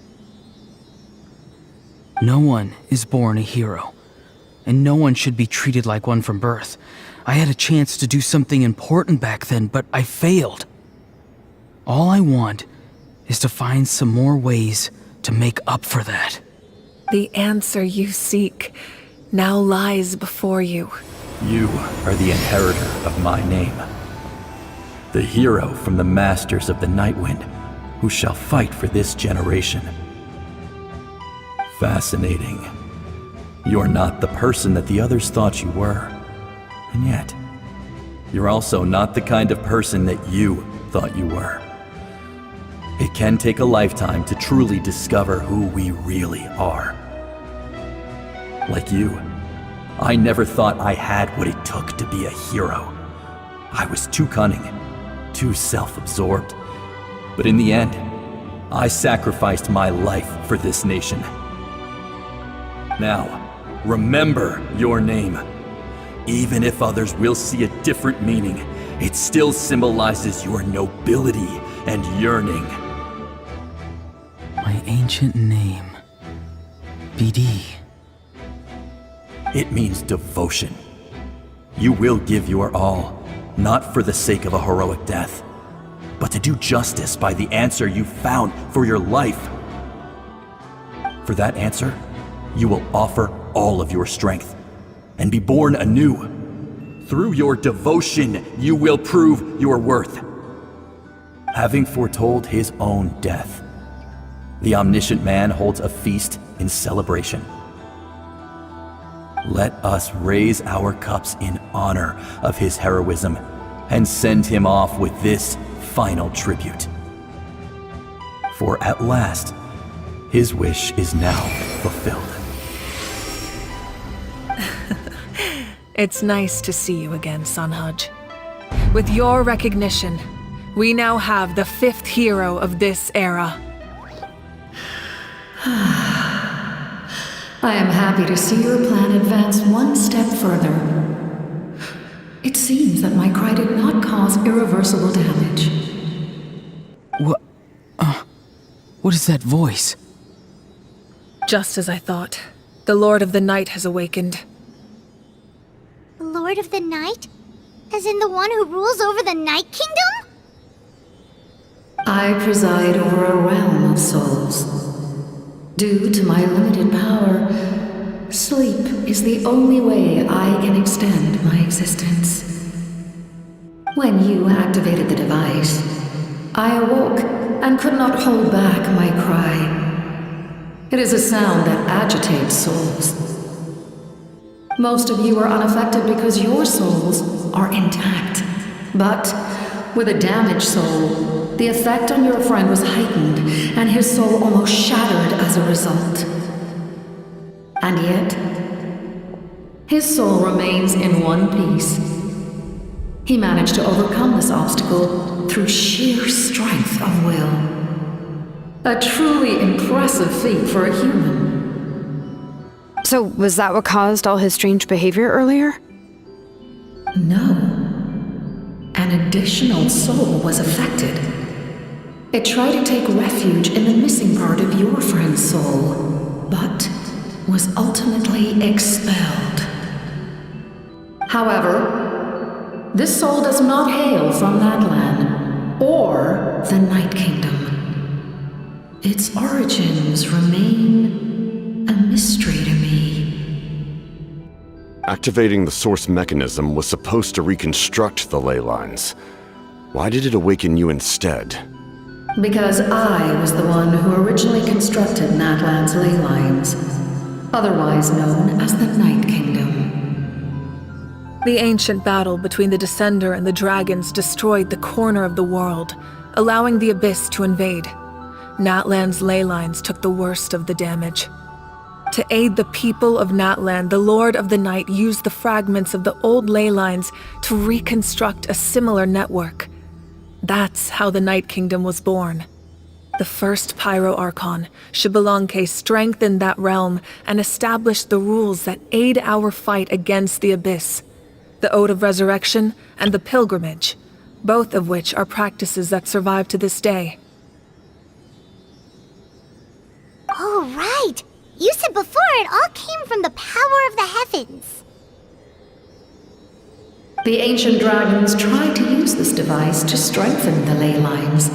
No one is born a hero, and no one should be treated like one from birth. I had a chance to do something important back then, but I failed. All I want is to find some more ways to make up for that. The answer you seek now lies before you. You are the inheritor of my name. The hero from the Masters of the Nightwind, who shall fight for this generation. Fascinating. You're not the person that the others thought you were. And yet, you're also not the kind of person that you thought you were. It can take a lifetime to truly discover who we really are. Like you, I never thought I had what it took to be a hero. I was too cunning, too self-absorbed. But in the end, I sacrificed my life for this nation. Now, remember your name. Even if others will see a different meaning, it still symbolizes your nobility and yearning. My ancient name. BD. It means devotion. You will give your all, not for the sake of a heroic death, but to do justice by the answer you found for your life. For that answer, you will offer all of your strength and be born anew. Through your devotion, you will prove your worth. Having foretold his own death, the omniscient man holds a feast in celebration. Let us raise our cups in honor of his heroism and send him off with this final tribute. For at last, his wish is now fulfilled. It's nice to see you again, Sunhudge. With your recognition, we now have the 5th hero of this era. I am happy to see your plan advance one step further. It seems that my cry did not cause irreversible damage. What is that voice? Just as I thought. The Lord of the Night has awakened. The Lord of the Night? As in the one who rules over the Night Kingdom? I preside over a realm of souls. Due to my limited power, sleep is the only way I can extend my existence. When you activated the device, I awoke and could not hold back my cry. It is a sound that agitates souls. Most of you are unaffected because your souls are intact. But with a damaged soul, the effect on your friend was heightened, and his soul almost shattered as a result. And yet, his soul remains in one piece. He managed to overcome this obstacle through sheer strength of will. A truly impressive feat for a human. So, was that what caused all his strange behavior earlier? No. An additional soul was affected. It tried to take refuge in the missing part of your friend's soul, but was ultimately expelled. However, this soul does not hail from Natlan or the Night Kingdom. Its origins remain a mystery to me. Activating the source mechanism was supposed to reconstruct the ley lines. Why did it awaken you instead? Because I was the one who originally constructed Natlan's ley lines, otherwise known as the Night Kingdom. The ancient battle between the Descender and the dragons destroyed the corner of the world, allowing the Abyss to invade. Natlan's ley lines took the worst of the damage. To aid the people of Natlan, the Lord of the Night used the fragments of the old ley lines to reconstruct a similar network. That's how the Night Kingdom was born. The first Pyro Archon, Xbalanque, strengthened that realm and established the rules that aid our fight against the Abyss. The Ode of Resurrection and the Pilgrimage, both of which are practices that survive to this day. Oh, right! You said before it all came from the power of the heavens. The ancient dragons tried to use this device to strengthen the ley lines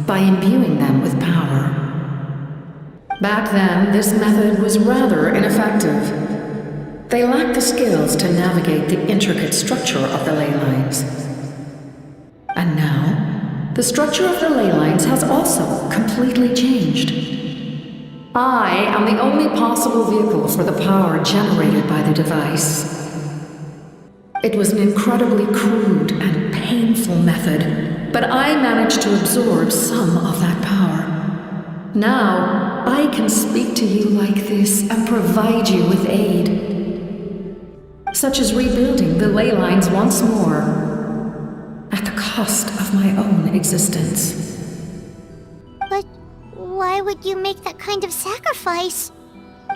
by imbuing them with power. Back then, this method was rather ineffective. They lacked the skills to navigate the intricate structure of the ley lines. And now, the structure of the ley lines has also completely changed. I am the only possible vehicle for the power generated by the device. It was an incredibly crude and painful method, but I managed to absorb some of that power. Now, I can speak to you like this and provide you with aid. Such as rebuilding the ley lines once more, at the cost of my own existence. But why would you make that kind of sacrifice?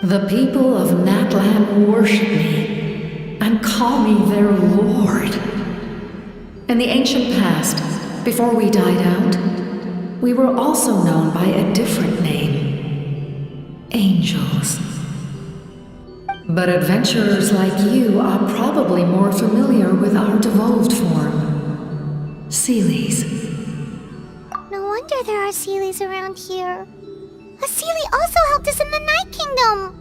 The people of Natlan worship me and call me their lord. In the ancient past, before we died out, we were also known by a different name. Angels. But adventurers like you are probably more familiar with our devolved form. Seelies. No wonder there are Seelies around here. A Seelie also helped us in the Night Kingdom!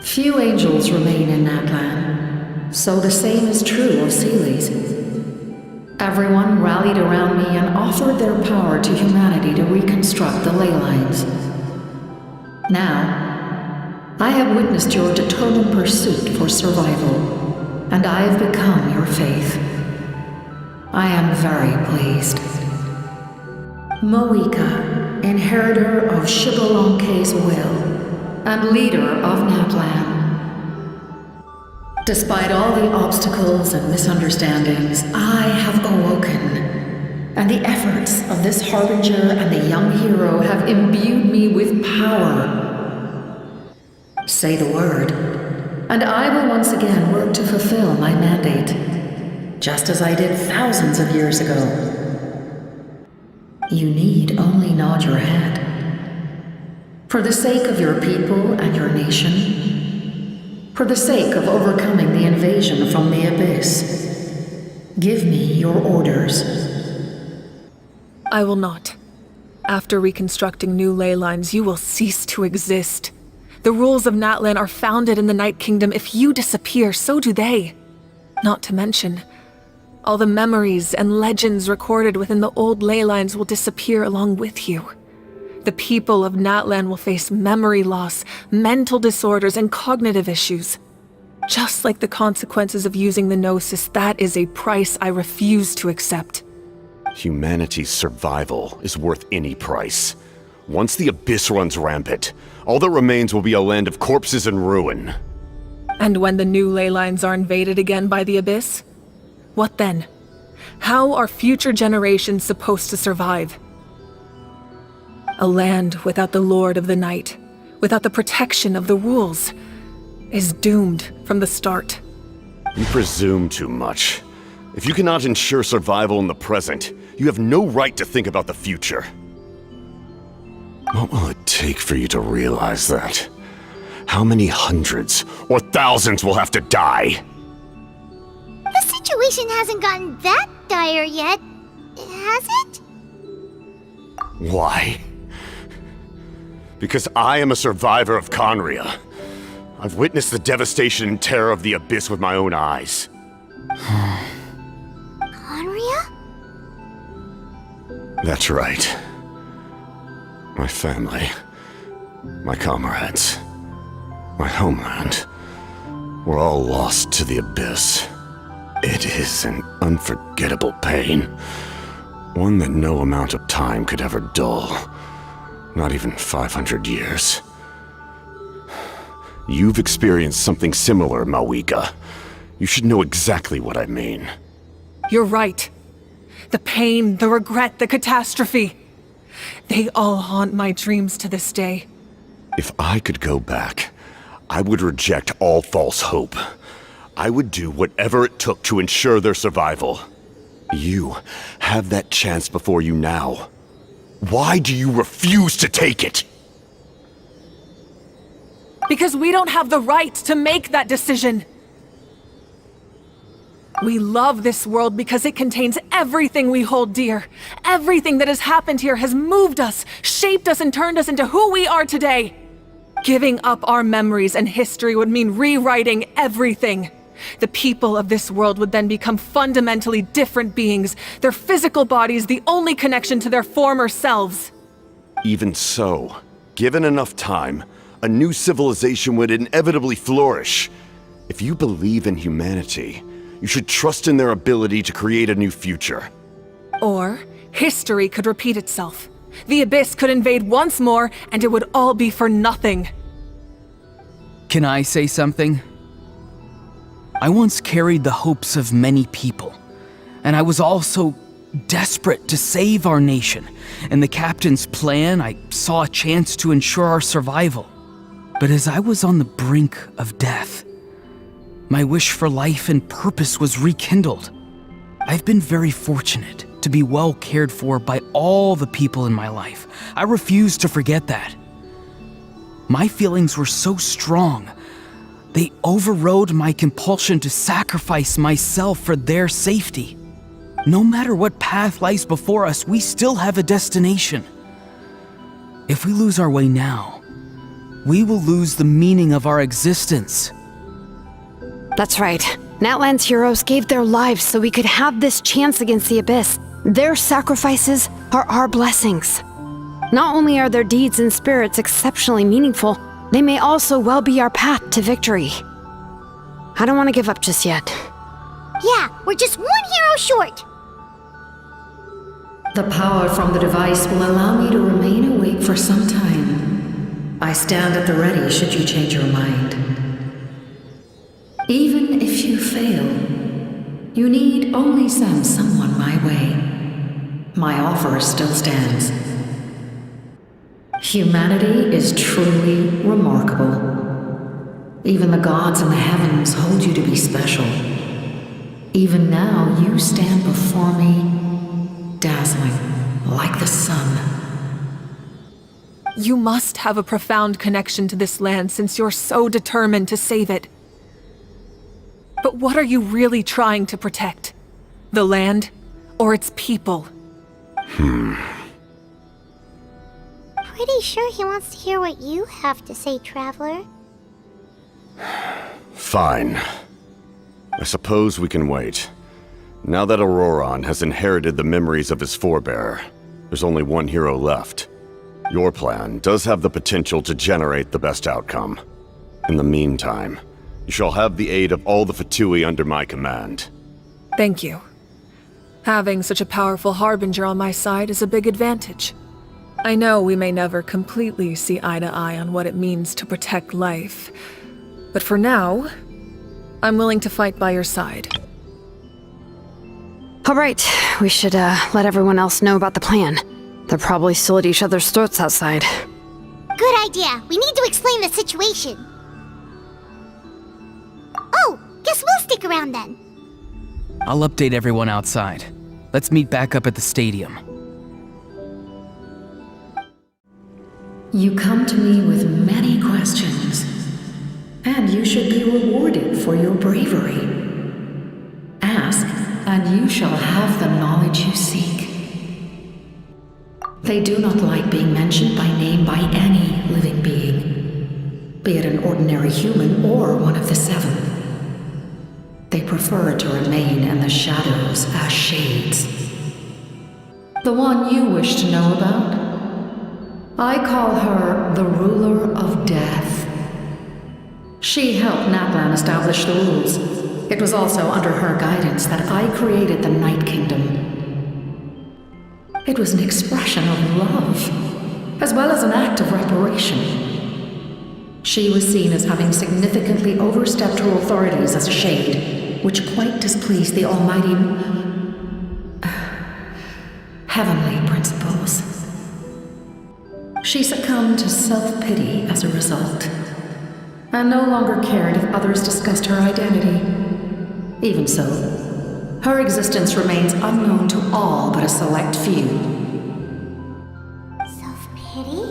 Few angels remain in Natlan, so the same is true of Seelies. Everyone rallied around me and offered their power to humanity to reconstruct the ley lines. Now, I have witnessed your determined pursuit for survival, and I have become your faith. I am very pleased. Moika, inheritor of Shibalonke's will, and leader of Natlan. Despite all the obstacles and misunderstandings, I have awoken, and the efforts of this Harbinger and the young hero have imbued me with power. Say the word, and I will once again work to fulfill my mandate, just as I did thousands of years ago. You need only nod your head. For the sake of your people and your nation, for the sake of overcoming the invasion from the Abyss, give me your orders. I will not. After reconstructing new ley lines, you will cease to exist. The rules of Natlan are founded in the Night Kingdom. If you disappear, so do they. Not to mention, all the memories and legends recorded within the old ley lines will disappear along with you. The people of Natlan will face memory loss, mental disorders, and cognitive issues. Just like the consequences of using the Gnosis, that is a price I refuse to accept. Humanity's survival is worth any price. Once the Abyss runs rampant, all that remains will be a land of corpses and ruin. And when the new ley lines are invaded again by the Abyss? What then? How are future generations supposed to survive? A land without the Lord of the Night, without the protection of the rules, is doomed from the start. You presume too much. If you cannot ensure survival in the present, you have no right to think about the future. What will it take for you to realize that? How many hundreds or thousands will have to die? The situation hasn't gotten that dire yet, has it? Why? Because I am a survivor of Conria. I've witnessed the devastation and terror of the Abyss with my own eyes. Conria? That's right. My family, my comrades, my homeland, were all lost to the Abyss. It is an unforgettable pain, one that no amount of time could ever dull, not even 500 years. You've experienced something similar, Mawika. You should know exactly what I mean. You're right. The pain, the regret, the catastrophe. They all haunt my dreams to this day. If I could go back, I would reject all false hope. I would do whatever it took to ensure their survival. You have that chance before you now. Why do you refuse to take it? Because we don't have the right to make that decision. We love this world because it contains everything we hold dear. Everything that has happened here has moved us, shaped us, and turned us into who we are today. Giving up our memories and history would mean rewriting everything. The people of this world would then become fundamentally different beings, their physical bodies the only connection to their former selves. Even so, given enough time, a new civilization would inevitably flourish. If you believe in humanity, you should trust in their ability to create a new future. Or, history could repeat itself. The Abyss could invade once more, and it would all be for nothing. Can I say something? I once carried the hopes of many people, and I was also desperate to save our nation. In the captain's plan, I saw a chance to ensure our survival. But as I was on the brink of death, my wish for life and purpose was rekindled. I've been very fortunate to be well cared for by all the people in my life. I refuse to forget that. My feelings were so strong, They overrode my compulsion to sacrifice myself for their safety. No matter what path lies before us, we still have a destination. If we lose our way now, we will lose the meaning of our existence. That's right. Natlan's heroes gave their lives so we could have this chance against the Abyss. Their sacrifices are our blessings. Not only are their deeds and spirits exceptionally meaningful, they may also well be our path to victory. I don't want to give up just yet. Yeah, we're just one hero short. The power from the device will allow me to remain awake for some time. I stand at the ready should you change your mind. Even if you fail, you need only send someone my way. My offer still stands. Humanity is truly remarkable. Even the gods in the heavens hold you to be special. Even now, you stand before me, dazzling like the sun. You must have a profound connection to this land since you're so determined to save it. But what are you really trying to protect? The land or its people? Pretty sure he wants to hear what you have to say, Traveler. Fine. I suppose we can wait. Now that Auroron has inherited the memories of his forebear, there's only one hero left. Your plan does have the potential to generate the best outcome. In the meantime, you shall have the aid of all the Fatui under my command. Thank you. Having such a powerful harbinger on my side is a big advantage. I know we may never completely see eye to eye on what it means to protect life, but for now, I'm willing to fight by your side. All right, we should let everyone else know about the plan. They're probably still at each other's throats outside. Good idea. We need to explain the situation. Oh, guess we'll stick around then. I'll update everyone outside. Let's meet back up at the stadium. You come to me with many questions, and you should be rewarded for your bravery. Ask, and you shall have the knowledge you seek. They do not like being mentioned by name by any living being, be it an ordinary human or one of the seven. They prefer to remain in the shadows as shades. The one you wish to know about? I call her the Ruler of Death. She helped Natlan establish the rules. It was also under her guidance that I created the Night Kingdom. It was an expression of love, as well as an act of reparation. She was seen as having significantly overstepped her authorities as a shade, which quite displeased the almighty heavenly principles. She succumbed to self-pity as a result, and no longer cared if others discussed her identity. Even so, her existence remains unknown to all but a select few. Self-pity?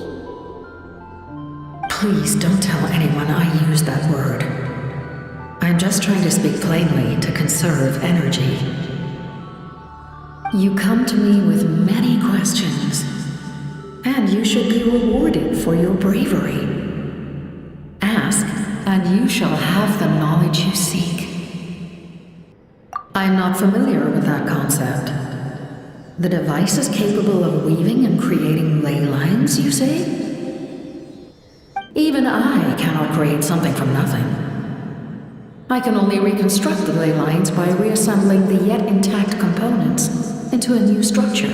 Please don't tell anyone I used that word. I'm just trying to speak plainly to conserve energy. You come to me with many questions, and you should be rewarded for your bravery. Ask, and you shall have the knowledge you seek. I'm not familiar with that concept. The device is capable of weaving and creating ley lines, you say? Even I cannot create something from nothing. I can only reconstruct the ley lines by reassembling the yet intact components into a new structure.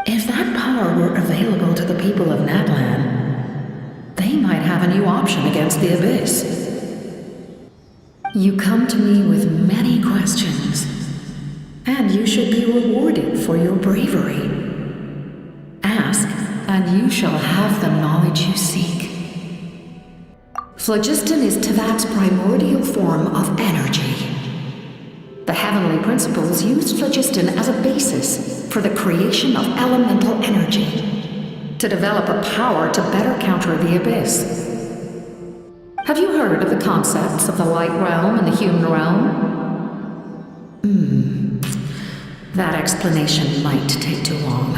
If that power were available to the people of Natlan, they might have a new option against the Abyss. You come to me with many questions, and you should be rewarded for your bravery. Ask, and you shall have the knowledge you seek. Phlogiston is Tevat's primordial form of energy. The heavenly principles used phlogiston as a basis for the creation of elemental energy, to develop a power to better counter the Abyss. Have you heard of the concepts of the light realm and the human realm? That explanation might take too long.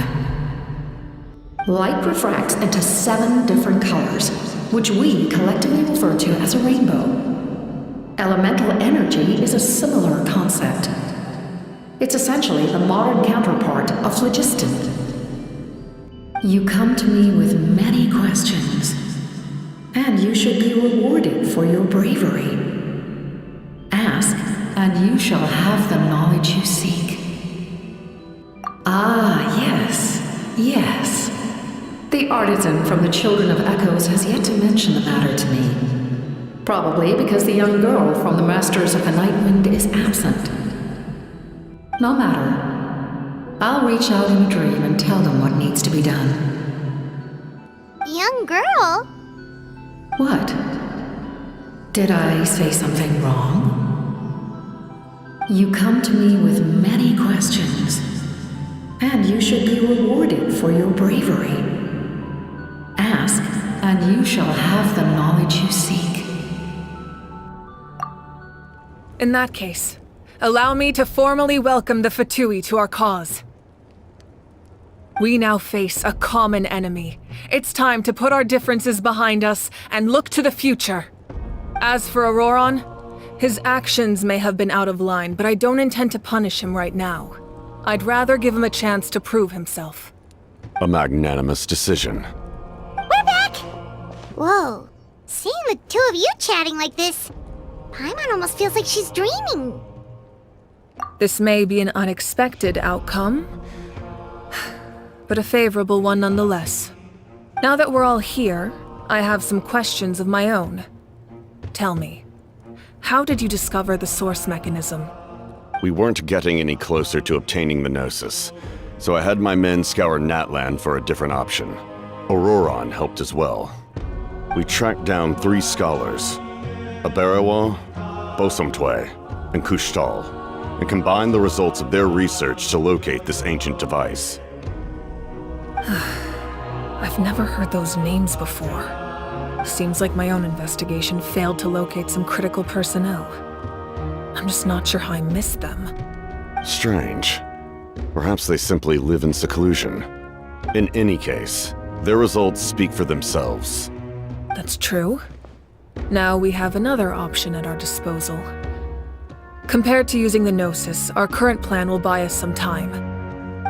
Light refracts into 7 different colors, which we collectively refer to as a rainbow. Elemental energy is a similar concept. It's essentially the modern counterpart of phlogiston. You come to me with many questions, and you should be rewarded for your bravery. Ask, and you shall have the knowledge you seek. Ah, yes, yes. The artisan from the Children of Echoes has yet to mention the matter to me. Probably because the young girl from the Masters of the Nightwind is absent. No matter. I'll reach out in a dream and tell them what needs to be done. Young girl? What? Did I say something wrong? You come to me with many questions, and you should be rewarded for your bravery. Ask, and you shall have the knowledge you seek. In that case, allow me to formally welcome the Fatui to our cause. We now face a common enemy. It's time to put our differences behind us and look to the future. As for Auroron, his actions may have been out of line, but I don't intend to punish him right now. I'd rather give him a chance to prove himself. A magnanimous decision. We're back! Whoa, seeing the two of you chatting like this, Paimon almost feels like she's dreaming. This may be an unexpected outcome, but a favorable one nonetheless. Now that we're all here, I have some questions of my own. Tell me, how did you discover the source mechanism? We weren't getting any closer to obtaining the Gnosis, so I had my men scour Natlan for a different option. Auroron helped as well. We tracked down 3 scholars, Aberawa, Bosomtwe, and Kushtal, and combined the results of their research to locate this ancient device. I've never heard those names before. Seems like my own investigation failed to locate some critical personnel. I'm just not sure how I missed them. Strange. Perhaps they simply live in seclusion. In any case, their results speak for themselves. That's true. Now we have another option at our disposal. Compared to using the Gnosis, our current plan will buy us some time.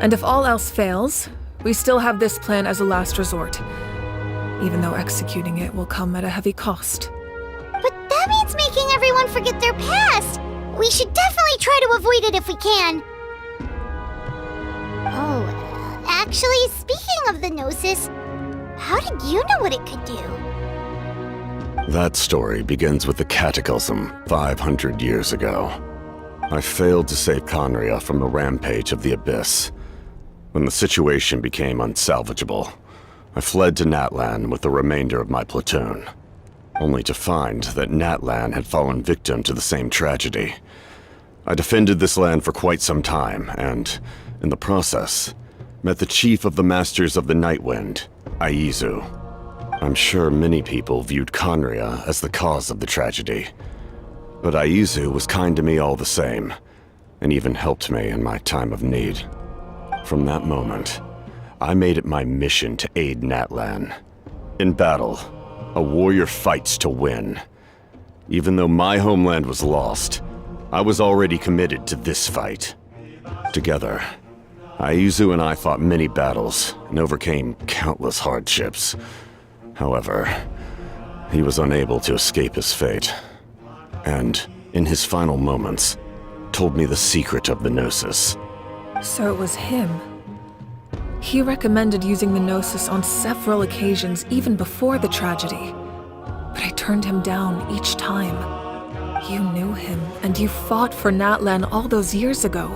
And if all else fails, we still have this plan as a last resort, even though executing it will come at a heavy cost. But that means making everyone forget their past! We should definitely try to avoid it if we can! Oh, actually, speaking of the Gnosis, how did you know what it could do? That story begins with the Cataclysm 500 years ago. I failed to save Conria from the rampage of the Abyss. When the situation became unsalvageable, I fled to Natlan with the remainder of my platoon, only to find that Natlan had fallen victim to the same tragedy. I defended this land for quite some time, and, in the process, met the chief of the Masters of the Nightwind, Aizu. I'm sure many people viewed Conria as the cause of the tragedy, but Aizu was kind to me all the same, and even helped me in my time of need. From that moment, I made it my mission to aid Natlan. In battle, a warrior fights to win. Even though my homeland was lost, I was already committed to this fight. Together, Aizu and I fought many battles and overcame countless hardships. However, he was unable to escape his fate, and, in his final moments, told me the secret of the Gnosis. So it was him. He recommended using the Gnosis on several occasions even before the tragedy, but I turned him down each time. You knew him, and you fought for Natlan all those years ago.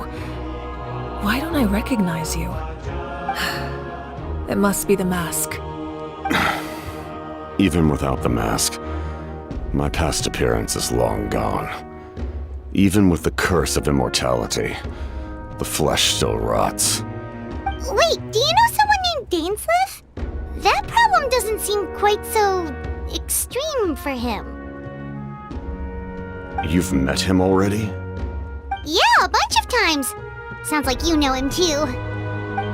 Why don't I recognize you? It must be the mask. Even without the mask, my past appearance is long gone. Even with the curse of immortality, the flesh still rots. Wait, do you know someone named Dainsleif? That problem doesn't seem quite so extreme for him. You've met him already? Yeah, a bunch of times. Sounds like you know him too.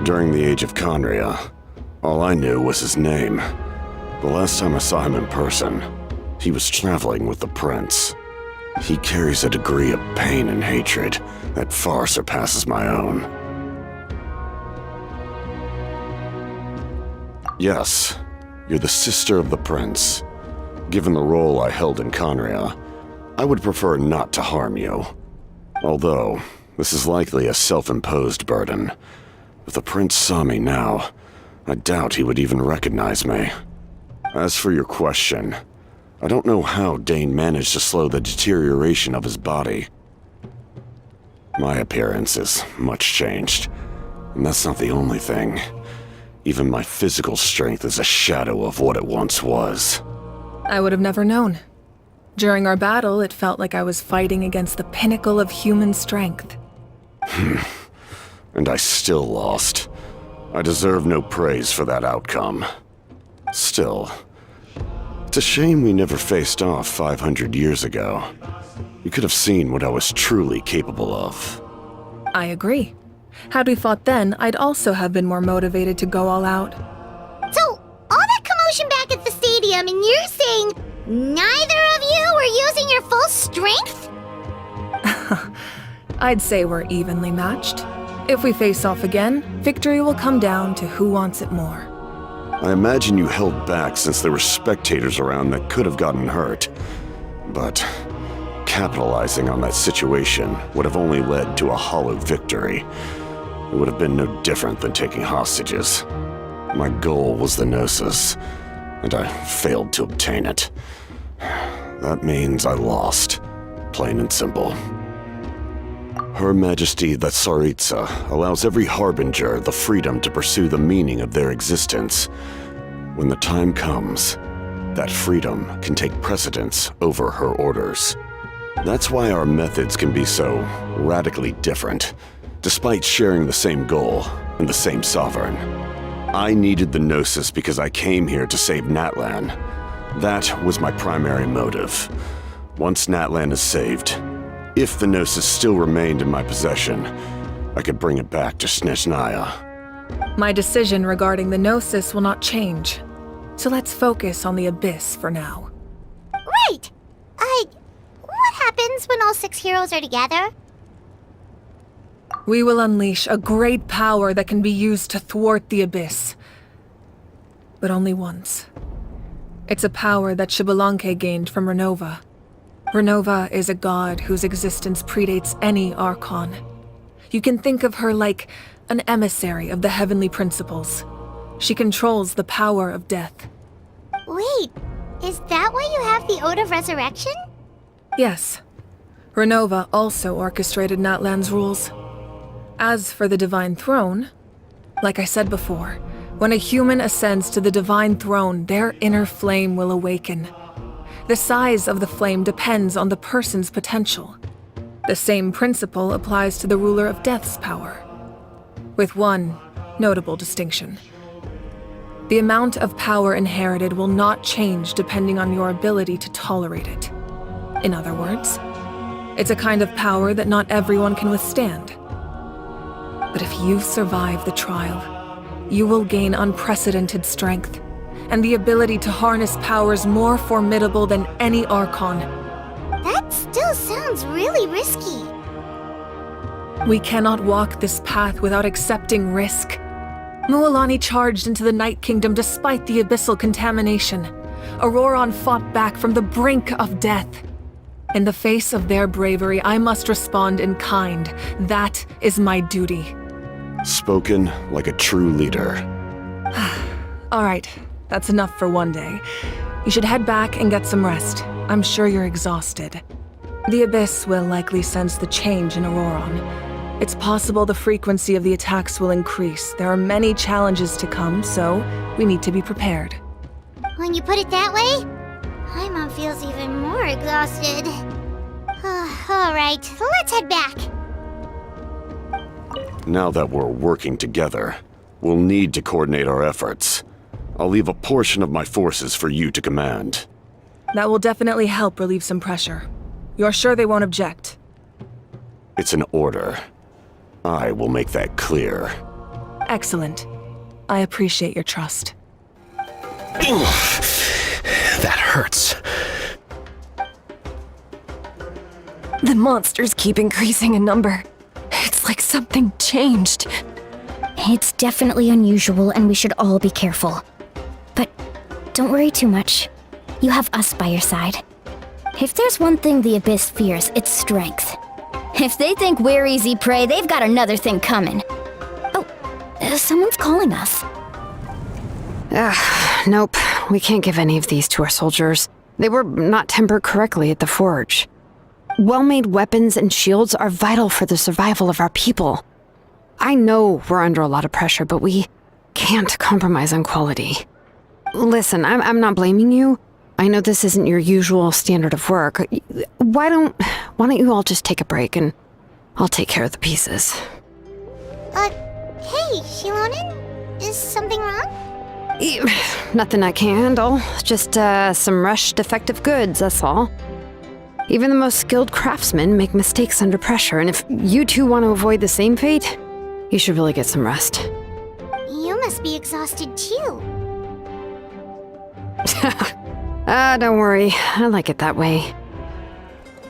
During the age of Conria, all I knew was his name. The last time I saw him in person, he was traveling with the prince. He carries a degree of pain and hatred that far surpasses my own. Yes, you're the sister of the prince. Given the role I held in Conria, I would prefer not to harm you. Although, this is likely a self-imposed burden. If the prince saw me now, I doubt he would even recognize me. As for your question, I don't know how Dane managed to slow the deterioration of his body. My appearance is much changed, and that's not the only thing. Even my physical strength is a shadow of what it once was. I would have never known. During our battle, it felt like I was fighting against the pinnacle of human strength. And I still lost. I deserve no praise for that outcome. Still, it's a shame we never faced off 500 years ago. You could have seen what I was truly capable of. I agree. Had we fought then, I'd also have been more motivated to go all out. So, all that commotion back at the stadium, and you're saying neither of you were using your full strength? I'd say we're evenly matched. If we face off again, victory will come down to who wants it more. I imagine you held back since there were spectators around that could have gotten hurt. But capitalizing on that situation would have only led to a hollow victory. It would have been no different than taking hostages. My goal was the Gnosis, and I failed to obtain it. That means I lost, plain and simple. Her Majesty the Tsaritsa allows every Harbinger the freedom to pursue the meaning of their existence. When the time comes, that freedom can take precedence over her orders. That's why our methods can be so radically different, despite sharing the same goal and the same sovereign. I needed the Gnosis because I came here to save Natlan. That was my primary motive. Once Natlan is saved, if the Gnosis still remained in my possession, I could bring it back to Snezhnaya. My decision regarding the Gnosis will not change. So let's focus on the Abyss for now. Right! What happens when all 6 heroes are together? We will unleash a great power that can be used to thwart the Abyss. But only once. It's a power that Xbalanque gained from Renova. Renova is a god whose existence predates any Archon. You can think of her like an emissary of the heavenly principles. She controls the power of death. Wait, is that why you have the Ode of Resurrection? Yes. Renova also orchestrated Natlan's rules. As for the Divine Throne, like I said before, when a human ascends to the Divine Throne, their inner flame will awaken. The size of the flame depends on the person's potential. The same principle applies to the ruler of Death's power, with one notable distinction. The amount of power inherited will not change depending on your ability to tolerate it. In other words, it's a kind of power that not everyone can withstand. But if you survive the trial, you will gain unprecedented strength, and the ability to harness powers more formidable than any Archon. That still sounds really risky. We cannot walk this path without accepting risk. Mualani charged into the Night Kingdom despite the abyssal contamination. Auroron fought back from the brink of death. In the face of their bravery, I must respond in kind. That is my duty. Spoken like a true leader. All right, that's enough for one day. You should head back and get some rest. I'm sure you're exhausted. The Abyss will likely sense the change in Auroron. It's possible the frequency of the attacks will increase. There are many challenges to come, so we need to be prepared. When you put it that way, Paimon feels even more exhausted. All right, let's head back. Now that we're working together, we'll need to coordinate our efforts. I'll leave a portion of my forces for you to command. That will definitely help relieve some pressure. You're sure they won't object? It's an order. I will make that clear. Excellent. I appreciate your trust. That hurts. The monsters keep increasing in number. It's like something changed. It's definitely unusual, and we should all be careful. But don't worry too much. You have us by your side. If there's one thing the Abyss fears, it's strength. If they think we're easy prey, they've got another thing coming. Oh, someone's calling us. Nope. We can't give any of these to our soldiers. They were not tempered correctly at the forge. Well-made weapons and shields are vital for the survival of our people. I know we're under a lot of pressure, but we can't compromise on quality. Listen, I'm not blaming you. I know this isn't your usual standard of work. Why don't you all just take a break and I'll take care of the pieces. Hey, Shilonen? Is something wrong? Nothing I can handle. Just some rushed defective goods, that's all. Even the most skilled craftsmen make mistakes under pressure, and if you two want to avoid the same fate, you should really get some rest. You must be exhausted too. Don't worry. I like it that way.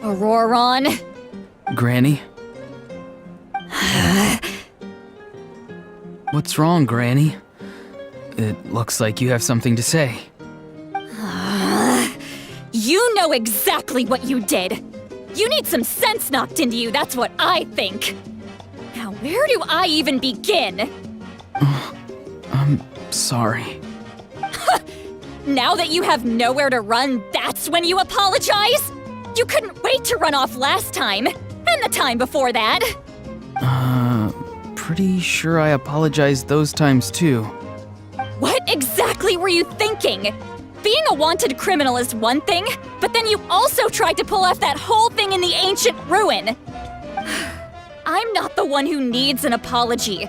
Auroron. Granny? What's wrong, Granny? It looks like you have something to say. You know exactly what you did. You need some sense knocked into you, that's what I think. Now, where do I even begin? I'm sorry. Now that you have nowhere to run, that's when you apologize? You couldn't wait to run off last time, and the time before that. Pretty sure I apologized those times too. What exactly were you thinking? Being a wanted criminal is one thing, but then you also tried to pull off that whole thing in the ancient ruin. I'm not the one who needs an apology.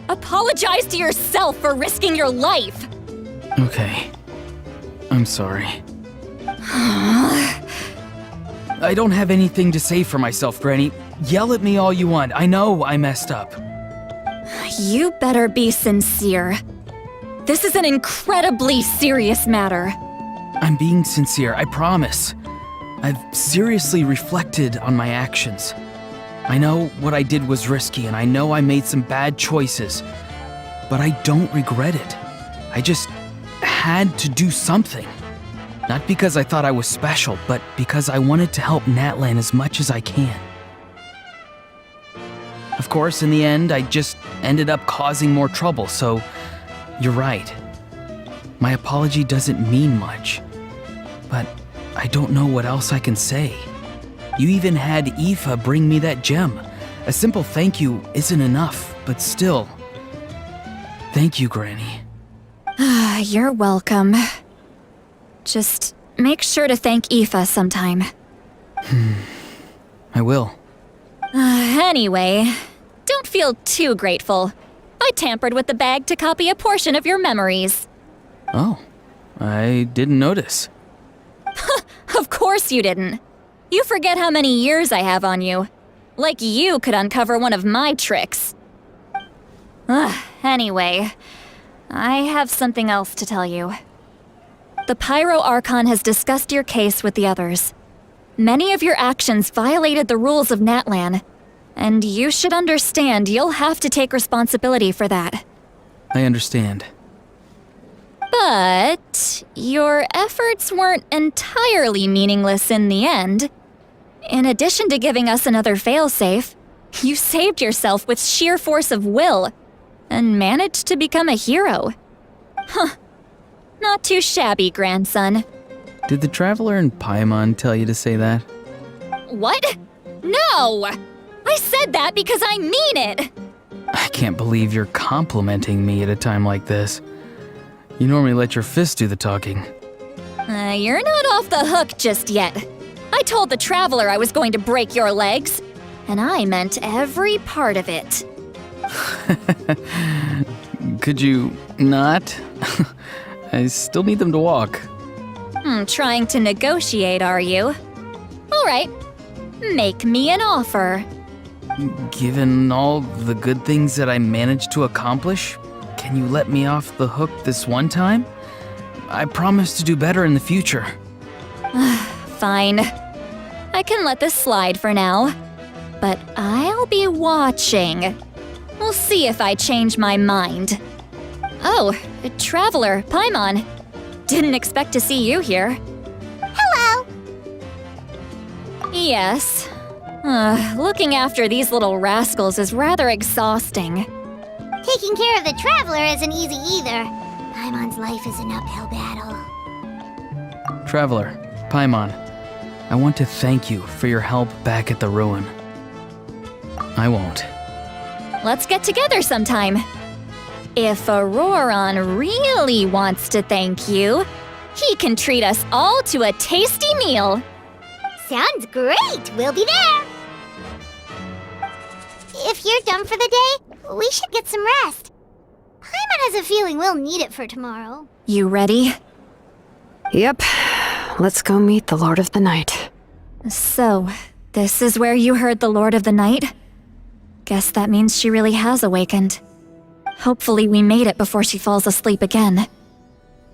Apologize to yourself for risking your life. Okay. I'm sorry. I don't have anything to say for myself, Granny. Yell at me all you want. I know I messed up. You better be sincere. This is an incredibly serious matter. I'm being sincere, I promise. I've seriously reflected on my actions. I know what I did was risky, and I know I made some bad choices. But I don't regret it. I just had to do something. Not because I thought I was special, but because I wanted to help Natlan as much as I can. Of course, in the end, I just ended up causing more trouble, so you're right. My apology doesn't mean much. But I don't know what else I can say. You even had Aoife bring me that gem. A simple thank you isn't enough, but still. Thank you, Granny. You're welcome. Just make sure to thank Aoife sometime. I will. Anyway, don't feel too grateful. I tampered with the bag to copy a portion of your memories. Oh, I didn't notice. Of course you didn't. You forget how many years I have on you. Like you could uncover one of my tricks. Anyway, I have something else to tell you. The Pyro Archon has discussed your case with the others. Many of your actions violated the rules of Natlan, and you should understand you'll have to take responsibility for that. I understand. But your efforts weren't entirely meaningless in the end. In addition to giving us another failsafe, you saved yourself with sheer force of will and managed to become a hero. Huh. Not too shabby, grandson. Did the Traveler in Paimon tell you to say that? What? No! I said that because I mean it! I can't believe you're complimenting me at a time like this. You normally let your fist do the talking. You're not off the hook just yet. I told the Traveler I was going to break your legs, and I meant every part of it. Could you not? I still need them to walk. Trying to negotiate, are you? All right, Make me an offer. Given all the good things that I managed to accomplish, can you let me off the hook this one time? I promise to do better in the future. Fine. I can let this slide for now. But I'll be watching. We'll see if I change my mind. Oh, Traveler, Paimon. Didn't expect to see you here. Hello! Yes. Looking after these little rascals is rather exhausting. Taking care of the Traveler isn't easy either. Paimon's life is an uphill battle. Traveler, Paimon, I want to thank you for your help back at the ruin. I won't. Let's get together sometime. If Auroron really wants to thank you, he can treat us all to a tasty meal. Sounds great! We'll be there! If you're done for the day, we should get some rest. Paimon has a feeling we'll need it for tomorrow. You ready? Yep. Let's go meet the Lord of the Night. So, this is where you heard the Lord of the Night? Guess that means she really has awakened. Hopefully we made it before she falls asleep again.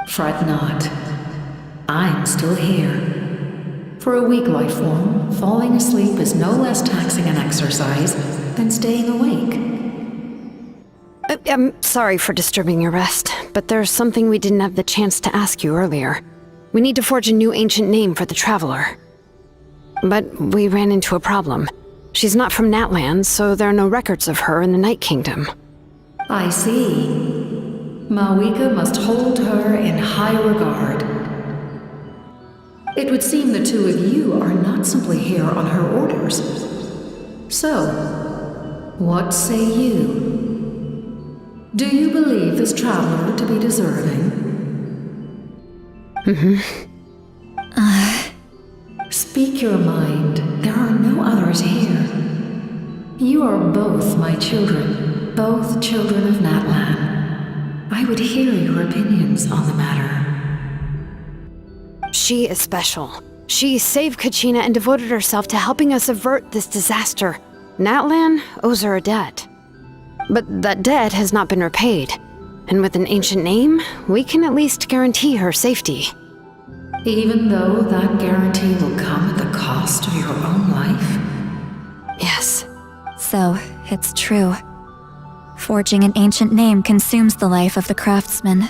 Fret not. I'm still here. For a weak life form, falling asleep is no less taxing an exercise than staying awake. I'm sorry for disturbing your rest, but there's something we didn't have the chance to ask you earlier. We need to forge a new ancient name for the Traveler. But we ran into a problem. She's not from Natlan, so there are no records of her in the Night Kingdom. I see. Mawika must hold her in high regard. It would seem the two of you are not simply here on her orders. So, what say you? Do you believe this traveler to be deserving? Speak your mind. There are no others here. You are both my children, both children of Natlan. I would hear your opinions on the matter. She is special. She saved Kachina and devoted herself to helping us avert this disaster. Natlan owes her a debt. But that debt has not been repaid. And with an ancient name, we can at least guarantee her safety. Even though that guarantee will come at the cost of your own life? Yes. So, it's true. Forging an ancient name consumes the life of the craftsman.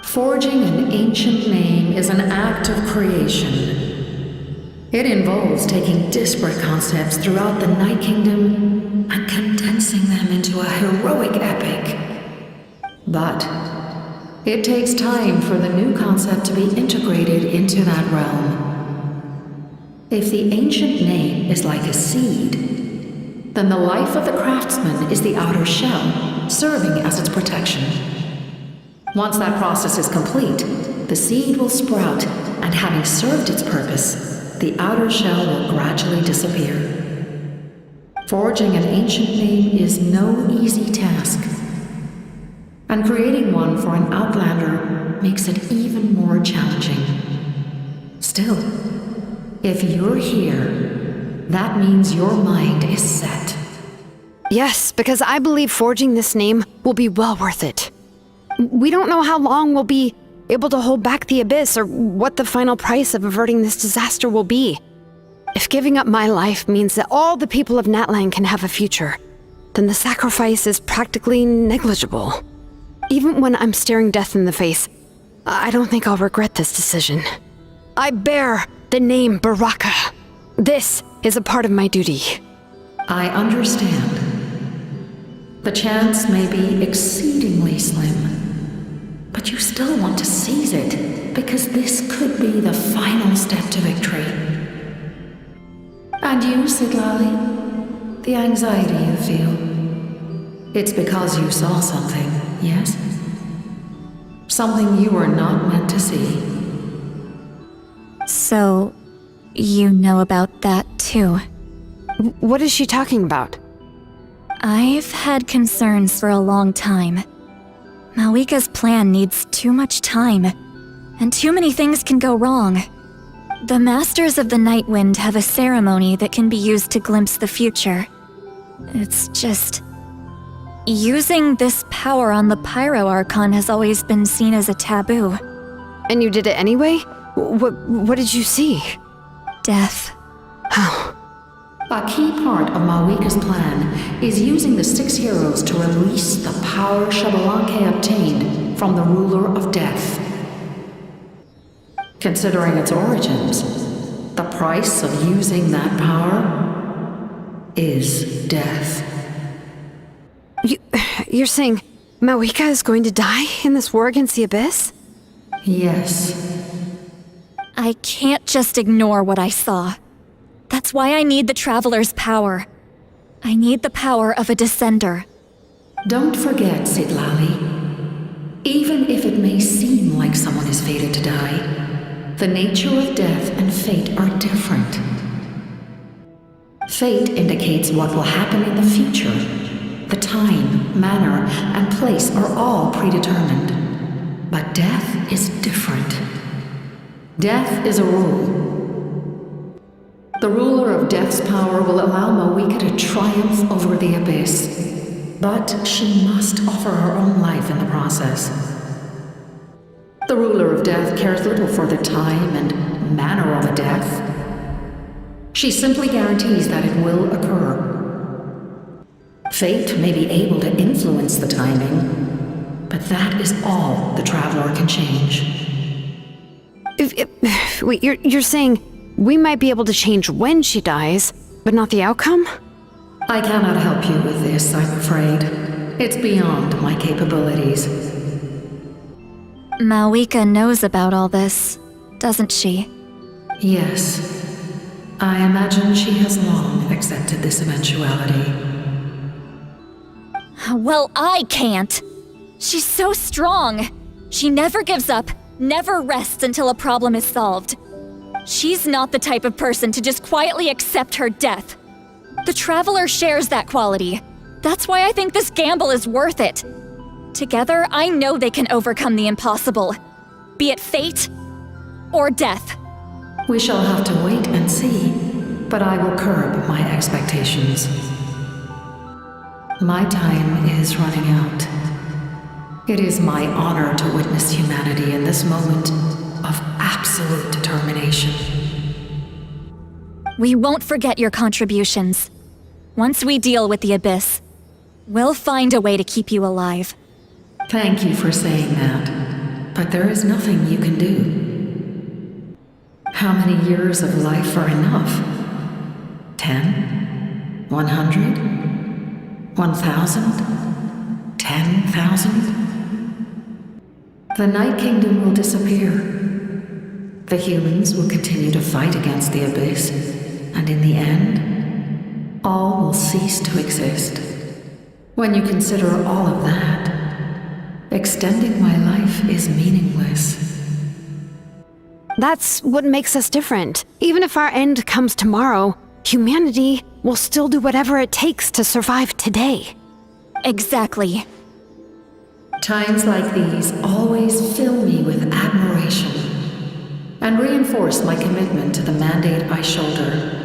Forging an ancient name is an act of creation. It involves taking disparate concepts throughout the Night Kingdom and condensing them into a heroic epic. But it takes time for the new concept to be integrated into that realm. If the ancient name is like a seed, then the life of the craftsman is the outer shell, serving as its protection. Once that process is complete, the seed will sprout, and having served its purpose, the outer shell will gradually disappear. Forging an ancient name is no easy task, and creating one for an outlander makes it even more challenging. Still, if you're here, that means your mind is set. Yes, because I believe forging this name will be well worth it. We don't know how long we'll be able to hold back the abyss or what the final price of averting this disaster will be. If giving up my life means that all the people of Natlan can have a future, then the sacrifice is practically negligible. Even when I'm staring death in the face, I don't think I'll regret this decision. I bear the name Baraka. This is a part of my duty. I understand. The chance may be exceedingly slim, but you still want to seize it, because this could be the final step to victory. And you, Siglali? The anxiety you feel. It's because you saw something, yes? Something you were not meant to see. So, you know about that too. What is she talking about? I've had concerns for a long time. Mawika's plan needs too much time, and too many things can go wrong. The Masters of the Night Wind have a ceremony that can be used to glimpse the future. It's just... using this power on the Pyro Archon has always been seen as a taboo. And you did it anyway? What did you see? Death. How? A key part of Mawika's plan is using the 6 heroes to release the power Xbalanque obtained from the ruler of death. Considering its origins, the price of using that power is death. You're saying Mawika is going to die in this war against the Abyss? Yes. I can't just ignore what I saw. That's why I need the Traveler's power. I need the power of a Descender. Don't forget, Citlali. Even if it may seem like someone is fated to die, the nature of death and fate are different. Fate indicates what will happen in the future. The time, manner, and place are all predetermined. But death is different. Death is a rule. The ruler of Death's power will allow Mawika to triumph over the Abyss, but she must offer her own life in the process. The ruler of Death cares little for the time and manner of a death. She simply guarantees that it will occur. Fate may be able to influence the timing, but that is all the Traveler can change. Wait, you're saying we might be able to change when she dies, but not the outcome? I cannot help you with this, I'm afraid. It's beyond my capabilities. Mawika knows about all this, doesn't she? Yes. I imagine she has long accepted this eventuality. Well, I can't. She's so strong. She never gives up, never rests until a problem is solved. She's not the type of person to just quietly accept her death. The Traveler shares that quality. That's why I think this gamble is worth it. Together, I know they can overcome the impossible. Be it fate or death. We shall have to wait and see, but I will curb my expectations. My time is running out. It is my honor to witness humanity in this moment of absolute determination. We won't forget your contributions. Once we deal with the Abyss, we'll find a way to keep you alive. Thank you for saying that, but there is nothing you can do. How many years of life are enough? 10? 100? 1,000? 10,000? The Night Kingdom will disappear. The humans will continue to fight against the Abyss, and in the end, all will cease to exist. When you consider all of that, extending my life is meaningless. That's what makes us different. Even if our end comes tomorrow, humanity will still do whatever it takes to survive today. Exactly. Times like these always fill me with admiration and reinforce my commitment to the mandate I shoulder.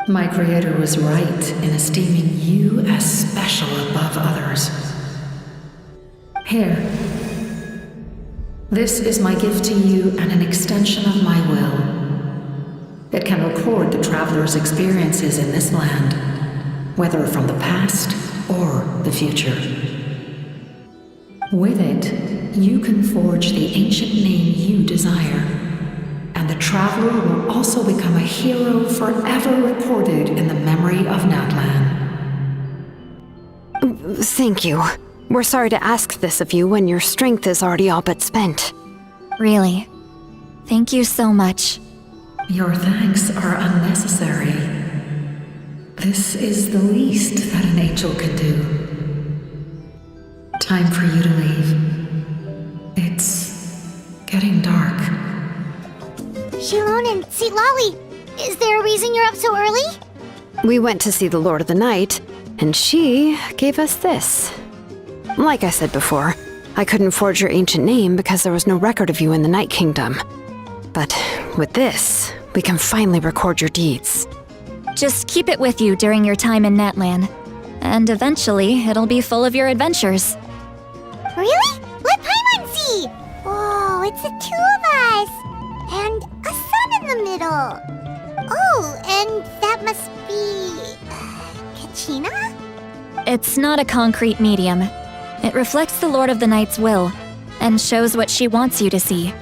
My Creator was right in esteeming you as special above others. Here. This is my gift to you and an extension of my will. It can record the Traveler's experiences in this land, whether from the past or the future. With it, you can forge the ancient name you desire, and the Traveler will also become a hero forever recorded in the memory of Natlan. Thank you. We're sorry to ask this of you when your strength is already all but spent. Really. Thank you so much. Your thanks are unnecessary. This is the least that an angel can do. Time for you to leave. It's getting dark. Shilon and Citlali, is there a reason you're up so early? We went to see the Lord of the Night, and she gave us this. Like I said before, I couldn't forge your ancient name because there was no record of you in the Night Kingdom. But with this, we can finally record your deeds. Just keep it with you during your time in Natlan. And eventually, it'll be full of your adventures. Really? Let Paimon see! Oh, it's the two of us! And a sun in the middle! Oh, and that must be... Kachina? It's not a concrete medium. It reflects the Lord of the Night's will, and shows what she wants you to see.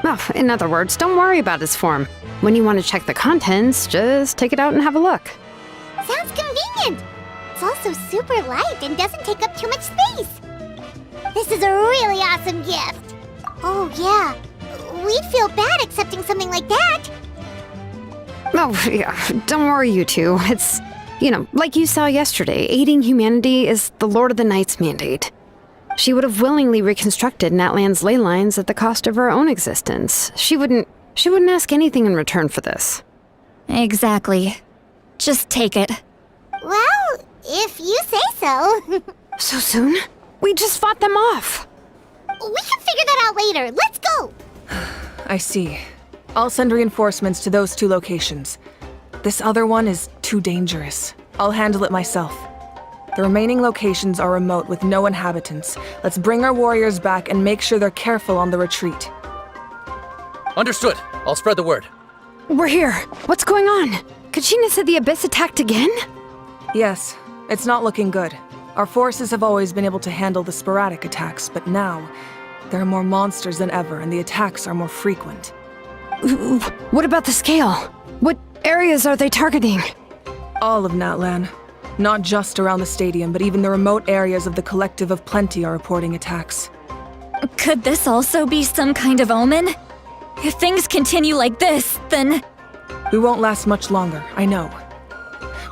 Oh, in other words, don't worry about his form. When you want to check the contents, just take it out and have a look. Sounds convenient! It's also super light and doesn't take up too much space. This is a really awesome gift. Oh, yeah. We'd feel bad accepting something like that. Oh, yeah, don't worry, you two. It's, like you saw yesterday, aiding humanity is the Lord of the Night's mandate. She would have willingly reconstructed Natlan's ley lines at the cost of her own existence. She wouldn't ask anything in return for this. Exactly. Just take it. Well, if you say so. So soon? We just fought them off. We can figure that out later. Let's go! I see. I'll send reinforcements to those 2 locations. This other one is too dangerous. I'll handle it myself. The remaining locations are remote with no inhabitants. Let's bring our warriors back and make sure they're careful on the retreat. Understood. I'll spread the word. We're here. What's going on? Kachina said the Abyss attacked again? Yes, it's not looking good. Our forces have always been able to handle the sporadic attacks, but now, there are more monsters than ever and the attacks are more frequent. What about the scale? What areas are they targeting? All of Natlan. Not just around the stadium, but even the remote areas of the Collective of Plenty are reporting attacks. Could this also be some kind of omen? If things continue like this, then... We won't last much longer, I know.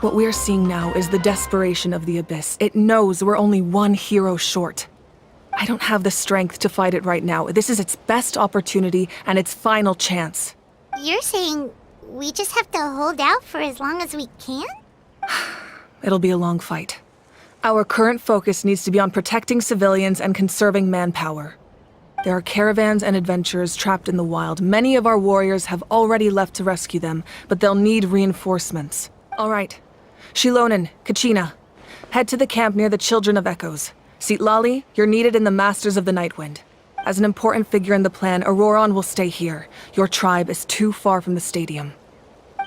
What we're seeing now is the desperation of the Abyss. It knows we're only one hero short. I don't have the strength to fight it right now. This is its best opportunity and its final chance. You're saying we just have to hold out for as long as we can? It'll be a long fight. Our current focus needs to be on protecting civilians and conserving manpower. There are caravans and adventurers trapped in the wild. Many of our warriors have already left to rescue them, but they'll need reinforcements. All right. Shilonen, Kachina, head to the camp near the Children of Echoes. Citlali, you're needed in the Masters of the Nightwind. As an important figure in the plan, Auroron will stay here. Your tribe is too far from the stadium.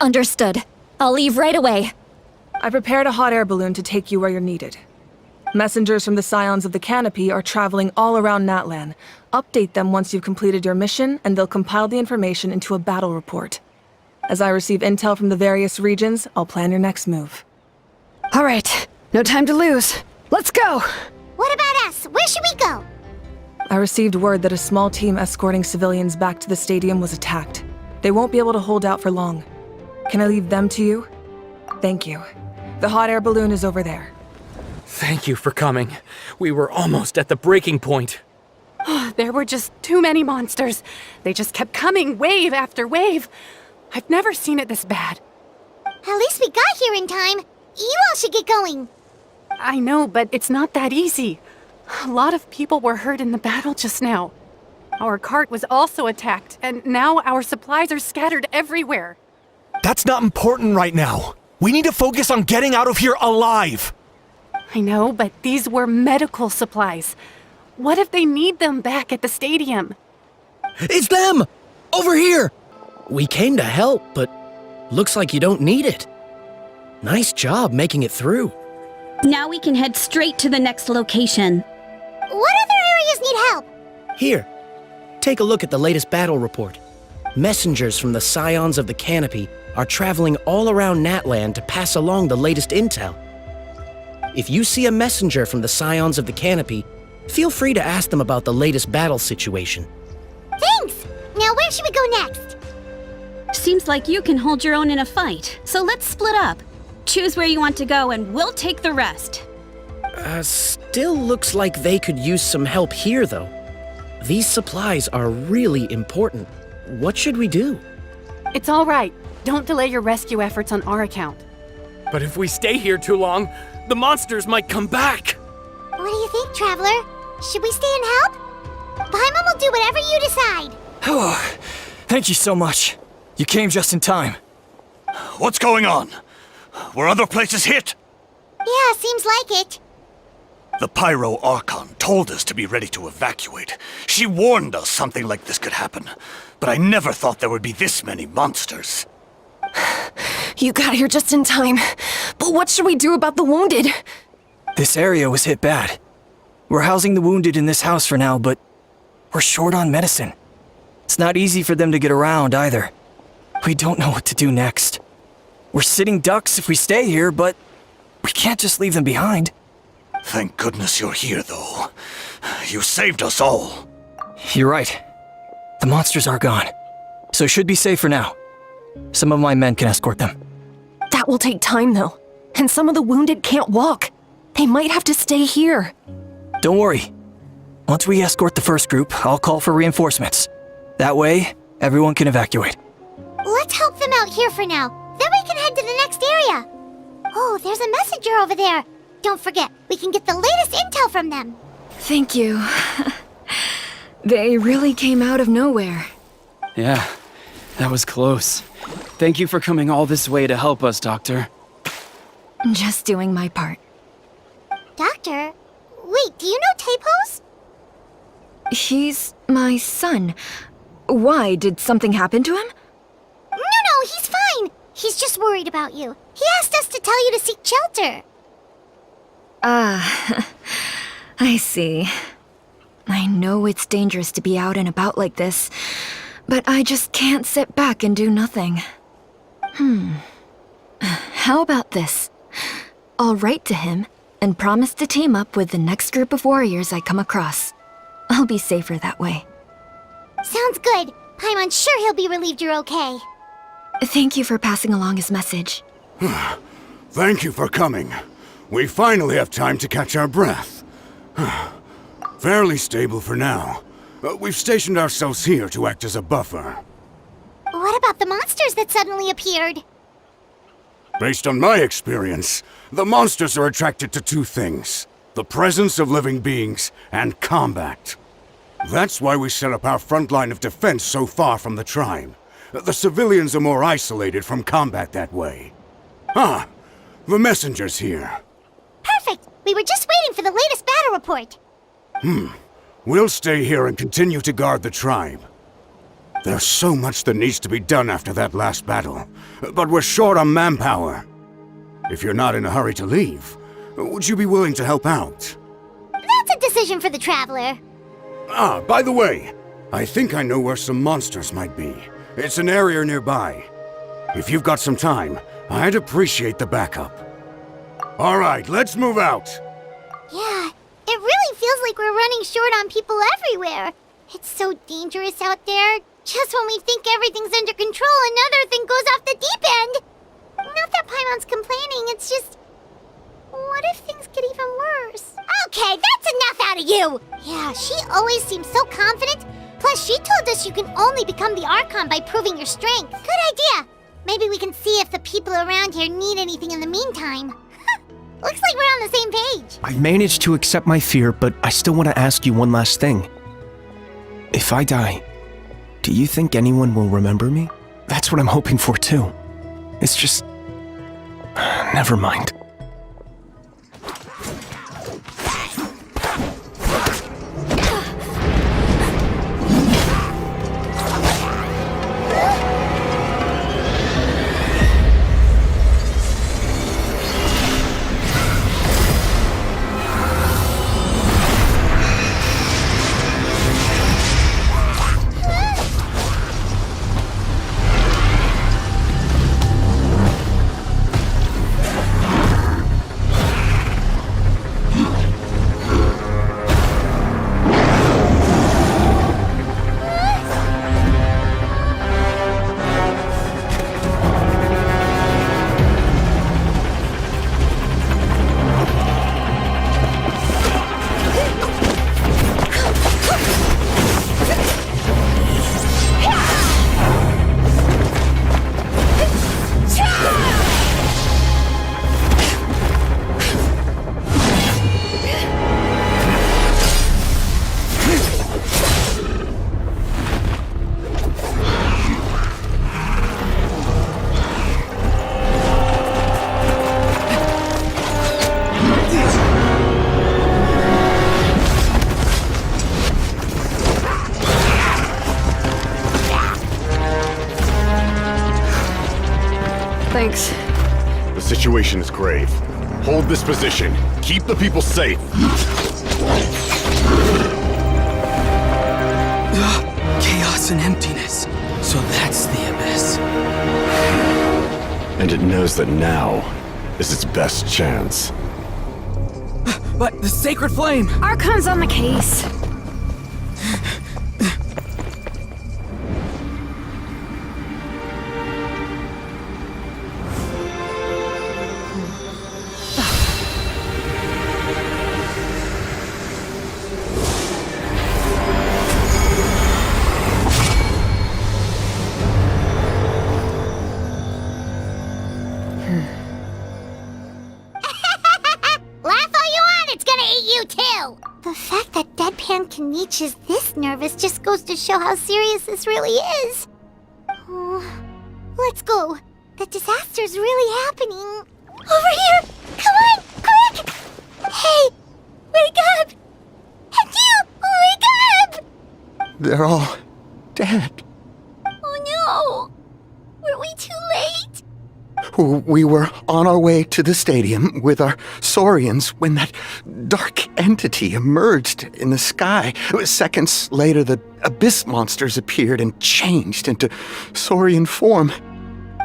Understood. I'll leave right away. I prepared a hot air balloon to take you where you're needed. Messengers from the Scions of the Canopy are traveling all around Natlan. Update them once you've completed your mission, and they'll compile the information into a battle report. As I receive intel from the various regions, I'll plan your next move. All right, no time to lose. Let's go! What about us? Where should we go? I received word that a small team escorting civilians back to the stadium was attacked. They won't be able to hold out for long. Can I leave them to you? Thank you. The hot air balloon is over there. Thank you for coming. We were almost at the breaking point. There were just too many monsters. They just kept coming, wave after wave. I've never seen it this bad. At least we got here in time. You all should get going. I know, but it's not that easy. A lot of people were hurt in the battle just now. Our cart was also attacked, and now our supplies are scattered everywhere. That's not important right now. We need to focus on getting out of here alive. I know, but these were medical supplies. What if they need them back at the stadium? It's them! Over here! We came to help, but looks like you don't need it. Nice job making it through. Now we can head straight to the next location. What other areas need help? Here, take a look at the latest battle report. Messengers from the Scions of the Canopy are traveling all around Natlan to pass along the latest intel. If you see a messenger from the Scions of the Canopy, feel free to ask them about the latest battle situation. Thanks! Now where should we go next? Seems like you can hold your own in a fight, so let's split up. Choose where you want to go and we'll take the rest. Still looks like they could use some help here, though. These supplies are really important. What should we do? It's all right. Don't delay your rescue efforts on our account. But if we stay here too long, the monsters might come back. What do you think, Traveler? Should we stay and help? Paimon will do whatever you decide. Thank you so much. You came just in time. What's going on? Were other places hit? Yeah, seems like it. The Pyro Archon told us to be ready to evacuate. She warned us something like this could happen. But I never thought there would be this many monsters. You got here just in time. But what should we do about the wounded? This area was hit bad. We're housing the wounded in this house for now, but we're short on medicine. It's not easy for them to get around either. We don't know what to do next. We're sitting ducks if we stay here, but we can't just leave them behind. Thank goodness you're here, though. You saved us all. You're right. The monsters are gone, so it should be safe for now. Some of my men can escort them. That will take time, though. And some of the wounded can't walk. They might have to stay here. Don't worry. Once we escort the first group, I'll call for reinforcements. That way, everyone can evacuate. Let's help them out here for now. Then we can head to the next area. Oh, there's a messenger over there. Don't forget, we can get the latest intel from them. Thank you. They really came out of nowhere. Yeah, that was close. Thank you for coming all this way to help us, Doctor. Just doing my part. Doctor? Wait, do you know Tapos? He's my son. Why? Did something happen to him? No, he's fine. He's just worried about you. He asked us to tell you to seek shelter. Ah, I see. I know it's dangerous to be out and about like this, but I just can't sit back and do nothing. How about this? I'll write to him and promise to team up with the next group of warriors I come across. I'll be safer that way. Sounds good. Paimon's sure he'll be relieved you're okay. Thank you for passing along his message. Thank you for coming. We finally have time to catch our breath. Fairly stable for now. We've stationed ourselves here to act as a buffer. What about the monsters that suddenly appeared? Based on my experience, the monsters are attracted to two things: the presence of living beings and combat. That's why we set up our front line of defense so far from the tribe. The civilians are more isolated from combat that way. Ah, the messenger's here. Perfect! We were just waiting for the latest battle report. We'll stay here and continue to guard the tribe. There's so much that needs to be done after that last battle, but we're short on manpower. If you're not in a hurry to leave, would you be willing to help out? That's a decision for the Traveler. Ah, by the way, I think I know where some monsters might be. It's an area nearby. If you've got some time, I'd appreciate the backup. All right, let's move out. Yeah, it really feels like we're running short on people everywhere. It's so dangerous out there. Just when we think everything's under control, another thing goes off the deep end. Not that Paimon's complaining, it's just... what if things get even worse? Okay, that's enough out of you! Yeah, she always seems so confident. Plus, she told us you can only become the Archon by proving your strength. Good idea. Maybe we can see if the people around here need anything in the meantime. Looks like we're on the same page. I managed to accept my fear, but I still want to ask you one last thing. If I die, do you think anyone will remember me? That's what I'm hoping for too. It's just... never mind. Thanks. The situation is grave. Hold this position. Keep the people safe. Chaos and emptiness. So that's the abyss. And it knows that now is its best chance. But the sacred flame! Archon's on the case. The fact that Deadpan Kaniche is this nervous just goes to show how serious this really is. Oh, let's go. The disaster's really happening. Over here! Come on, quick! Hey, wake up! And you, wake up! They're all dead. Oh no! Were we too late? We were on our way to the stadium with our Saurians when that dark entity emerged in the sky. Seconds later, the abyss monsters appeared and changed into Saurian form.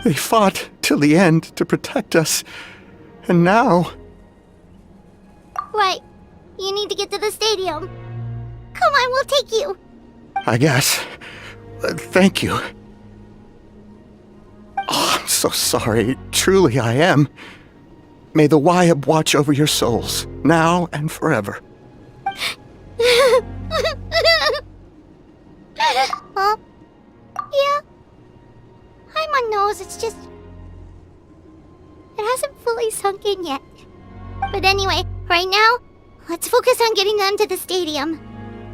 They fought till the end to protect us. And now... Right. You need to get to the stadium. Come on, we'll take you. I guess. Thank you. Oh, I'm so sorry. Truly, I am. May the Wyab watch over your souls, now and forever. Huh? Yeah. I'm on nose, it's just... It hasn't fully sunk in yet. But anyway, right now, let's focus on getting them to the stadium.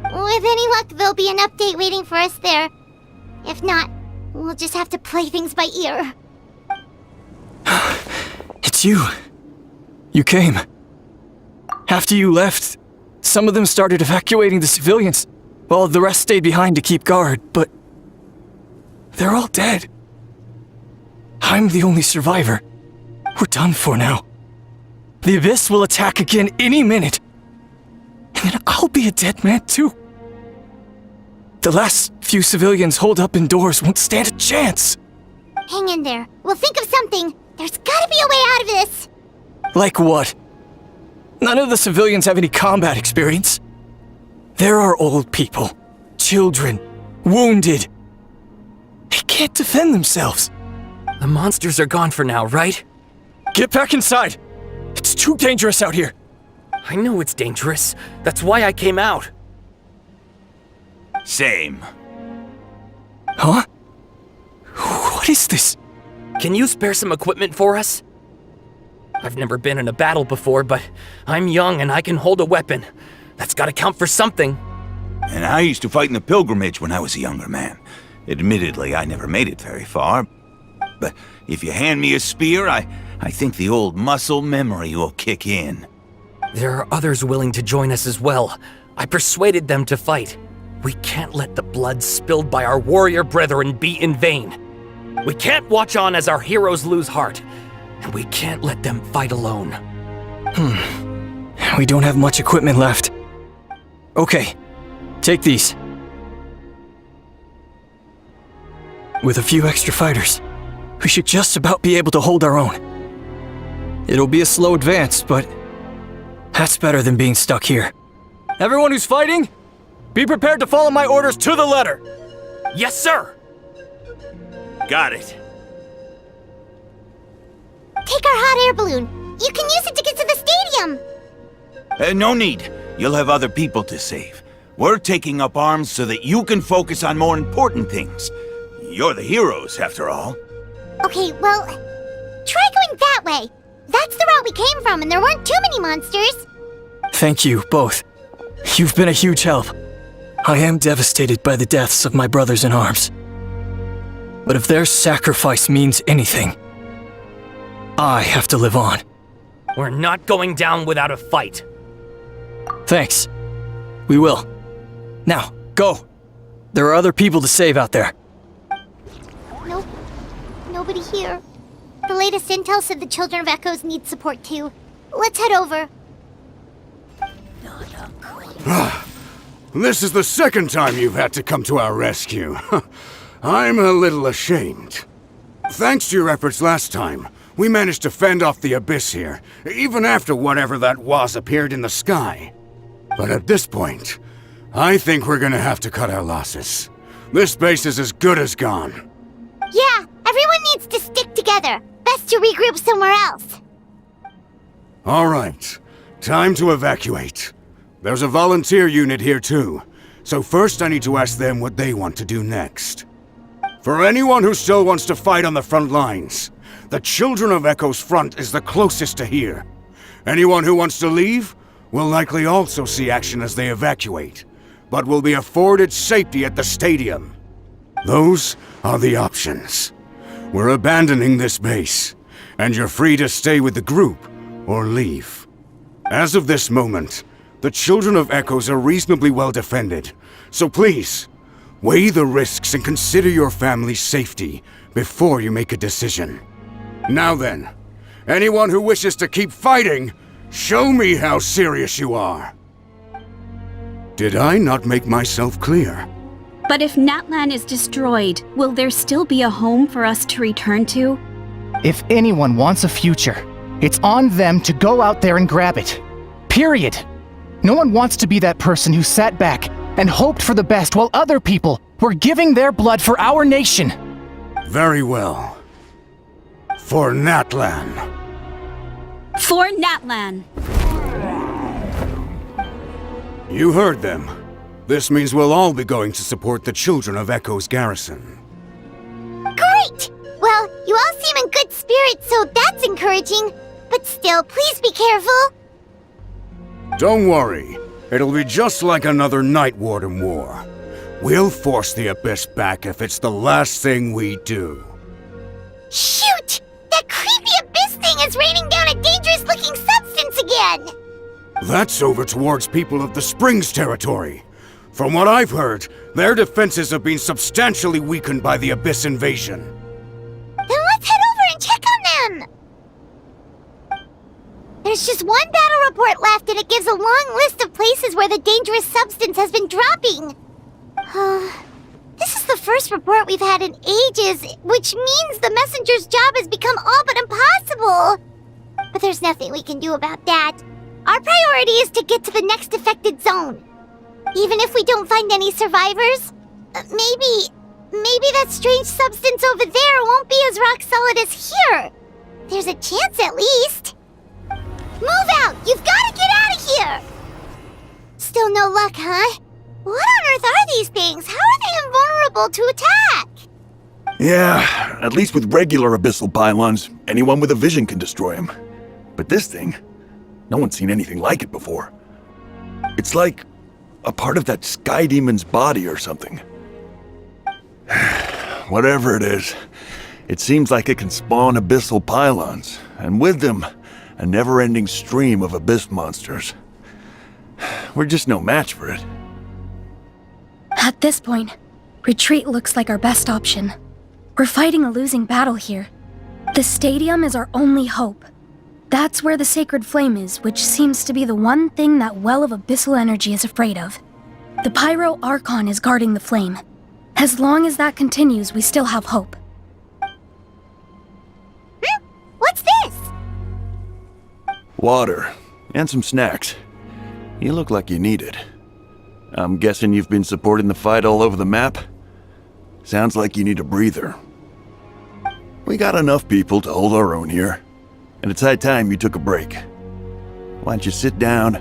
With any luck, there'll be an update waiting for us there. If not, we'll just have to play things by ear. It's you. You came. After you left, some of them started evacuating the civilians, while the rest stayed behind to keep guard, but... they're all dead. I'm the only survivor. We're done for now. The Abyss will attack again any minute. And then I'll be a dead man too. The last few civilians holed up indoors won't stand a chance. Hang in there. We'll think of something. There's gotta be a way out of this. Like what? None of the civilians have any combat experience. There are old people, children, wounded. They can't defend themselves. The monsters are gone for now, right? Get back inside. It's too dangerous out here. I know it's dangerous. That's why I came out. Same. Huh? What is this? Can you spare some equipment for us? I've never been in a battle before, but I'm young and I can hold a weapon. That's gotta count for something. And I used to fight in the pilgrimage when I was a younger man. Admittedly, I never made it very far. But if you hand me a spear, I think the old muscle memory will kick in. There are others willing to join us as well. I persuaded them to fight. We can't let the blood spilled by our warrior brethren be in vain. We can't watch on as our heroes lose heart. And we can't let them fight alone. We don't have much equipment left. Okay, take these. With a few extra fighters, we should just about be able to hold our own. It'll be a slow advance, but that's better than being stuck here. Everyone who's fighting, be prepared to follow my orders to the letter. Yes, sir! Got it. Take our hot air balloon. You can use it to get to the stadium. No need. You'll have other people to save. We're taking up arms so that you can focus on more important things. You're the heroes, after all. Okay, well, try going that way. That's the route we came from, and there weren't too many monsters. Thank you, both. You've been a huge help. I am devastated by the deaths of my brothers in arms. But if their sacrifice means anything, I have to live on. We're not going down without a fight. Thanks. We will. Now, go. There are other people to save out there. Nope. Nobody here. The latest intel said the Children of Echoes need support too. Let's head over. This is the second time you've had to come to our rescue. I'm a little ashamed. Thanks to your efforts last time, we managed to fend off the abyss here, even after whatever that was appeared in the sky. But at this point, I think we're gonna have to cut our losses. This base is as good as gone. Yeah, everyone needs to stick together. Best to regroup somewhere else. All right, time to evacuate. There's a volunteer unit here too, so first I need to ask them what they want to do next. For anyone who still wants to fight on the front lines, the Children of Echo's front is the closest to here. Anyone who wants to leave will likely also see action as they evacuate, but will be afforded safety at the stadium. Those are the options. We're abandoning this base, and you're free to stay with the group or leave. As of this moment, the Children of Echoes are reasonably well defended, so please, weigh the risks and consider your family's safety before you make a decision. Now then, anyone who wishes to keep fighting, show me how serious you are. Did I not make myself clear? But if Natlan is destroyed, will there still be a home for us to return to? If anyone wants a future, it's on them to go out there and grab it. Period. No one wants to be that person who sat back and hoped for the best while other people were giving their blood for our nation. Very well. For Natlan. For Natlan. You heard them. This means we'll all be going to support the Children of Echo's garrison. Great! Well, you all seem in good spirits, so that's encouraging. But still, please be careful. Don't worry. It'll be just like another Night Warden war. We'll force the Abyss back if it's the last thing we do. Shoot! That creepy Abyss thing is raining down a dangerous-looking substance again! That's over towards people of the Springs territory. From what I've heard, their defenses have been substantially weakened by the Abyss invasion. Then let's head over and check on them! There's just one battle report left, and it gives a long list of places where the dangerous substance has been dropping. This is the first report we've had in ages, which means the messenger's job has become all but impossible. But there's nothing we can do about that. Our priority is to get to the next affected zone. Even if we don't find any survivors, maybe that strange substance over there won't be as rock solid as here. There's a chance at least. Move out! You've got to get out of here! Still no luck, huh? What on earth are these things? How are they invulnerable to attack? Yeah, at least with regular abyssal pylons, anyone with a vision can destroy them. But this thing, no one's seen anything like it before. It's like a part of that sky demon's body or something. Whatever it is, it seems like it can spawn abyssal pylons, and with them, a never-ending stream of abyss monsters. We're just no match for it. At this point, retreat looks like our best option. We're fighting a losing battle here. The stadium is our only hope. That's where the sacred flame is, which seems to be the one thing that well of abyssal energy is afraid of. The Pyro Archon is guarding the flame. As long as that continues, we still have hope. What's this? Water, and some snacks. You look like you need it. I'm guessing you've been supporting the fight all over the map? Sounds like you need a breather. We got enough people to hold our own here, and it's high time you took a break. Why don't you sit down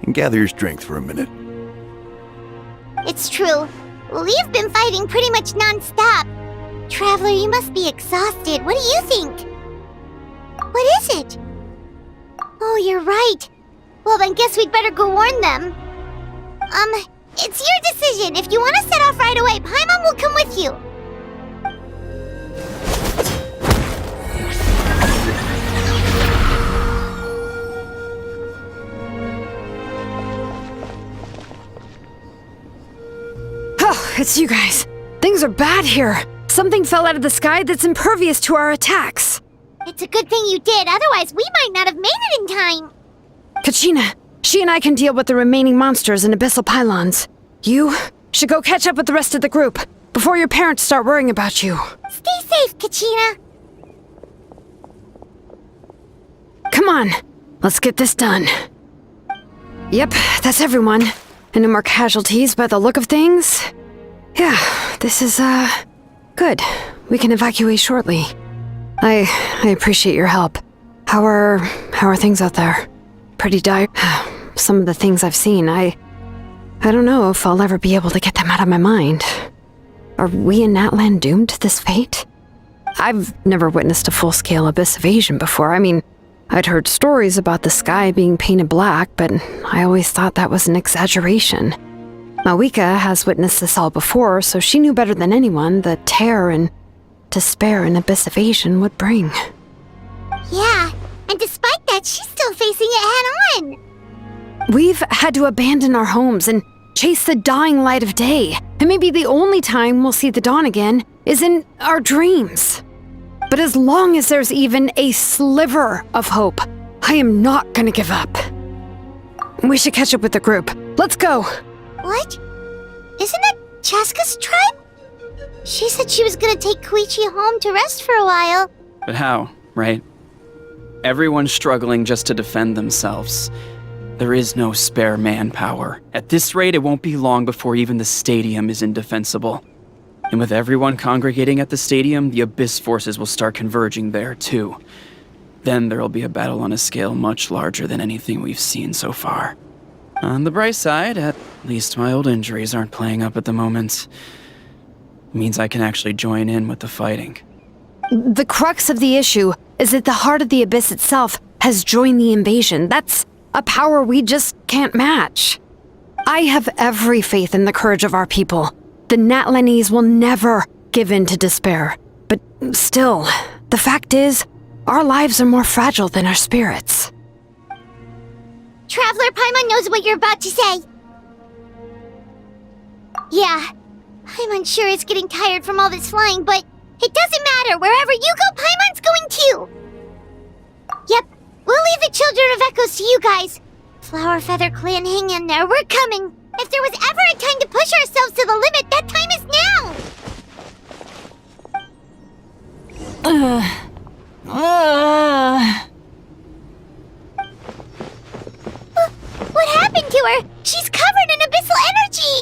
and gather your strength for a minute? It's true. We've been fighting pretty much non-stop. Traveler, you must be exhausted. What do you think? What is it? Oh, you're right. Well, then guess we'd better go warn them. It's your decision. If you want to set off right away, Paimon will come with you. Oh, it's you guys. Things are bad here. Something fell out of the sky that's impervious to our attacks. It's a good thing you did, otherwise we might not have made it in time. Kachina, she and I can deal with the remaining monsters and abyssal pylons. You should go catch up with the rest of the group before your parents start worrying about you. Stay safe, Kachina. Come on, let's get this done. Yep, that's everyone. And no more casualties by the look of things. Yeah, this is, good. We can evacuate shortly. I appreciate your help. How are things out there? Pretty dire. Some of the things I've seen, I don't know if I'll ever be able to get them out of my mind. Are we in Natlan doomed to this fate? I've never witnessed a full-scale abyss invasion before. I mean, I'd heard stories about the sky being painted black, but I always thought that was an exaggeration. Mawika has witnessed this all before, so she knew better than anyone the terror and despair an abyss invasion would bring. Yeah, and despite that, she's still facing it head-on. We've had to abandon our homes and chase the dying light of day, and maybe the only time we'll see the dawn again is in our dreams. But as long as there's even a sliver of hope, I am not gonna give up. We should catch up with the group. Let's go! What? Isn't that Chaska's tribe? She said she was gonna take Koichi home to rest for a while. But how, right? Everyone's struggling just to defend themselves. There is no spare manpower. At this rate, it won't be long before even the stadium is indefensible. And with everyone congregating at the stadium, the Abyss forces will start converging there, too. Then there'll be a battle on a scale much larger than anything we've seen so far. On the bright side, at least my old injuries aren't playing up at the moment. It means I can actually join in with the fighting. The crux of the issue is that the heart of the Abyss itself has joined the invasion. That's a power we just can't match. I have every faith in the courage of our people. The Natlanese will never give in to despair. But still, the fact is, our lives are more fragile than our spirits. Traveler Paimon knows what you're about to say. Yeah, I'm unsure it's getting tired from all this flying, but it doesn't matter. Wherever you go, Paimon's going too. Yep, we'll leave the Children of Echoes to you guys. Flower Feather Clan, hang in there. We're coming. If there was ever a time to push ourselves to the limit, that time is now! What happened to her? She's covered in abyssal energy!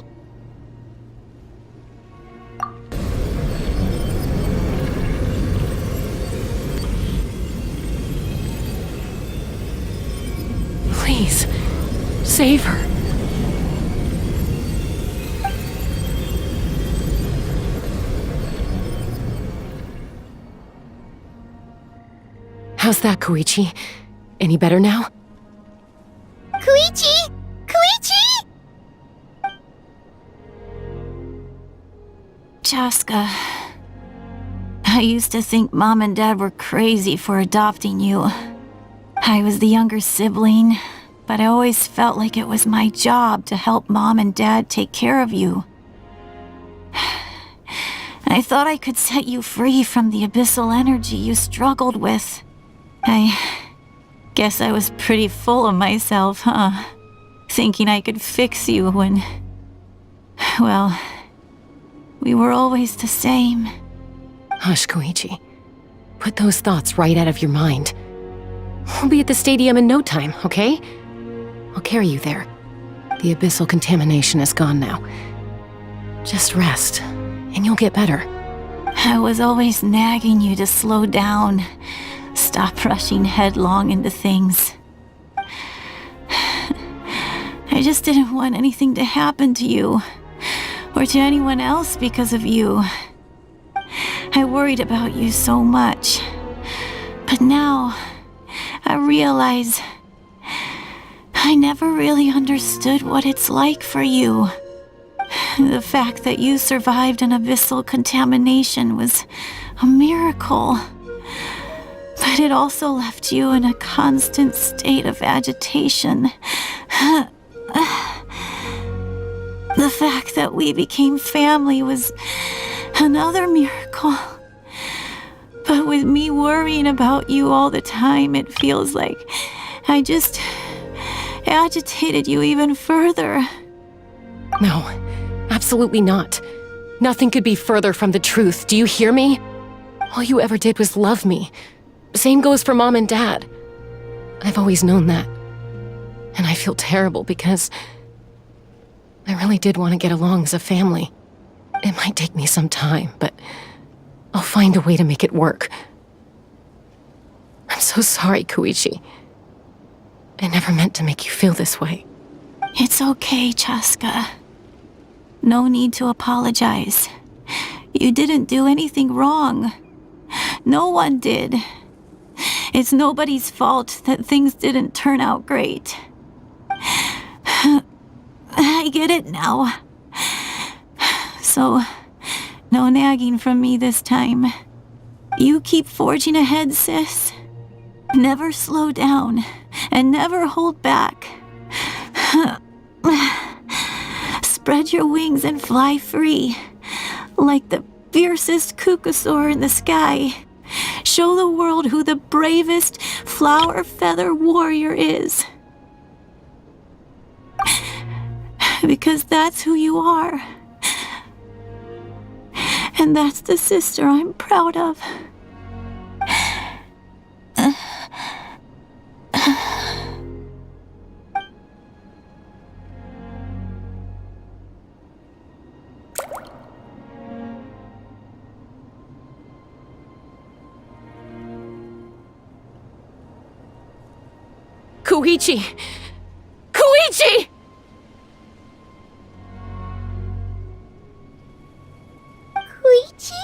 Please, save her. How's that, Koichi? Any better now? Koichi! Koichi! Chaska, I used to think Mom and Dad were crazy for adopting you. I was the younger sibling, but I always felt like it was my job to help Mom and Dad take care of you. I thought I could set you free from the abyssal energy you struggled with. I guess I was pretty full of myself, huh? Thinking I could fix you when... well, we were always the same. Hush, Koichi. Put those thoughts right out of your mind. We'll be at the stadium in no time, okay? I'll carry you there. The abyssal contamination is gone now. Just rest, and you'll get better. I was always nagging you to slow down. Stop rushing headlong into things. I just didn't want anything to happen to you, or to anyone else because of you. I worried about you so much. But now, I realize I never really understood what it's like for you. The fact that you survived an abyssal contamination was a miracle. But it also left you in a constant state of agitation. The fact that we became family was another miracle. But with me worrying about you all the time, it feels like I just agitated you even further. No, absolutely not. Nothing could be further from the truth. Do you hear me? All you ever did was love me. Same goes for Mom and Dad. I've always known that. And I feel terrible because I really did want to get along as a family. It might take me some time, but I'll find a way to make it work. I'm so sorry, Koichi. I never meant to make you feel this way. It's okay, Chaska. No need to apologize. You didn't do anything wrong. No one did. It's nobody's fault that things didn't turn out great. I get it now. So, no nagging from me this time. You keep forging ahead, sis. Never slow down, and never hold back. Spread your wings and fly free, like the fiercest kukasaur in the sky. Show the world who the bravest flower feather warrior is. Because that's who you are. And that's the sister I'm proud of. Koichi! Koichi! Koichi?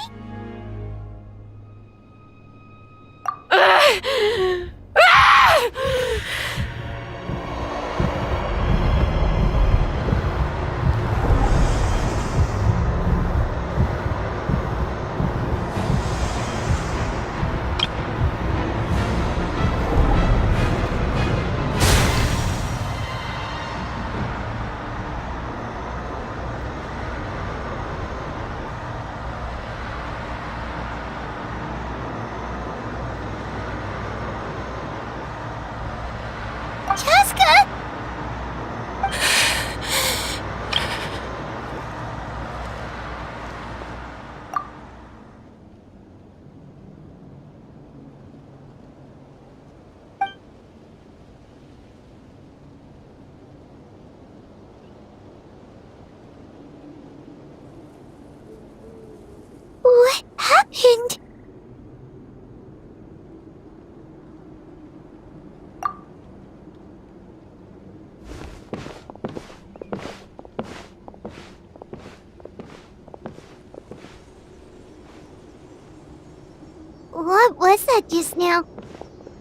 Chaska? What happened? What was that just now?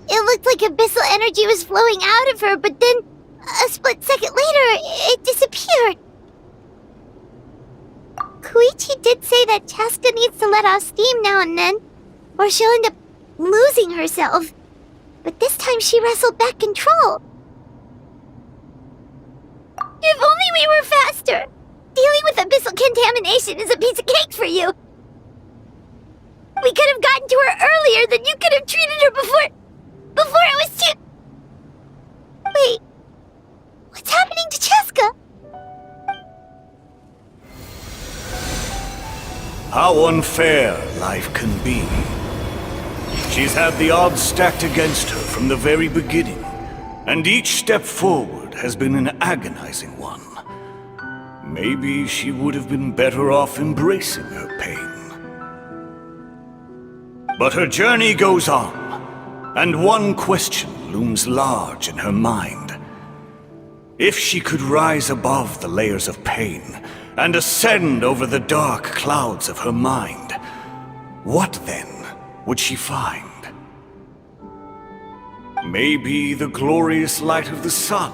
It looked like abyssal energy was flowing out of her, but then, a split second later, it disappeared. Koichi did say that Chaska needs to let off steam now and then, or she'll end up losing herself. But this time she wrestled back control. If only we were faster! Dealing with abyssal contamination is a piece of cake for you! We could have gotten to her earlier, then you could have treated her before it was too... Wait, what's happening to Chaska? How unfair life can be. She's had the odds stacked against her from the very beginning, and each step forward has been an agonizing one. Maybe she would have been better off embracing her pain. But her journey goes on, and one question looms large in her mind. If she could rise above the layers of pain and ascend over the dark clouds of her mind, what then would she find? Maybe the glorious light of the sun,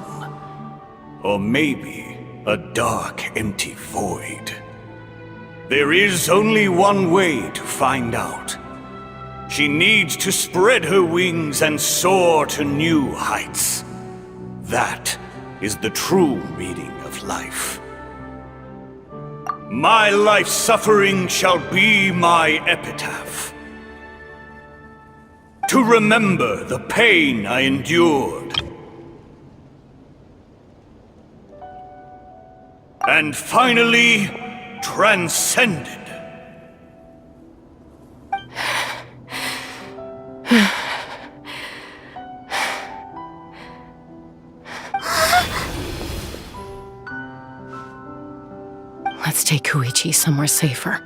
or maybe a dark, empty void. There is only one way to find out. She needs to spread her wings and soar to new heights. That is the true meaning of life. My life suffering shall be my epitaph. to remember the pain I endured, and finally transcended. Let's take Koichi somewhere safer.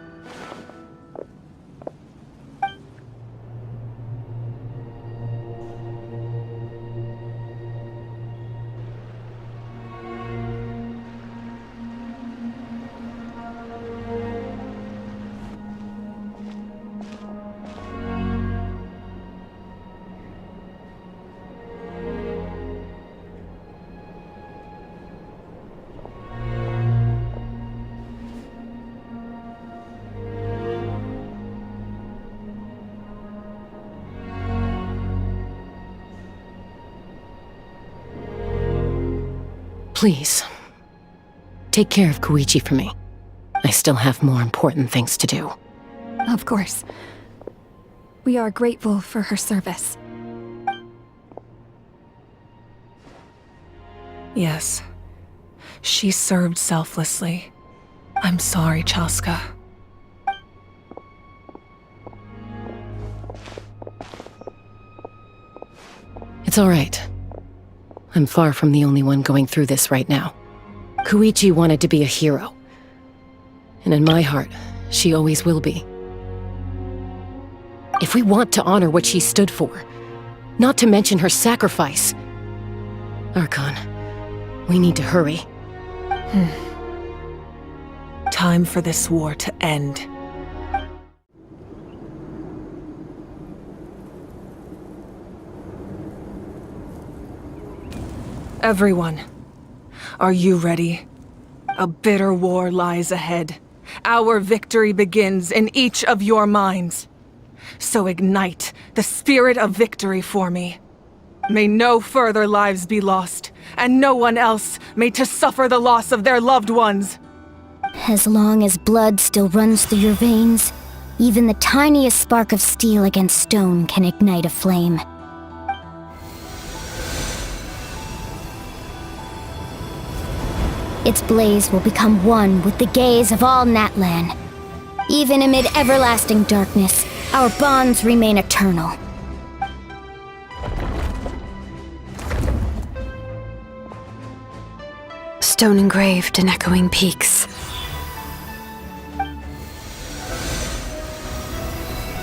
Please, take care of Koichi for me. I still have more important things to do. Of course. We are grateful for her service. Yes. She served selflessly. I'm sorry, Chaska. It's all right. I'm far from the only one going through this right now. Koichi wanted to be a hero. And in my heart, she always will be. If we want to honor what she stood for, not to mention her sacrifice, Archon, we need to hurry. Time for this war to end. Everyone, are you ready? A bitter war lies ahead. Our victory begins in each of your minds. So ignite the spirit of victory for me. May no further lives be lost, and no one else may to suffer the loss of their loved ones. As long as blood still runs through your veins, even the tiniest spark of steel against stone can ignite a flame. Its blaze will become one with the gaze of all Natlan. Even amid everlasting darkness, our bonds remain eternal. Stone engraved in echoing peaks.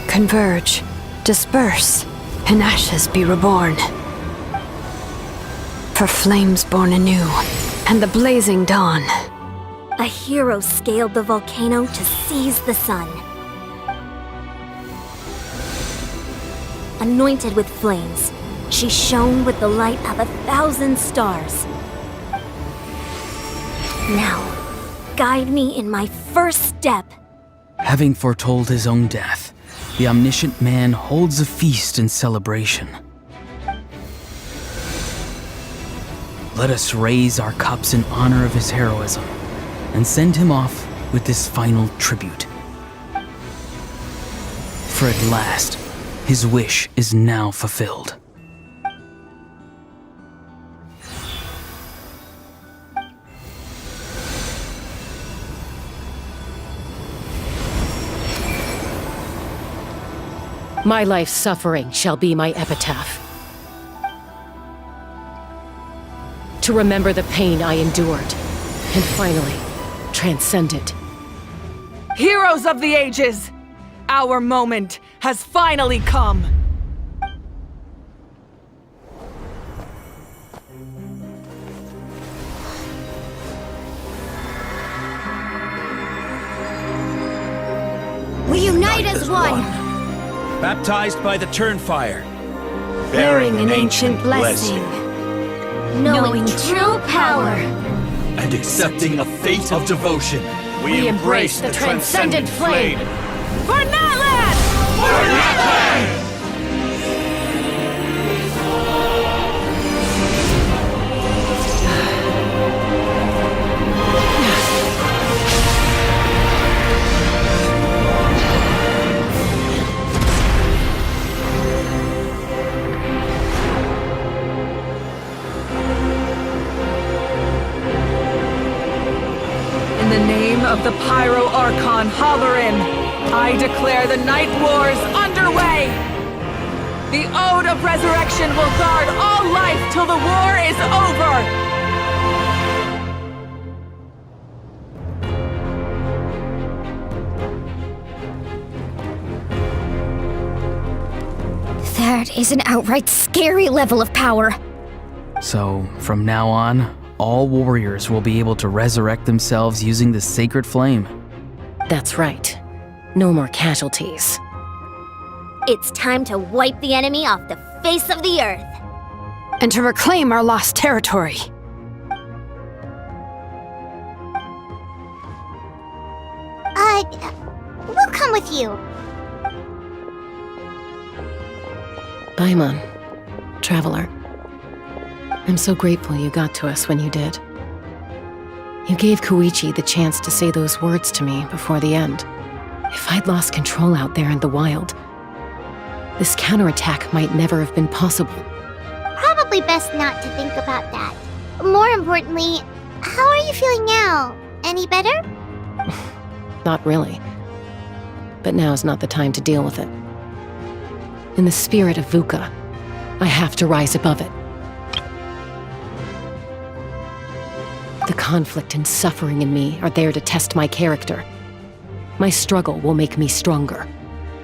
Converge, disperse, in ashes be reborn. For flames born anew, and the blazing dawn. A hero scaled the volcano to seize the sun. Anointed with flames, she shone with the light of 1,000 stars. Now, guide me in my first step. Having foretold his own death, the omniscient man holds a feast in celebration. Let us raise our cups in honor of his heroism and send him off with this final tribute. For at last, his wish is now fulfilled. My life's suffering shall be my epitaph. To remember the pain I endured, and finally, transcend it. Heroes of the ages! Our moment has finally come! We unite as one! Baptized by the Turnfire. Bearing an ancient blessing. Knowing true power. And accepting a fate of devotion. We embrace the transcendent flame. For Natlan! For Natlan! Valverin, I declare the Night Wars underway! The Ode of Resurrection will guard all life till the war is over! That is an outright scary level of power. So, from now on, all warriors will be able to resurrect themselves using the sacred flame. That's right. No more casualties. It's time to wipe the enemy off the face of the earth. And to reclaim our lost territory. We'll come with you. Paimon, traveler. I'm so grateful you got to us when you did. You gave Koichi the chance to say those words to me before the end. If I'd lost control out there in the wild, this counterattack might never have been possible. Probably best not to think about that. More importantly, how are you feeling now? Any better? Not really. But now's not the time to deal with it. In the spirit of VUCA, I have to rise above it. The conflict and suffering in me are there to test my character. My struggle will make me stronger,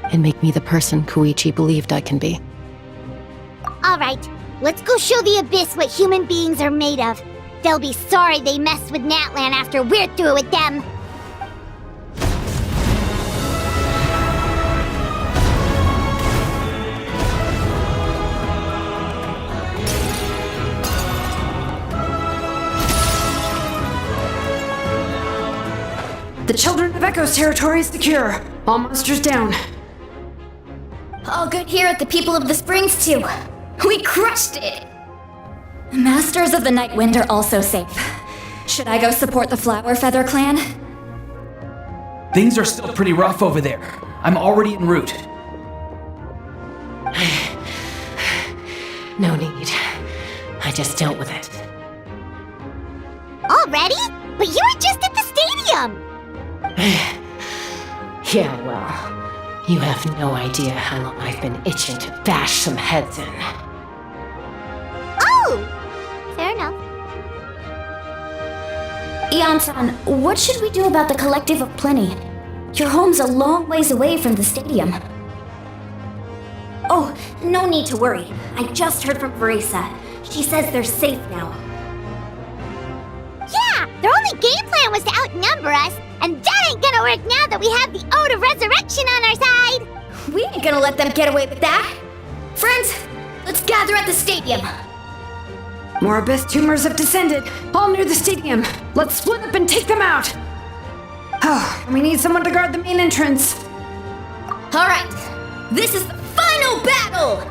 and make me the person Koichi believed I can be. Alright, let's go show the Abyss what human beings are made of. They'll be sorry they messed with Natlan after we're through with them. The Children of Echo's territory is secure. All monsters down. All good here at the People of the Springs, too. We crushed it! Masters of the Night Wind are also safe. Should I go support the Flower Feather clan? Things are still pretty rough over there. I'm already en route. No need. I just dealt with it. Already? But you were just at the stadium! Yeah, well, you have no idea how long I've been itching to bash some heads in. Oh! Fair enough. Ian-san, what should we do about the Collective of Plenty? Your home's a long ways away from the stadium. Oh, no need to worry. I just heard from Verisa. She says they're safe now. Yeah! Their only game plan was to outnumber us, and that ain't gonna work now that we have the Ode of Resurrection on our side! We ain't gonna let them get away with that! Friends, let's gather at the stadium! More Abyss tumors have descended, all near the stadium. Let's split up and take them out! Oh, we need someone to guard the main entrance. Alright, this is the final battle!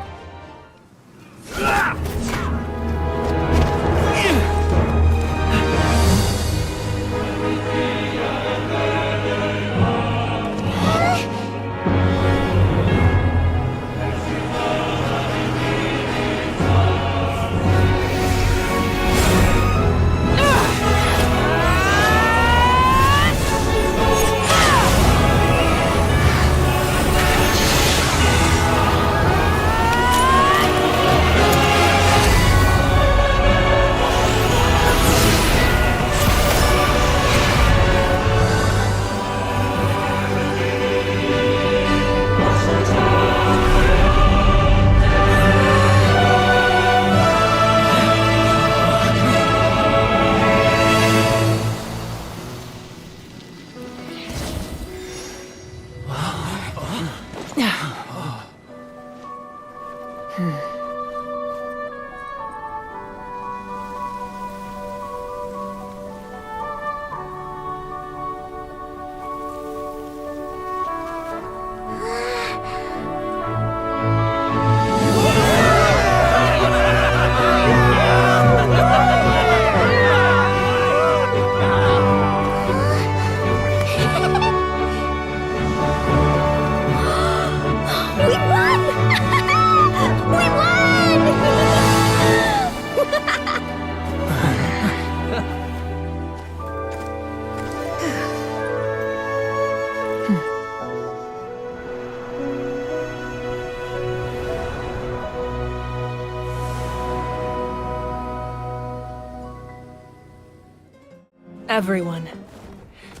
Everyone,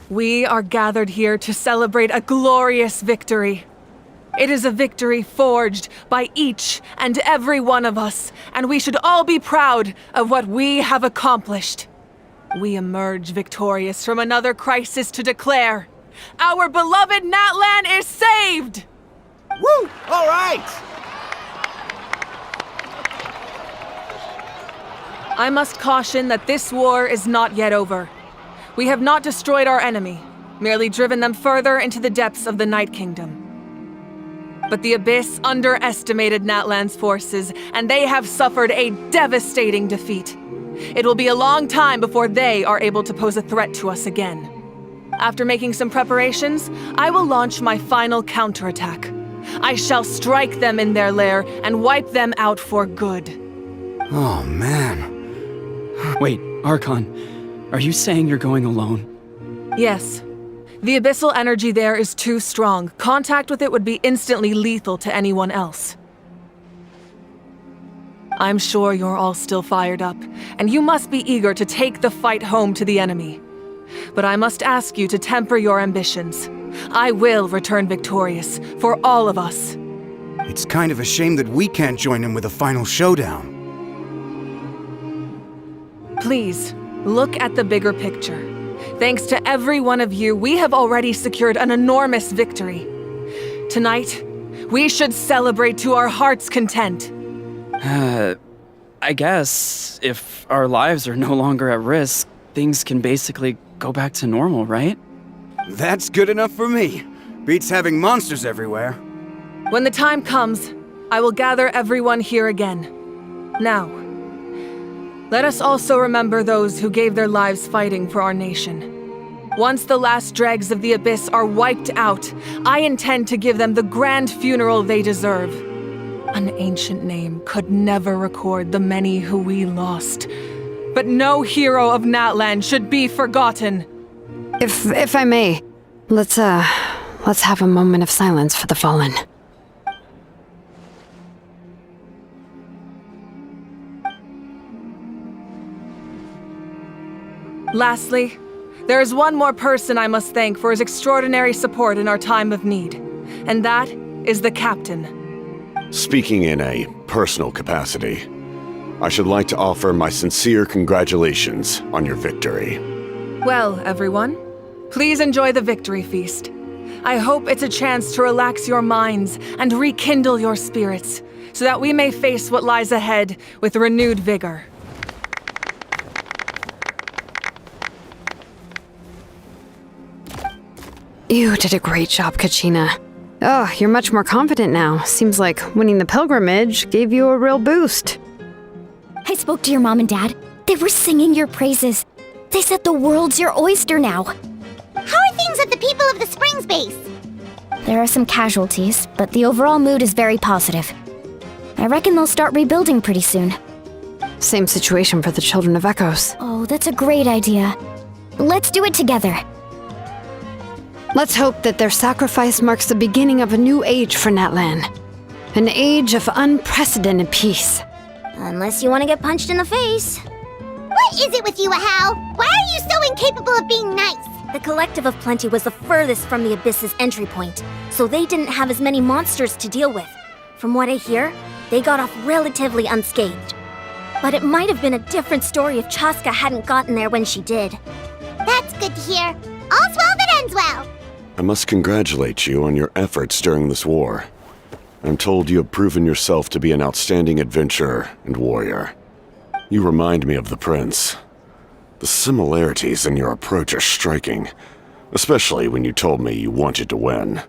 we are gathered here to celebrate a glorious victory. It is a victory forged by each and every one of us, and we should all be proud of what we have accomplished. We emerge victorious from another crisis to declare, our beloved Natlan is saved! Woo! All right! I must caution that this war is not yet over. We have not destroyed our enemy, merely driven them further into the depths of the Night Kingdom. But the Abyss underestimated Natlan's forces, and they have suffered a devastating defeat. It will be a long time before they are able to pose a threat to us again. After making some preparations, I will launch my final counterattack. I shall strike them in their lair and wipe them out for good. Oh, man. Wait, Archon, are you saying you're going alone? Yes. The abyssal energy there is too strong. Contact with it would be instantly lethal to anyone else. I'm sure you're all still fired up, and you must be eager to take the fight home to the enemy. But I must ask you to temper your ambitions. I will return victorious, for all of us. It's kind of a shame that we can't join him with a final showdown. Please, look at the bigger picture. Thanks to every one of you, we have already secured an enormous victory. Tonight, we should celebrate to our heart's content. I guess if our lives are no longer at risk, things can basically go back to normal, right? That's good enough for me. Beats having monsters everywhere. When the time comes, I will gather everyone here again. Now, let us also remember those who gave their lives fighting for our nation. Once the last dregs of the Abyss are wiped out, I intend to give them the grand funeral they deserve. An ancient name could never record the many who we lost. But no hero of Natlan should be forgotten. If I may, let's have a moment of silence for the fallen. Lastly, there is one more person I must thank for his extraordinary support in our time of need, and that is the Captain. Speaking in a personal capacity, I should like to offer my sincere congratulations on your victory. Well, everyone, please enjoy the victory feast. I hope it's a chance to relax your minds and rekindle your spirits, so that we may face what lies ahead with renewed vigor. You did a great job, Kachina. Oh, you're much more confident now. Seems like winning the pilgrimage gave you a real boost. I spoke to your mom and dad. They were singing your praises. They said the world's your oyster now. How are things at the people of the Springs base? There are some casualties, but the overall mood is very positive. I reckon they'll start rebuilding pretty soon. Same situation for the Children of Echoes. Oh, that's a great idea. Let's do it together. Let's hope that their sacrifice marks the beginning of a new age for Natlan. An age of unprecedented peace. Unless you want to get punched in the face. What is it with you, Ahau? Why are you so incapable of being nice? The Collective of Plenty was the furthest from the Abyss's entry point, so they didn't have as many monsters to deal with. From what I hear, they got off relatively unscathed. But it might have been a different story if Chaska hadn't gotten there when she did. That's good to hear. All's well that ends well. I must congratulate you on your efforts during this war. I'm told you have proven yourself to be an outstanding adventurer and warrior. You remind me of the Prince. The similarities in your approach are striking, especially when you told me you wanted to win.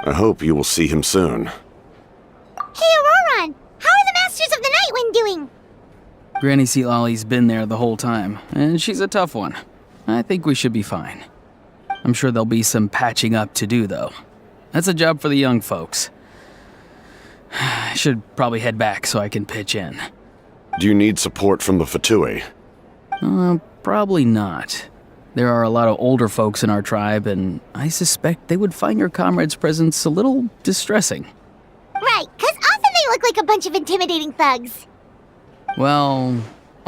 I hope you will see him soon. Hey, Auroron! How are the Masters of the Nightwind doing? Granny Sealolly's been there the whole time, and she's a tough one. I think we should be fine. I'm sure there'll be some patching up to do, though. That's a job for the young folks. I should probably head back so I can pitch in. Do you need support from the Fatui? Probably not. There are a lot of older folks in our tribe, and I suspect they would find your comrade's presence a little distressing. Right, 'cause often they look like a bunch of intimidating thugs. Well,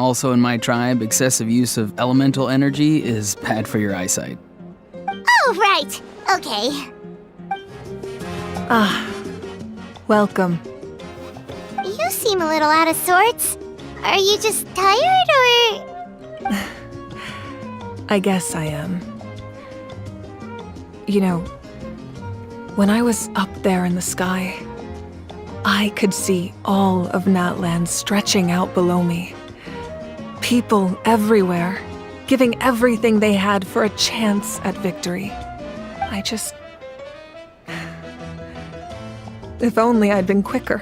Also in my tribe, excessive use of elemental energy is bad for your eyesight. Oh, right. Okay. Ah, welcome. You seem a little out of sorts. Are you just tired, or...? I guess I am. You know, when I was up there in the sky, I could see all of Natlan stretching out below me. People everywhere, giving everything they had for a chance at victory. If only I'd been quicker.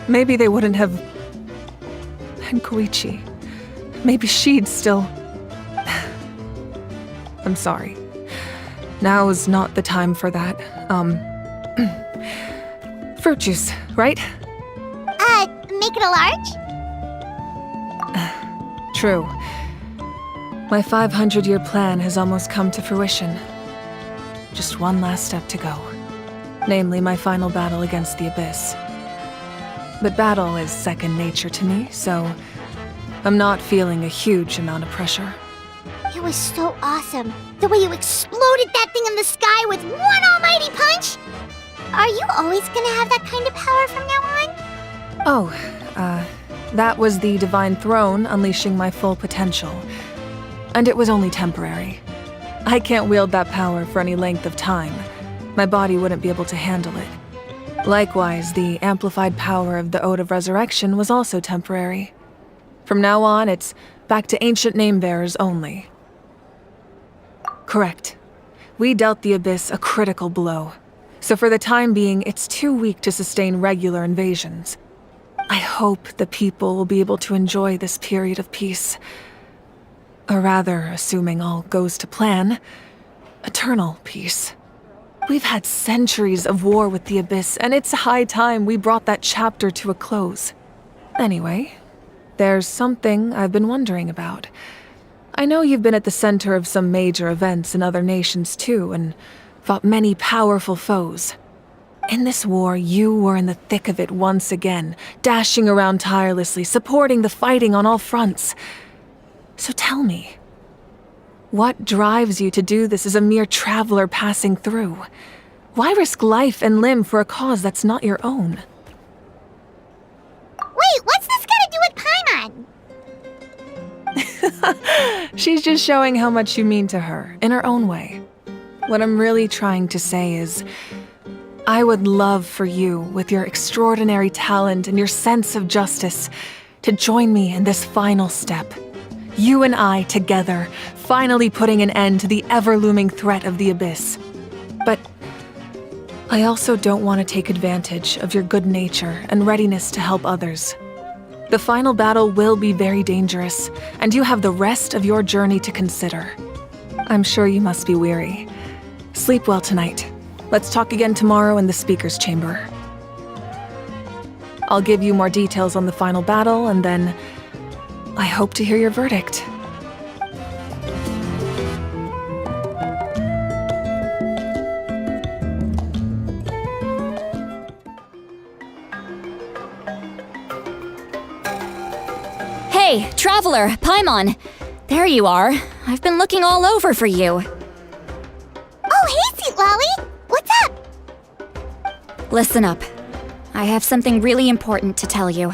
Maybe they wouldn't have... And Koichi, maybe she'd still... I'm sorry. Now is not the time for that. Fruit juice, right? Make it a large? True. My 500-year plan has almost come to fruition. Just one last step to go. Namely, my final battle against the Abyss. But battle is second nature to me, so I'm not feeling a huge amount of pressure. It was so awesome. The way you exploded that thing in the sky with one almighty punch! Are you always gonna have that kind of power from now on? Oh, that was the Divine Throne unleashing my full potential. And it was only temporary. I can't wield that power for any length of time. My body wouldn't be able to handle it. Likewise, the amplified power of the Ode of Resurrection was also temporary. From now on, it's back to ancient name-bearers only. Correct. We dealt the Abyss a critical blow. So for the time being, it's too weak to sustain regular invasions. I hope the people will be able to enjoy this period of peace. Or rather, assuming all goes to plan, eternal peace. We've had centuries of war with the Abyss, and it's high time we brought that chapter to a close. Anyway, there's something I've been wondering about. I know you've been at the center of some major events in other nations too, and fought many powerful foes. In this war, you were in the thick of it once again, dashing around tirelessly, supporting the fighting on all fronts. So tell me, what drives you to do this as a mere traveler passing through? Why risk life and limb for a cause that's not your own? Wait, what's this got to do with Paimon? She's just showing how much you mean to her, in her own way. What I'm really trying to say is, I would love for you, with your extraordinary talent and your sense of justice, to join me in this final step. You and I together, finally putting an end to the ever-looming threat of the Abyss. But I also don't want to take advantage of your good nature and readiness to help others. The final battle will be very dangerous, and you have the rest of your journey to consider. I'm sure you must be weary. Sleep well tonight. Let's talk again tomorrow in the speaker's chamber. I'll give you more details on the final battle, and then I hope to hear your verdict. Hey, Traveler, Paimon! There you are. I've been looking all over for you. Oh, hey, Sweet Lolly! What's up? Listen up. I have something really important to tell you.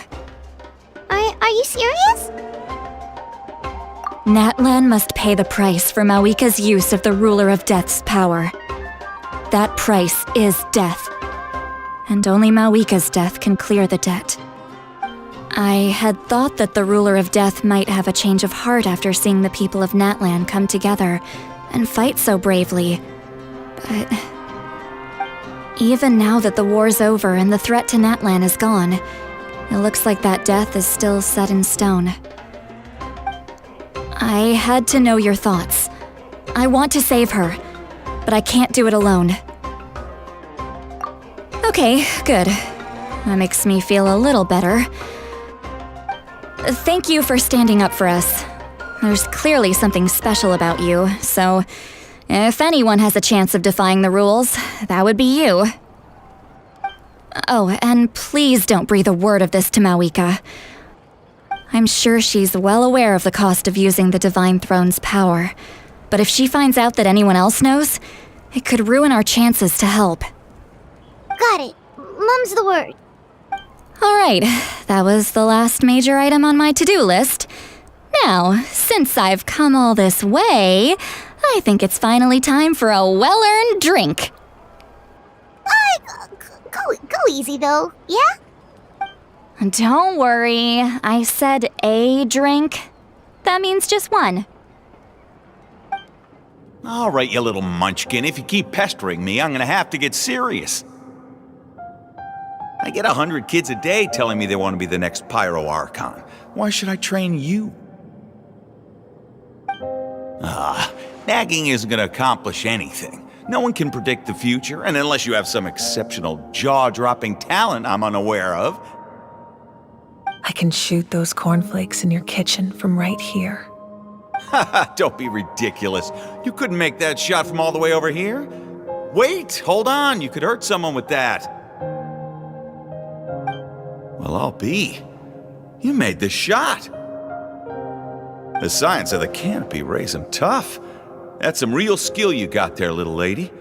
Are you serious? Natlan must pay the price for Mawika's use of the Ruler of Death's power. That price is death. And only Mawika's death can clear the debt. I had thought that the Ruler of Death might have a change of heart after seeing the people of Natlan come together and fight so bravely. But even now that the war's over and the threat to Natlan is gone, it looks like that death is still set in stone. I had to know your thoughts. I want to save her, but I can't do it alone. Okay, good. That makes me feel a little better. Thank you for standing up for us. There's clearly something special about you, so if anyone has a chance of defying the rules, that would be you. Oh, and please don't breathe a word of this to Mawika. I'm sure she's well aware of the cost of using the Divine Throne's power. But if she finds out that anyone else knows, it could ruin our chances to help. Got it. Mum's the word. Alright, that was the last major item on my to-do list. Now, since I've come all this way, I think it's finally time for a well-earned drink. Go easy, though, yeah? Don't worry, I said a drink. That means just one. All right, you little munchkin. If you keep pestering me, I'm gonna have to get serious. I get 100 kids a day telling me they want to be the next Pyro Archon. Why should I train you? Nagging isn't gonna accomplish anything. No one can predict the future, and unless you have some exceptional jaw-dropping talent I'm unaware of. I can shoot those cornflakes in your kitchen from right here. Don't be ridiculous. You couldn't make that shot from all the way over here? Wait, hold on. You could hurt someone with that. Well, I'll be. You made the shot. The science of the canopy rays him tough. That's some real skill you got there, little lady.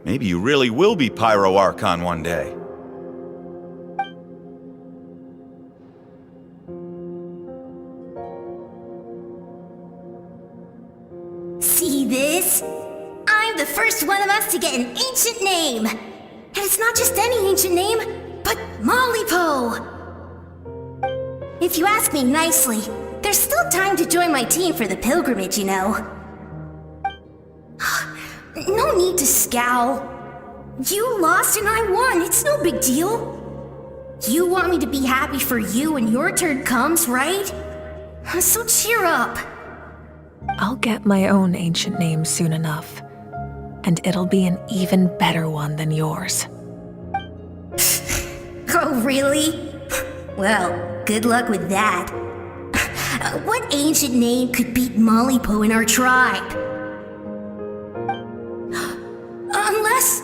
Maybe you really will be Pyro Archon one day. See this? I'm the first one of us to get an ancient name. And it's not just any ancient name, but Mollypo. If you ask me nicely, there's still time to join my team for the pilgrimage, you know. No need to scowl. You lost and I won, it's no big deal. You want me to be happy for you when your turn comes, right? So cheer up. I'll get my own ancient name soon enough. And it'll be an even better one than yours. Oh, really? Well, good luck with that. What ancient name could beat Mollypo in our tribe? Unless...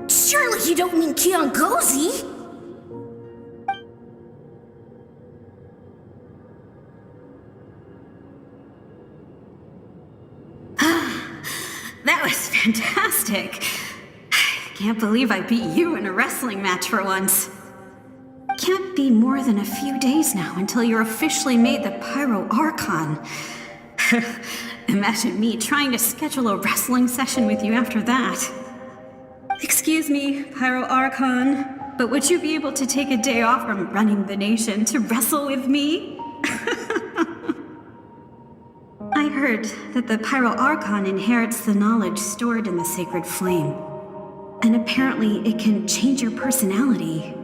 surely you don't mean Kiangozi? That was fantastic. Can't believe I beat you in a wrestling match for once. Can't be more than a few days now until you're officially made the Pyro Archon. Imagine me trying to schedule a wrestling session with you after that. Excuse me, Pyro Archon, but would you be able to take a day off from running the nation to wrestle with me? I heard that the Pyro Archon inherits the knowledge stored in the sacred flame. And apparently it can change your personality.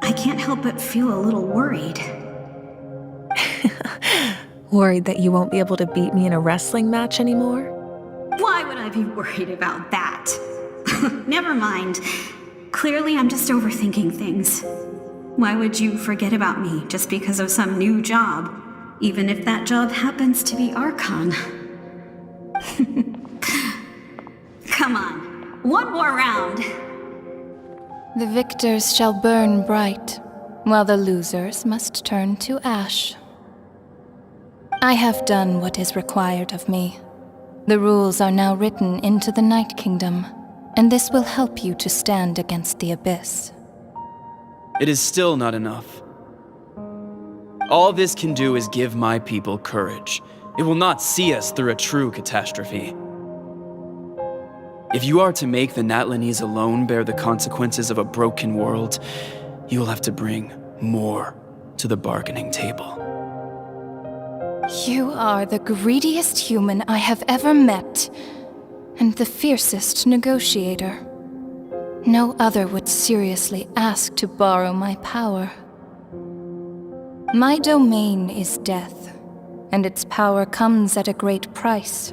I can't help but feel a little worried. Worried that you won't be able to beat me in a wrestling match anymore? Why would I be worried about that? Never mind. Clearly I'm just overthinking things. Why would you forget about me just because of some new job? Even if that job happens to be Archon. Come on, one more round. The victors shall burn bright, while the losers must turn to ash. I have done what is required of me. The rules are now written into the Night Kingdom, and this will help you to stand against the Abyss. It is still not enough. All this can do is give my people courage. It will not see us through a true catastrophe. If you are to make the Natlanese alone bear the consequences of a broken world, you will have to bring more to the bargaining table. You are the greediest human I have ever met, and the fiercest negotiator. No other would seriously ask to borrow my power. My domain is death, and its power comes at a great price.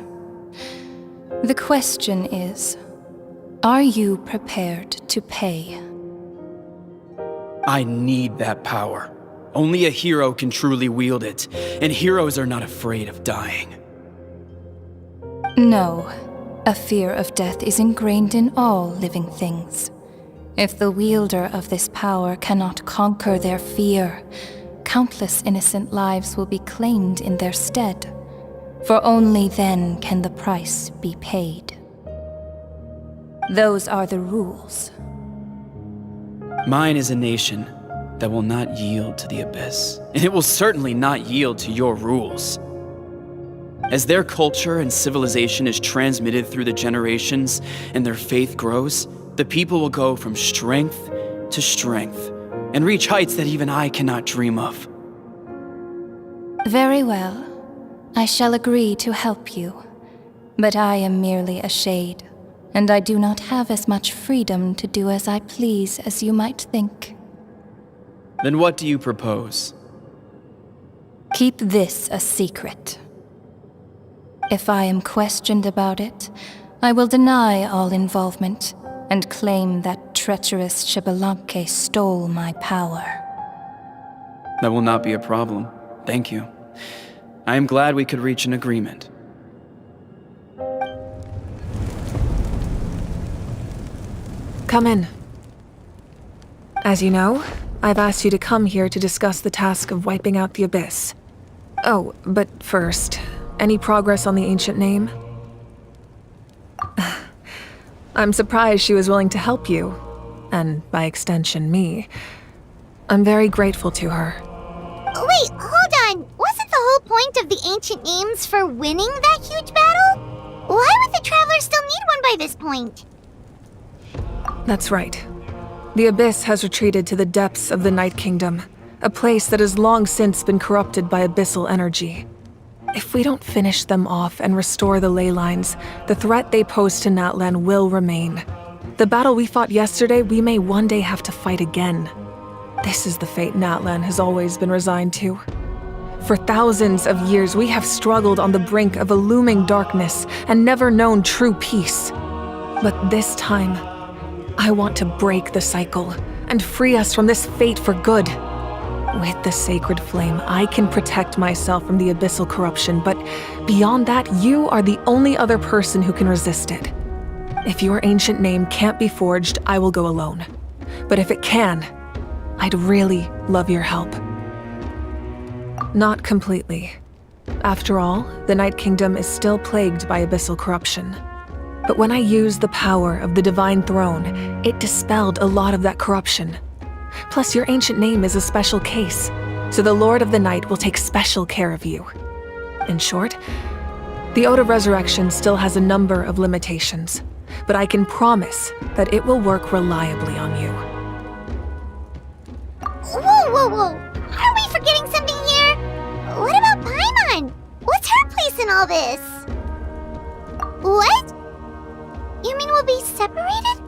The question is, are you prepared to pay? I need that power. Only a hero can truly wield it, and heroes are not afraid of dying. No, a fear of death is ingrained in all living things. If the wielder of this power cannot conquer their fear, countless innocent lives will be claimed in their stead, for only then can the price be paid. Those are the rules. Mine is a nation that will not yield to the Abyss, and it will certainly not yield to your rules. As their culture and civilization is transmitted through the generations and their faith grows, the people will go from strength to strength and reach heights that even I cannot dream of. Very well. I shall agree to help you. But I am merely a shade, and I do not have as much freedom to do as I please as you might think. Then what do you propose? Keep this a secret. If I am questioned about it, I will deny all involvement and claim that treacherous Xbalanque stole my power. That will not be a problem. Thank you. I am glad we could reach an agreement. Come in. As you know, I've asked you to come here to discuss the task of wiping out the Abyss. Oh, but first, any progress on the ancient name? I'm surprised she was willing to help you, and by extension me. I'm very grateful to her. Wait, hold on. Wasn't the whole point of the ancient names for winning that huge battle? Why would the Traveler still need one by this point? That's right. The Abyss has retreated to the depths of the Night Kingdom, a place that has long since been corrupted by abyssal energy. If we don't finish them off and restore the ley lines, the threat they pose to Natlan will remain. The battle we fought yesterday, we may one day have to fight again. This is the fate Natlan has always been resigned to. For thousands of years, we have struggled on the brink of a looming darkness and never known true peace. But this time, I want to break the cycle and free us from this fate for good. With the sacred flame, I can protect myself from the abyssal corruption, but beyond that, you are the only other person who can resist it. If your ancient name can't be forged, I will go alone. But if it can, I'd really love your help. Not completely. After all, the Night Kingdom is still plagued by abyssal corruption. But when I used the power of the Divine Throne, it dispelled a lot of that corruption. Plus, your ancient name is a special case, so the Lord of the Night will take special care of you. In short, the Ode of Resurrection still has a number of limitations, but I can promise that it will work reliably on you. Whoa! Are we forgetting something here? What about Paimon? What's her place in all this? What? You mean we'll be separated?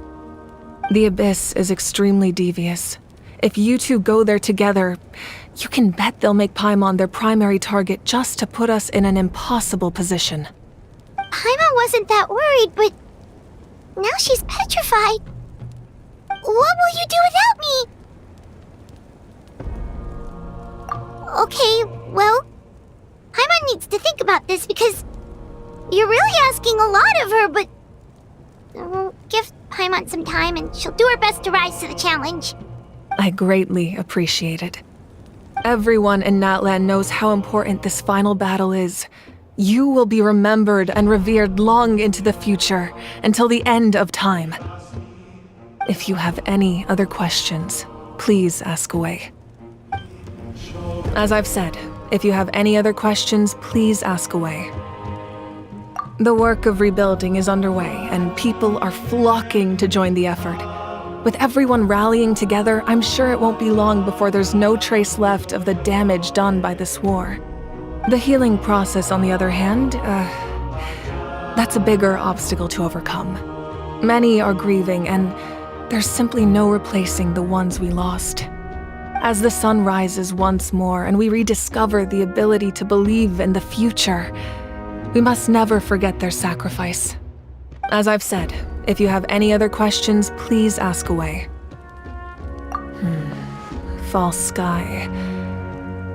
The Abyss is extremely devious. If you two go there together, you can bet they'll make Paimon their primary target just to put us in an impossible position. Paimon wasn't that worried, but now she's petrified. What will you do without me? Okay, well, Paimon needs to think about this because you're really asking a lot of her, but we'll give Paimon some time and she'll do her best to rise to the challenge. I greatly appreciate it. Everyone in Natlan knows how important this final battle is. You will be remembered and revered long into the future, until the end of time. If you have any other questions, please ask away. As I've said, if you have any other questions, please ask away. The work of rebuilding is underway, and people are flocking to join the effort. With everyone rallying together, I'm sure it won't be long before there's no trace left of the damage done by this war. The healing process, on the other hand, that's a bigger obstacle to overcome. Many are grieving, and there's simply no replacing the ones we lost. As the sun rises once more and we rediscover the ability to believe in the future, we must never forget their sacrifice. As I've said, if you have any other questions, please ask away. False sky.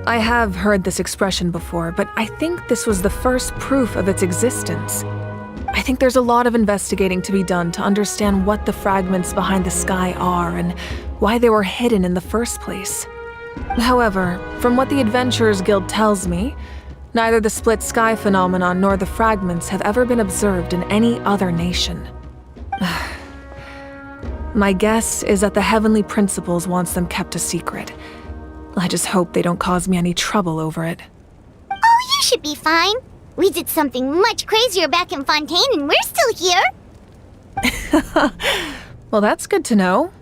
I have heard this expression before, but I think this was the first proof of its existence. I think there's a lot of investigating to be done to understand what the fragments behind the sky are and why they were hidden in the first place. However, from what the Adventurers Guild tells me, neither the split sky phenomenon nor the fragments have ever been observed in any other nation. My guess is that the Heavenly Principles wants them kept a secret. I just hope they don't cause me any trouble over it. Oh, you should be fine. We did something much crazier back in Fontaine and we're still here. Well, that's good to know.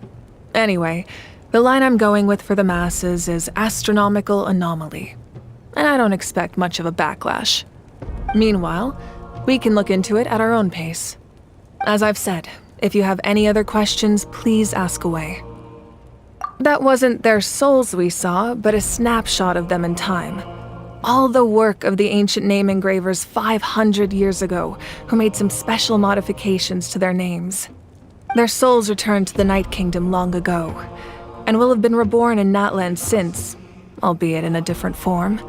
Anyway, the line I'm going with for the masses is astronomical anomaly. And I don't expect much of a backlash. Meanwhile, we can look into it at our own pace. As I've said, if you have any other questions, please ask away. That wasn't their souls we saw, but a snapshot of them in time. All the work of the ancient name engravers 500 years ago, who made some special modifications to their names. Their souls returned to the Night Kingdom long ago, and will have been reborn in Natland since, albeit in a different form.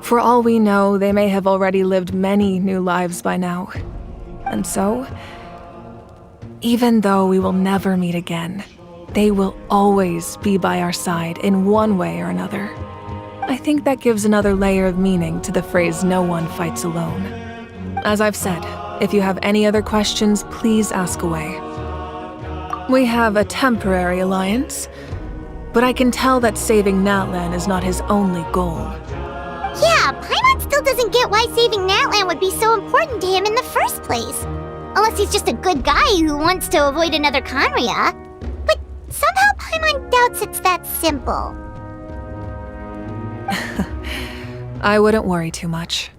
For all we know, they may have already lived many new lives by now. And so, even though we will never meet again, they will always be by our side in one way or another. I think that gives another layer of meaning to the phrase "no one fights alone." As I've said, if you have any other questions, please ask away. We have a temporary alliance, but I can tell that saving Natlan is not his only goal. Yeah, Paimon still doesn't get why saving Natlan would be so important to him in the first place. Unless he's just a good guy who wants to avoid another Conria. But somehow Paimon doubts it's that simple. I wouldn't worry too much.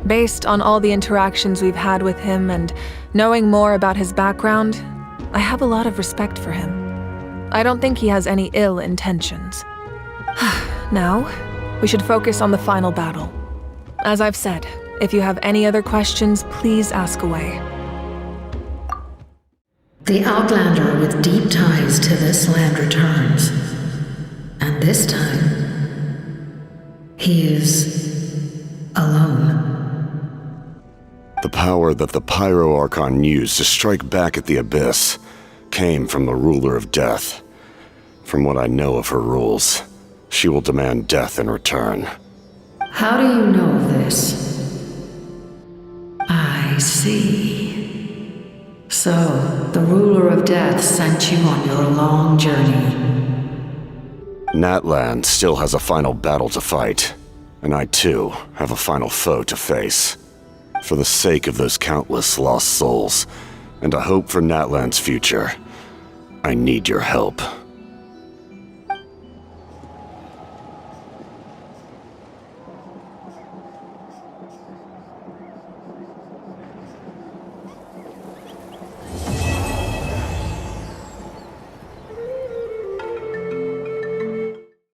Based on all the interactions we've had with him and knowing more about his background, I have a lot of respect for him. I don't think he has any ill intentions. Now, we should focus on the final battle. As I've said, if you have any other questions, please ask away. The Outlander with deep ties to this land returns. And this time, he is alone. The power that the Pyro Archon used to strike back at the Abyss came from the Ruler of Death. From what I know of her rules, she will demand death in return. How do you know of this? I see. So, the Ruler of Death sent you on your long journey. Natlan still has a final battle to fight, and I too have a final foe to face. For the sake of those countless lost souls, and a hope for Natlan's future, I need your help.